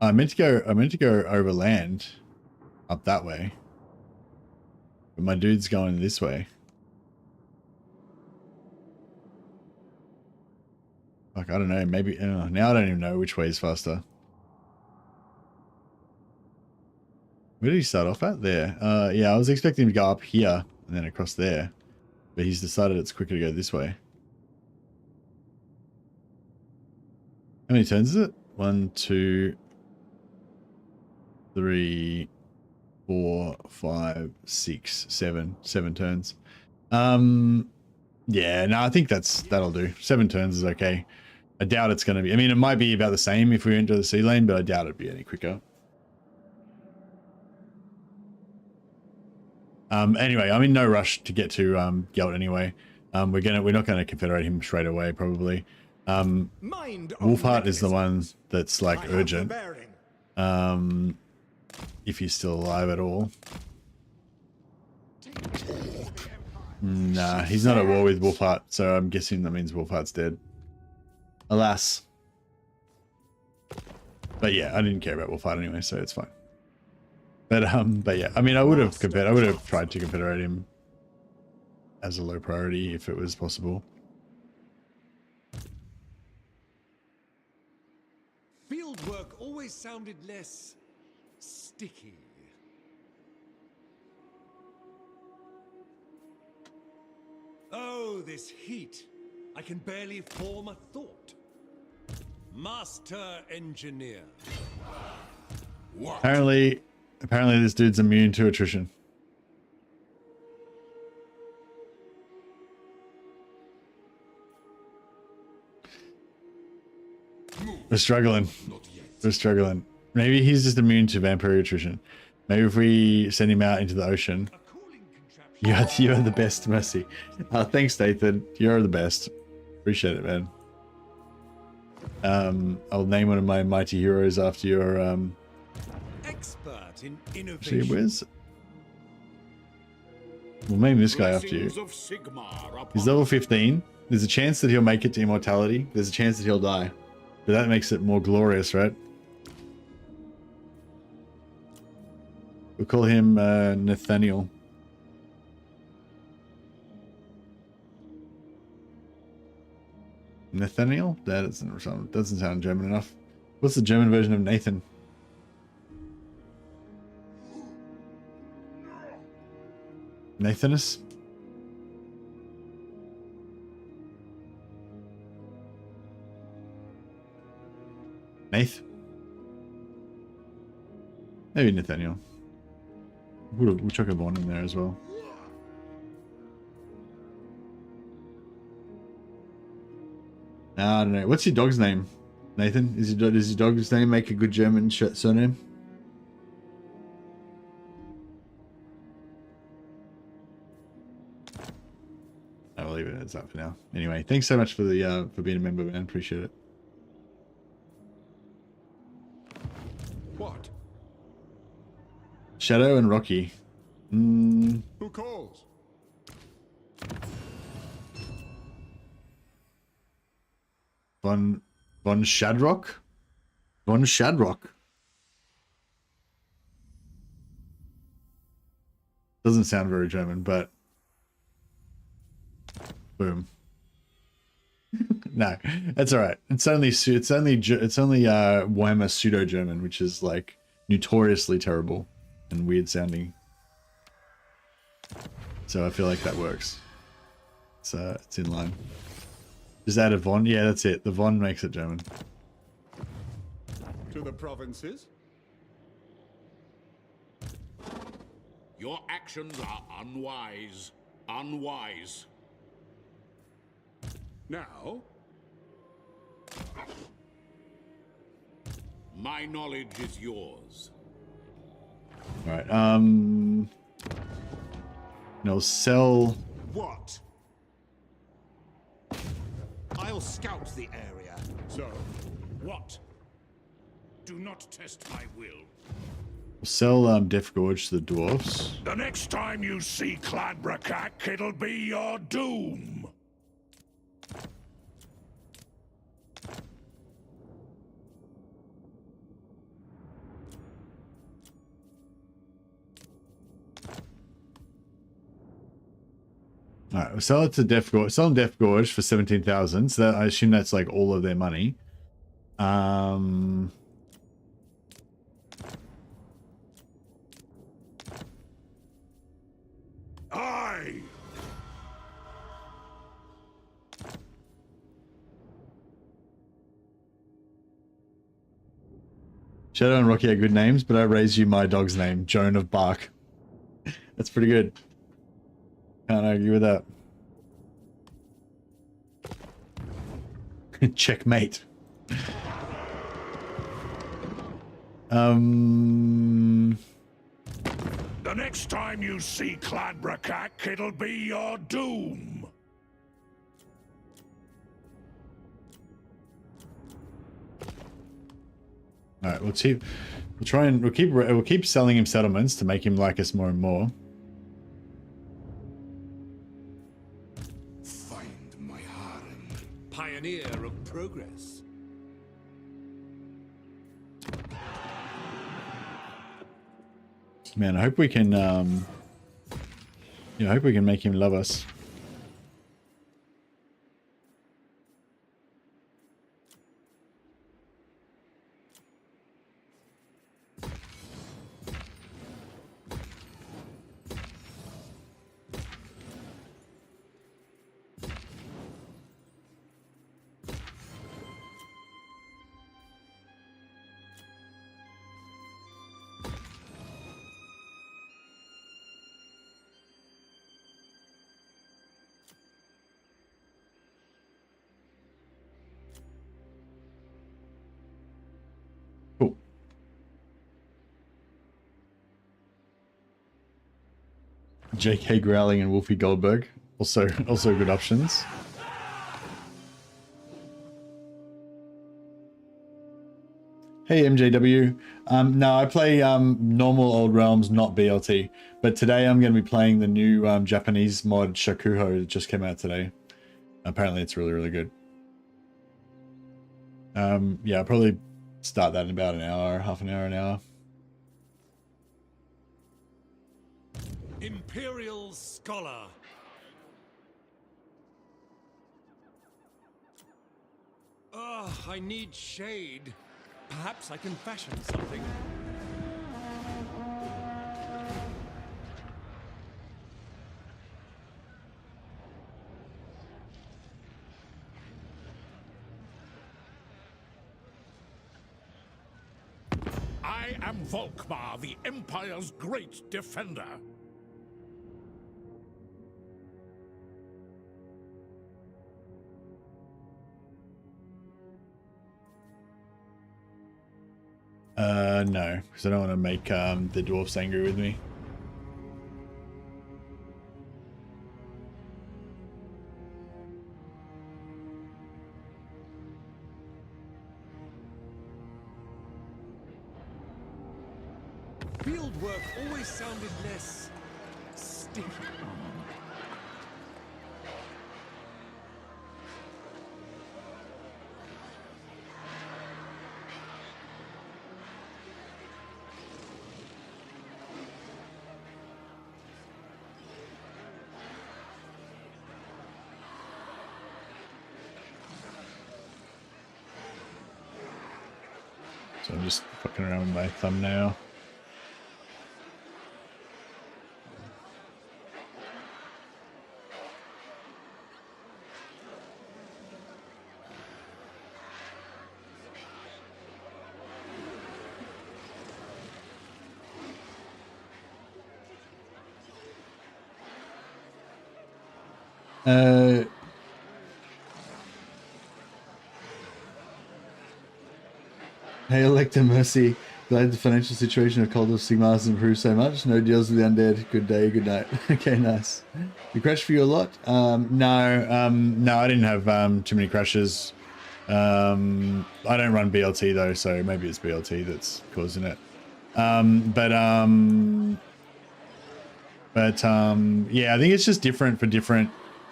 I meant to go over land up that way. But my dude's going this way. Fuck, I don't know, maybe now I don't even know which way is faster. Where did he start off at? There. Yeah, I was expecting him to go up here and then across there. But he's decided it's quicker to go this way. How many turns is it? 1, 2, 3, 4, 5, 6, 7. 7 turns. Yeah, no, I think that'll do. 7 turns is okay. I doubt it's going to be. I mean, it might be about the same if we enter the sea lane, but I doubt it'd be any quicker. Anyway, I'm in no rush to get to Gelt anyway. We're not gonna confederate him straight away, probably. Wolfheart is the one that's like urgent. If he's still alive at all. Nah, he's not at war with Wolfheart, so I'm guessing that means Wolfheart's dead. Alas. But yeah, I didn't care about Wolfheart anyway, so it's fine. But yeah, I mean, I would have tried to confederate him as a low priority if it was possible. Field work always sounded less sticky. Oh, this heat. I can barely form a thought. Master engineer. What? Apparently this dude's immune to attrition. We're struggling. We're struggling. Maybe he's just immune to vampire attrition. Maybe if we send him out into the ocean. You are the best, Mercy. Thanks, Nathan. You're the best. Appreciate it, man. I'll name one of my mighty heroes after your expert in innovation. See, where's... We'll name this guy after you. He's level 15. There's a chance that he'll make it to immortality. There's a chance that he'll die. But that makes it more glorious, right? We'll call him Nathaniel. Nathaniel? That doesn't sound German enough. What's the German version of Nathan? Nathanus? Nath? Maybe Nathaniel. We'll chuck a bond in there as well. I don't know. What's your dog's name, Nathan? Does your dog's name make a good German surname? I will leave it as that for now. Anyway, thanks so much for the for being a member, man. Appreciate it. What? Shadow and Rocky. Who calls? Von Shadrock? Von Shadrock. Doesn't sound very German, but boom. No, that's all right. It's only Warhammer pseudo German, which is like notoriously terrible and weird sounding. So I feel like that works. It's in line. Is that a Von? Yeah, that's it. The Von makes it German. To the provinces? Your actions are unwise. Unwise. Now? My knowledge is yours. Alright, no, sell... What? I'll scout the area. So, What? Do not test my will. Sell Death Gorge to the dwarfs. The next time you see Clanbrakak, it'll be your doom. Alright, we'll sell it to Death Gorge. Sell Death Gorge for 17,000. So that, I assume that's like all of their money. Aye. Shadow and Rocky are good names, but I raise you my dog's name, Joan of Bark. That's pretty good. Can't argue with that. Checkmate. The next time you see Cladbrakak, it'll be your doom. All right, we'll keep selling him settlements to make him like us more and more. Find my harem. Pioneer of progress. Man, I hope we can I hope we can make him love us. Cool. J.K. Growling and Wolfie Goldberg, also good options. Hey MJW, no, I play normal Old Realms, not BLT, but today I'm going to be playing the new Japanese mod Shakuho that just came out today. Apparently it's really good. Yeah, I'll probably start that in about an hour, half an hour. Imperial Scholar. Ugh, I need shade. Perhaps I can fashion something. I am Volkmar, the Empire's great defender. No, because I don't want to make the dwarfs angry with me. Field work always sounded less sticky. So I'm just fucking around with my thumbnail. Hey, Electa Mercy. Glad the financial situation of Cult of Sigmar has improved so much. No deals with the undead. Good day, good night. Okay, nice. You crashed for you a lot? No, I didn't have too many crashes. I don't run BLT though, so maybe it's BLT that's causing it. Yeah, I think it's just different for different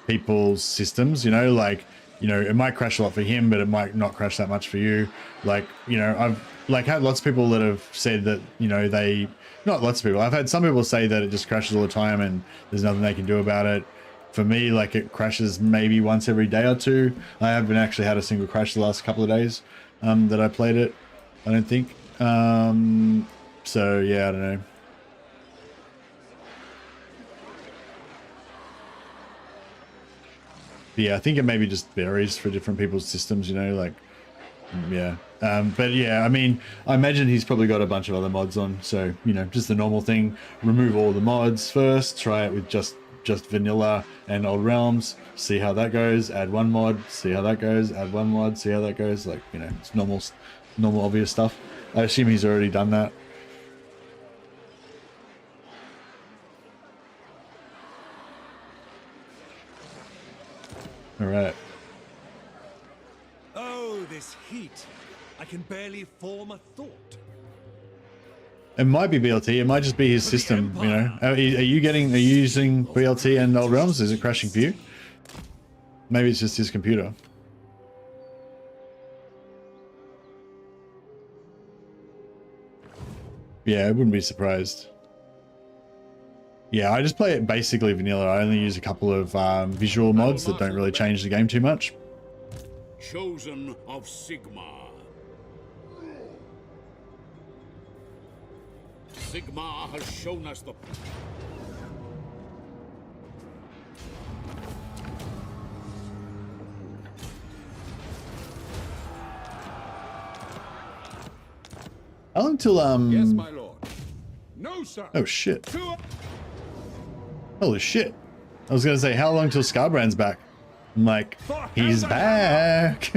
people's systems, you know, like, you know, it might crash a lot for him, but it might not crash that much for you. Like, you know, I've like had lots of people that have said that, you know, not lots of people, I've had some people say that it just crashes all the time and there's nothing they can do about it. For me, like, it crashes maybe once every day or two. I haven't actually had a single crash the last couple of days that I played it, I don't think. So yeah, I don't know. Yeah, I think it maybe just varies for different people's systems, you know, like, yeah. But yeah, I mean, I imagine he's probably got a bunch of other mods on, so, you know, just the normal thing. Remove all the mods first, try it with just just vanilla and old realms, see how that goes, add one mod, see how that goes, add one mod, see how that goes. Like, you know, it's normal obvious stuff. I assume he's already done that. All right. Oh, this heat. I can barely form a thought. It might be BLT. It might just be his system. You know, are you using BLT and old realms? Is it crashing for you? Maybe it's just his computer. Yeah, I wouldn't be surprised. Yeah, I just play it basically vanilla. I only use a couple of visual mods that don't really change the game too much. Chosen of Sigmar. Sigmar has shown us the... How long till Yes, my lord. No, sir. Oh shit. Holy shit. I was gonna say, how long till Scarbrand's back? I'm like, he's back.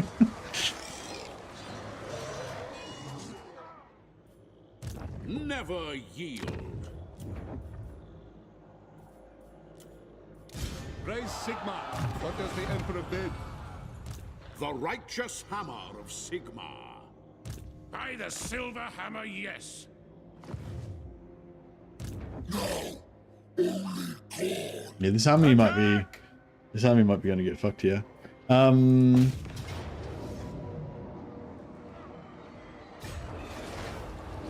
Never yield. Praise Sigmar. What does the Emperor bid? The righteous hammer of Sigmar. By the silver hammer, yes. Yeah, this army might be gonna get fucked here.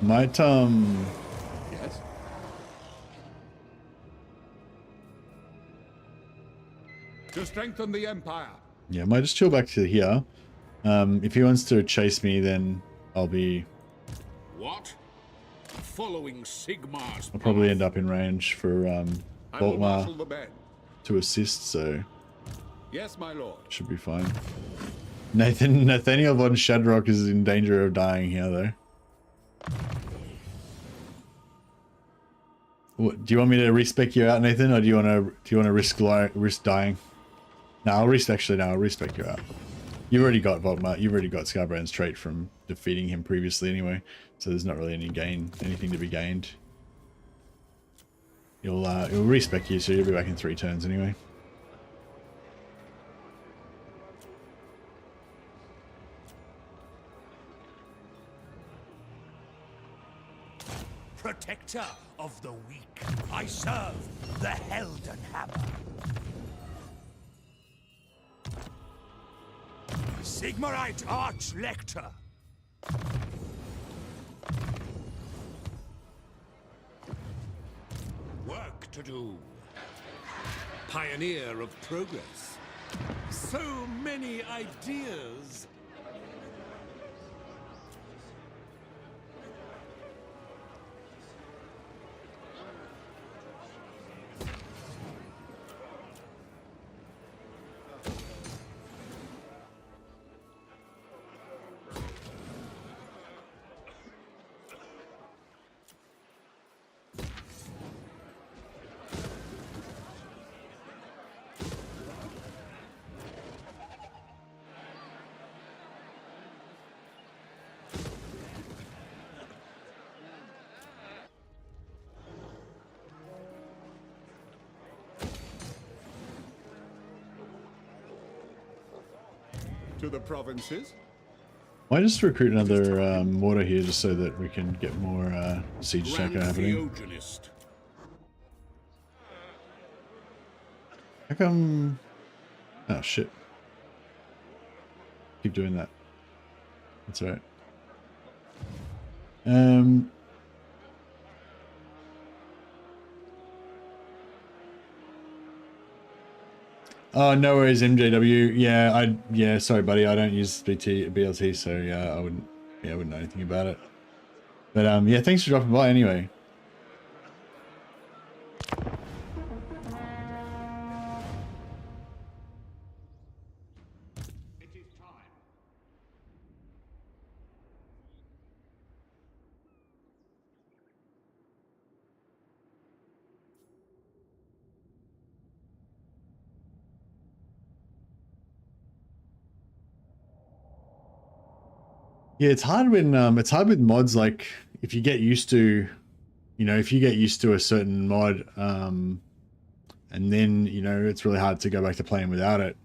Might Yes. To strengthen the Empire. yeah, might just chill back to here. If he wants to chase me, then I'll be... What? Following Sigmar's I'll probably path. end up in range for I will marshal Volkmar the men. to assist, so Yes, my lord. should be fine. Nathaniel von Shadrock is in danger of dying here, though. What, do you want me to respec you out, Nathan, or do you want to risk dying? No, I'll respec you out. You've already got Volkmar. You've already got Scarbrand's trait from defeating him previously, anyway. So there's not really anything to be gained. It'll respec you, so you'll be back in 3 turns anyway. Protector of the weak, I serve the Helden Hammer. Sigmarite Arch-Lector. Work to do. Pioneer of progress. So many ideas. To the provinces. Why just recruit another mortar here just so that we can get more siege attacker happening? Theogenist. How come... Oh shit. Keep doing that. That's alright. Oh, no worries, MJW. Yeah, sorry, buddy. I don't use BLT, so yeah, I wouldn't know anything about it. But yeah, thanks for dropping by anyway. Yeah, it's hard when it's hard with mods. Like if you get used to, you know, if you get used to a certain mod, and then you know it's really hard to go back to playing without it.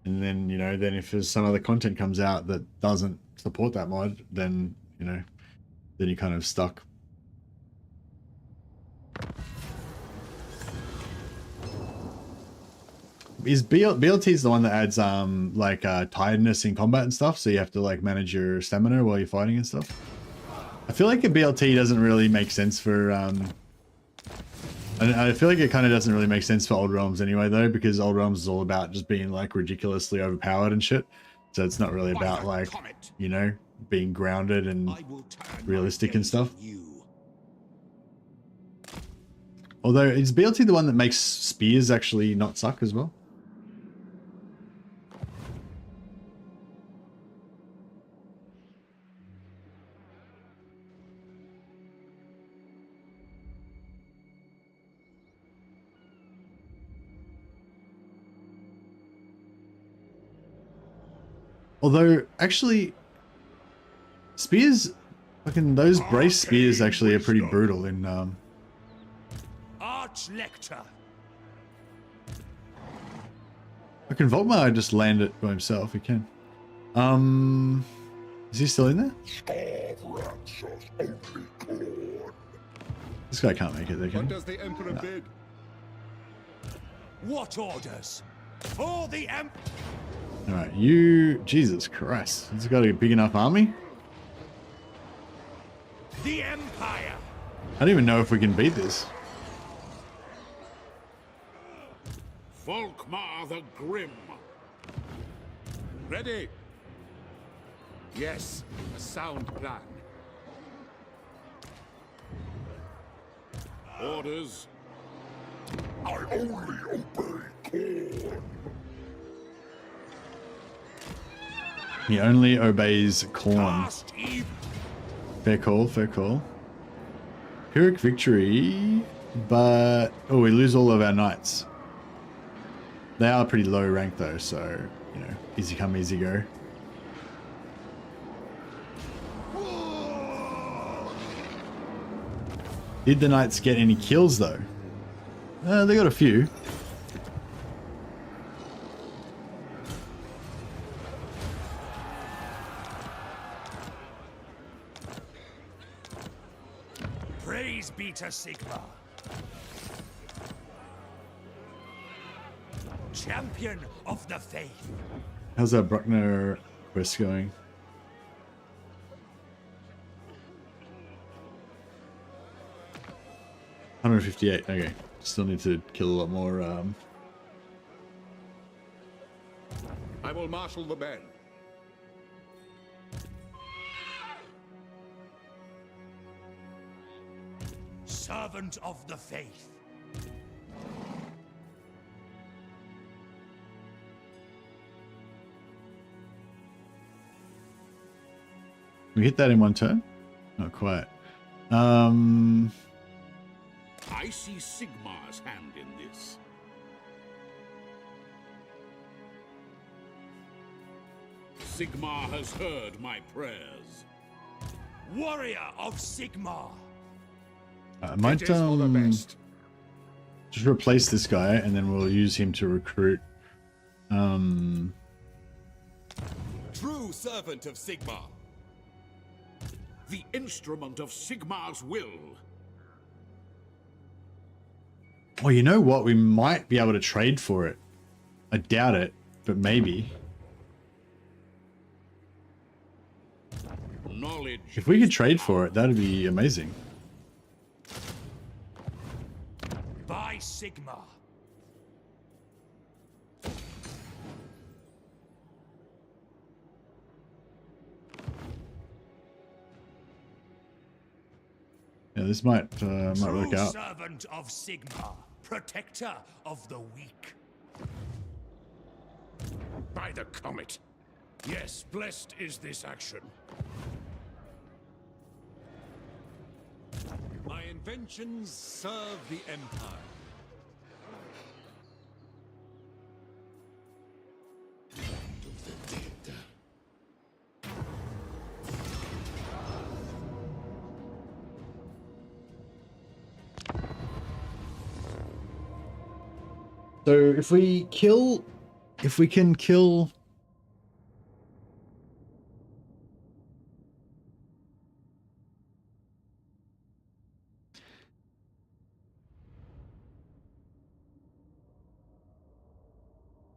And then you know, then if there's some other content comes out that doesn't support that mod, then you know, then you're kind of stuck. Is BLT is the one that adds like tiredness in combat and stuff, so you have to like manage your stamina while you're fighting and stuff. I feel like a BLT doesn't really make sense for I feel like it kind of doesn't really make sense for Old Realms anyway though, because Old Realms is all about just being like ridiculously overpowered and shit. So it's not really about like, you know, being grounded and realistic and stuff. Although is BLT the one that makes spears actually not suck as well? Although, actually, spears, fucking those brace spears actually are pretty brutal in, Arch-Lector. fucking Volkmar just land it by himself, he can. Is he still in there? This guy can't make it, they What can. does the Emperor bid? What orders? For the Alright, you, Jesus Christ. He's got a big enough army? The Empire. I don't even know if we can beat this. Volkmar the Grim. Ready? Yes, a sound plan. Orders. I only obey Corn. He only obeys Corn. Last eve. Fair call, fair call. Pyrrhic victory, but... Oh, we lose all of our knights. They are pretty low rank though, so, you know, easy come, easy go. Did the knights get any kills though? They got a few. Praise be to Sigma. Champion of the faith. How's that Bruckner quest going? $158. Okay, still need to kill a lot more. I will marshal the men. Servant of the faith. We hit that in one turn? Not quite. I see Sigmar's hand in this. Sigmar has heard my prayers. Warrior of Sigmar. I might It is for the best. just replace this guy and then we'll use him to recruit. True servant of Sigmar. The instrument of Sigmar's will. Well, you know what? We might be able to trade for it. I doubt it, but maybe. Knowledge. If we could trade for it, that'd be amazing. By Sigmar. Yeah, this might work True out. servant of Sigmar. Protector of the weak. By the comet. Yes, blessed is this action. My inventions serve the Empire. So if we can kill.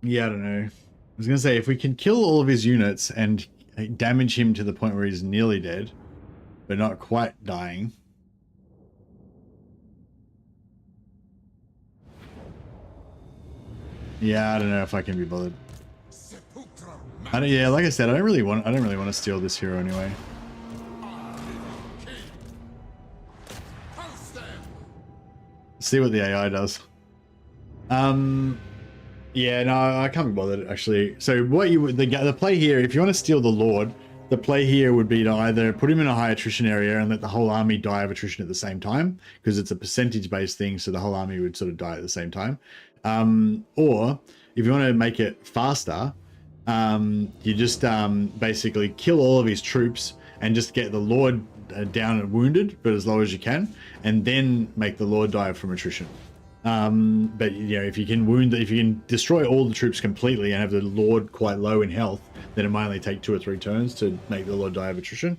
Yeah, I don't know. I was gonna say if we can kill all of his units and damage him to the point where he's nearly dead, but not quite dying. Yeah, I don't know if I can be bothered. Yeah, like I said, I don't really want to steal this hero anyway. See what the AI does. Yeah, no, I can't be bothered actually. So what you would the play here, if you want to steal the Lord, the play here would be to either put him in a high attrition area and let the whole army die of attrition at the same time, because it's a percentage based thing, so the whole army would sort of die at the same time. Or if you want to make it faster, you just basically kill all of his troops and just get the Lord down and wounded, but as low as you can, and then make the Lord die from attrition. But you know, if you can destroy all the troops completely and have the Lord quite low in health, then it might only take 2 or 3 turns to make the Lord die of attrition.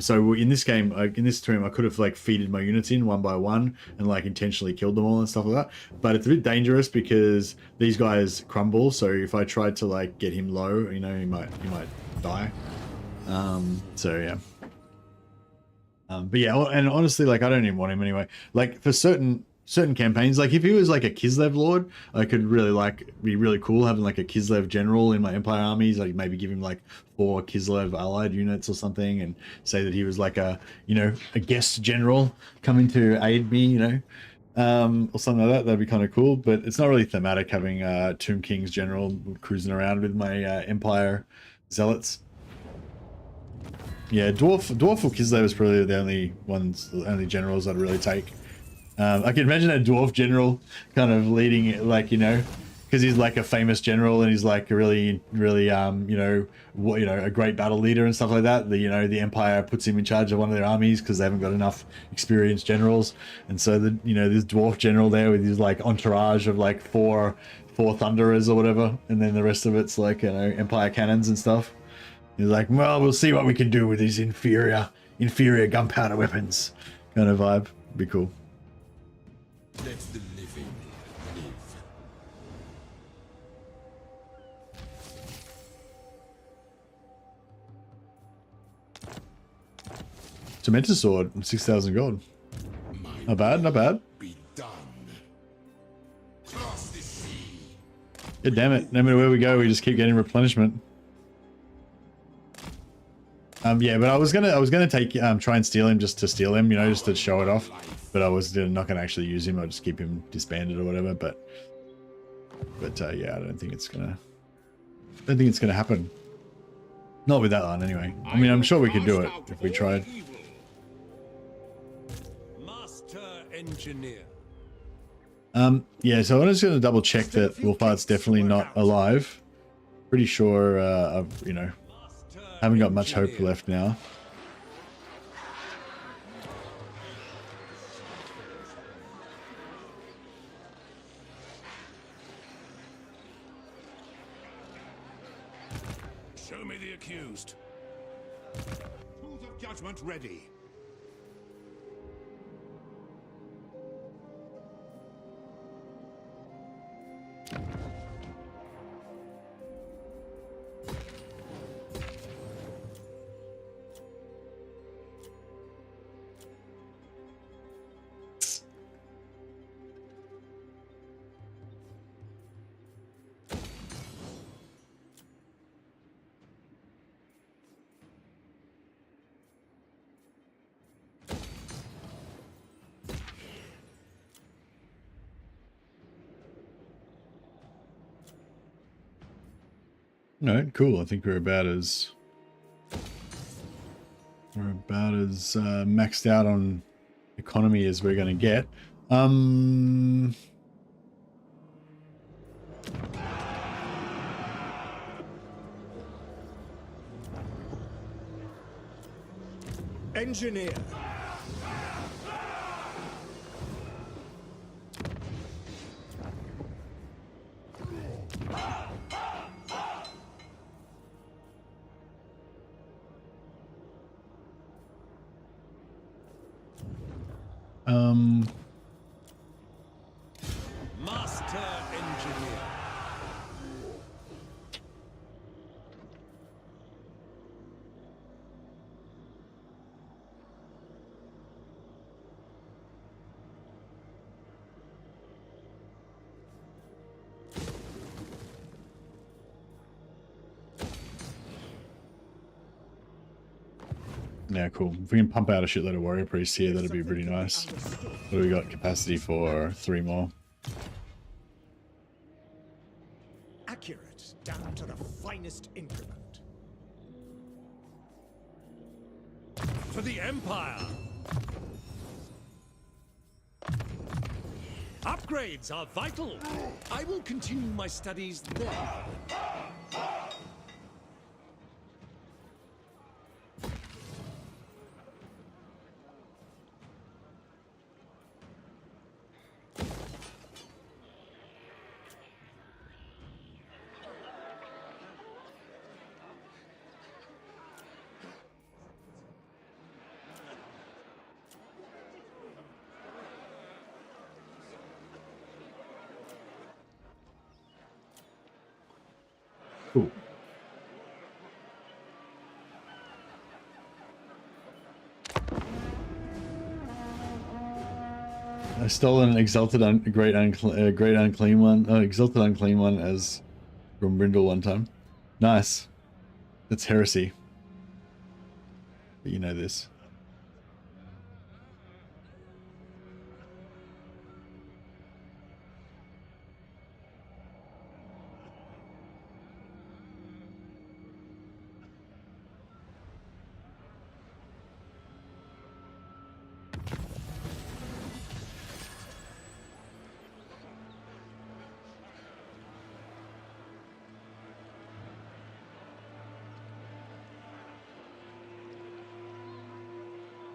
So in this game, in this turn, I could have like feeded my units in one by one and like intentionally killed them all and stuff like that. But it's a bit dangerous because these guys crumble. So if I tried to like get him low, you know, he might die. So yeah. But yeah, and honestly, like I don't even want him anyway. Like for certain campaigns, like if he was like a Kislev Lord, I could really be really cool having like a Kislev general in my Empire armies, like maybe give him like 4 Kislev allied units or something and say that he was like a guest general coming to aid me, or something like that. That'd be kind of cool, but it's not really thematic having Tomb King's general cruising around with my Empire zealots. Yeah, dwarf or Kislev is probably the only generals I'd really take. I can imagine a dwarf general kind of leading it, like, because he's like a famous general and he's like a really a great battle leader and stuff like that. The Empire puts him in charge of one of their armies because they haven't got enough experienced generals, and so this dwarf general there with his like entourage of like four thunderers or whatever, and then the rest of it's like Empire cannons and stuff. He's like, well, we'll see what we can do with these inferior gunpowder weapons, kind of vibe. Be cool. Let the living live. Tormentor sword, 6,000 gold. Not bad, not bad. Be done. Cross the sea. God damn it! No matter where we go, we just keep getting replenishment. Yeah, but I was gonna take try and steal him just to steal him, just to show it off. But I was not gonna actually use him. I'll just keep him disbanded or whatever. But yeah, I don't think it's gonna happen. Not with that one, anyway. I mean, I'm sure we could do it if we tried. Master engineer. Yeah. So I'm just gonna double check that Wolfart's definitely not alive. Pretty sure. Haven't got much hope left now. Show me the accused. Tools of judgment ready. No, cool. I think we're about as maxed out on economy as we're going to get. Engineer. Master engineer. Yeah, cool. If we can pump out a shitload of warrior priests here, that'd be pretty nice. What do we got capacity for? 3 more. Accurate down to the finest increment. For the Empire! Upgrades are vital! I will continue my studies there. Cool. I stole an exalted great unclean one. Oh, exalted unclean one as from Brindle one time. Nice. That's heresy. But you know this.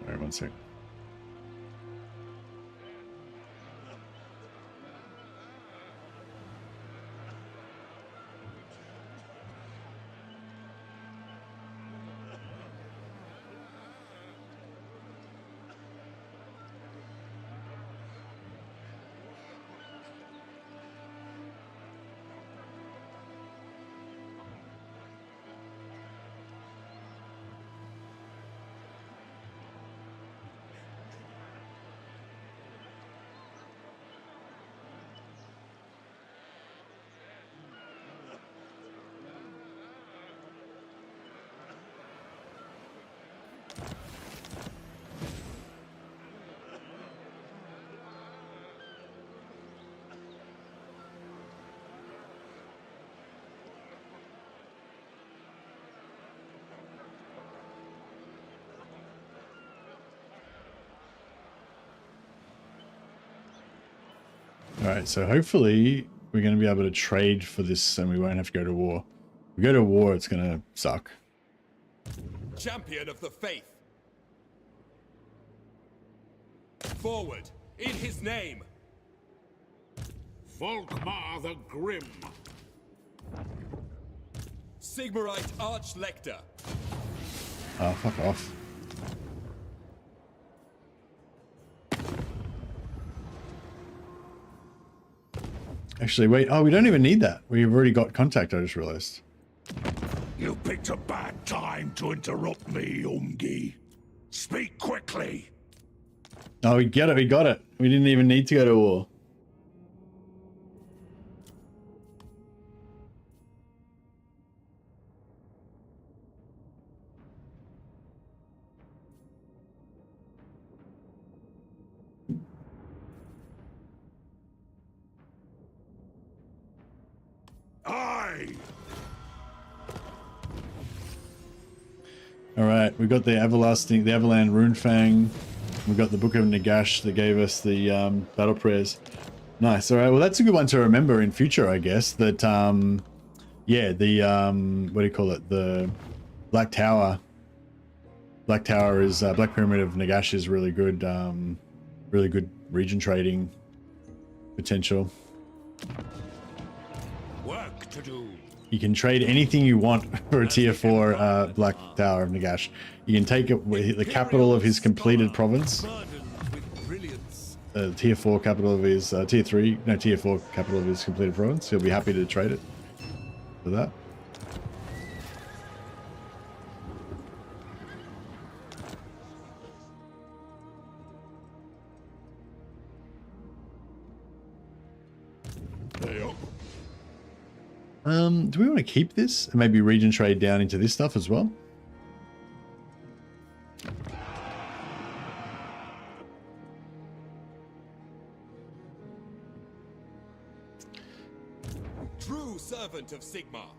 Alright, one sec. Alright, so hopefully we're going to be able to trade for this and we won't have to go to war. If we go to war, it's going to suck. Champion of the faith. Forward, in his name. Volkmar the Grim. Sigmarite Archlector. Oh, fuck off. Actually, wait. Oh, we don't even need that. We've already got contact, I just realized. You picked a bad time to interrupt me, Ungi. Speak quickly. Oh, we get it. We got it. We didn't even need to go to war. Aye. All right, we got the Everland Runefang. We got the Book of Nagash that gave us the battle prayers. Nice. All right. Well, that's a good one to remember in future, I guess. That yeah, the what do you call it? The Black Tower. Black Tower is Black Pyramid of Nagash is really good region trading potential. Work to do. You can trade anything you want for a tier 4 Black Tower of Nagash. You can take it with the capital of his completed province. Burdened with brilliance. tier 4 capital of his tier 4 capital of his completed province. He'll be happy to trade it for that. Do we want to keep this and maybe region trade down into this stuff as well? True servant of Sigmar.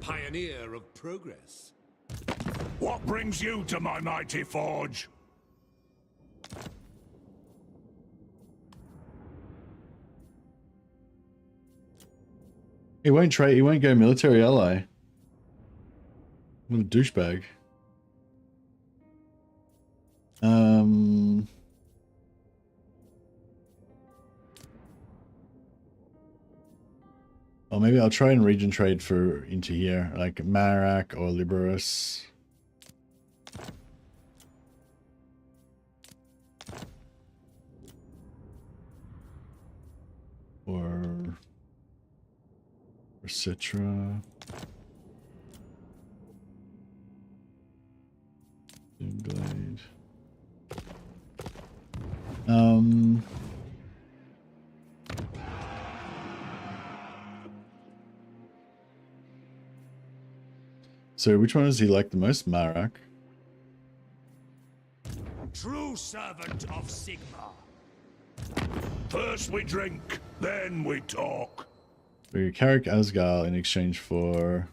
Pioneer of progress. What brings you to my mighty forge? He won't trade. He won't go military ally. What a douchebag. Or maybe I'll try and region trade for into here, like Marak or Liberus. Or Citra. Doomblade. So which one does he like the most? Marak. True servant of Sigmar. First we drink, then we talk. So Carrick Asgal in exchange for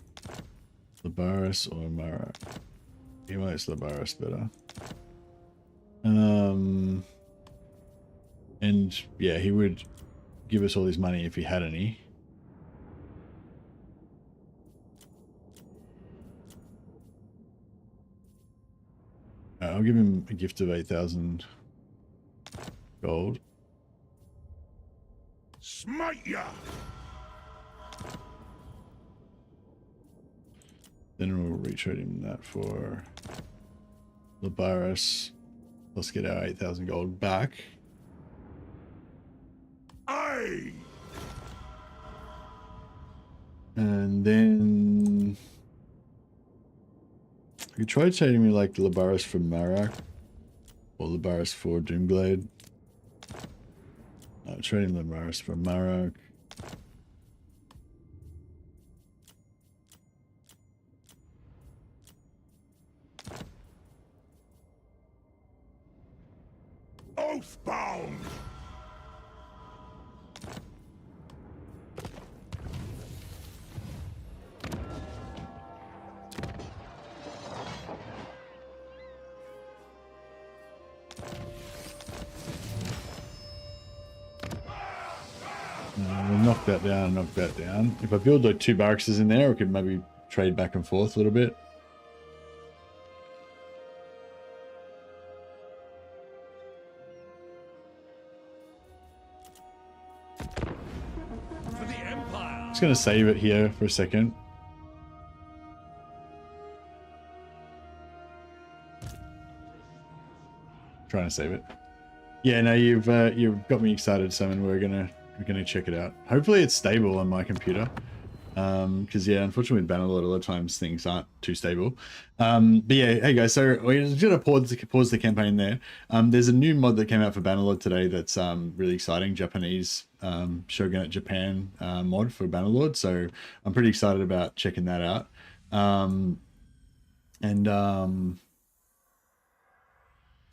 Labaris or Marak. He likes Labaris better. And yeah, he would give us all his money if he had any. I'll give him a gift of 8,000 gold. Smite ya! Then we'll retrade him that for Labaris. Let's get our 8,000 gold back. Aye! And then we tried trading me like Labaris for Marak or Labaris for Doomblade. Trading Labaris for Marak. Oathbound! We'll knock that down, knock that down. If I build like 2 barracks in there, we could maybe trade back and forth a little bit. For the Empire. Just gonna save it here for a second. Trying to save it. Yeah, no, you've got me excited, Simon. We're gonna check it out. Hopefully it's stable on my computer. Because yeah, unfortunately with Bannerlord, a lot of times things aren't too stable. But yeah, hey guys, so we're just gonna pause the campaign there. There's a new mod that came out for Bannerlord today that's really exciting. Japanese Shogunate Japan mod for Bannerlord. So I'm pretty excited about checking that out. So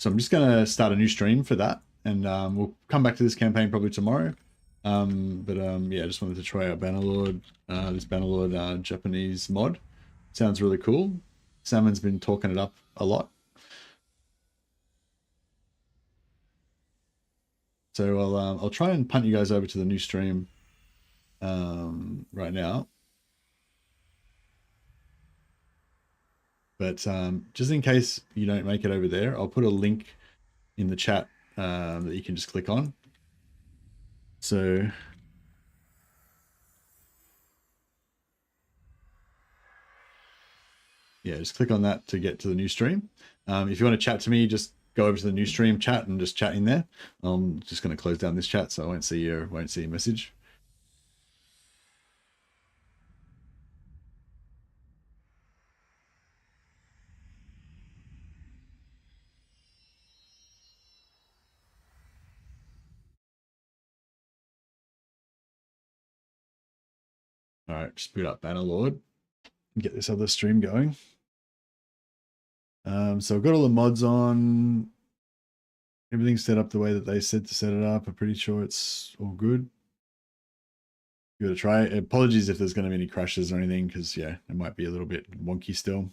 I'm just gonna start a new stream for that, and we'll come back to this campaign probably tomorrow. Yeah, I just wanted to try out Bannerlord, this Bannerlord Japanese mod. Sounds really cool. Salmon's been talking it up a lot. So I'll try and punt you guys over to the new stream right now. But just in case you don't make it over there, I'll put a link in the chat that you can just click on. So yeah, just click on that to get to the new stream. If you want to chat to me, just go over to the new stream chat and just chat in there. I'm just going to close down this chat so I won't see your message. All right, just boot up Bannerlord and get this other stream going. So I've got all the mods on. Everything's set up the way that they said to set it up. I'm pretty sure it's all good. Give it a try. Apologies if there's going to be any crashes or anything, because yeah, it might be a little bit wonky still.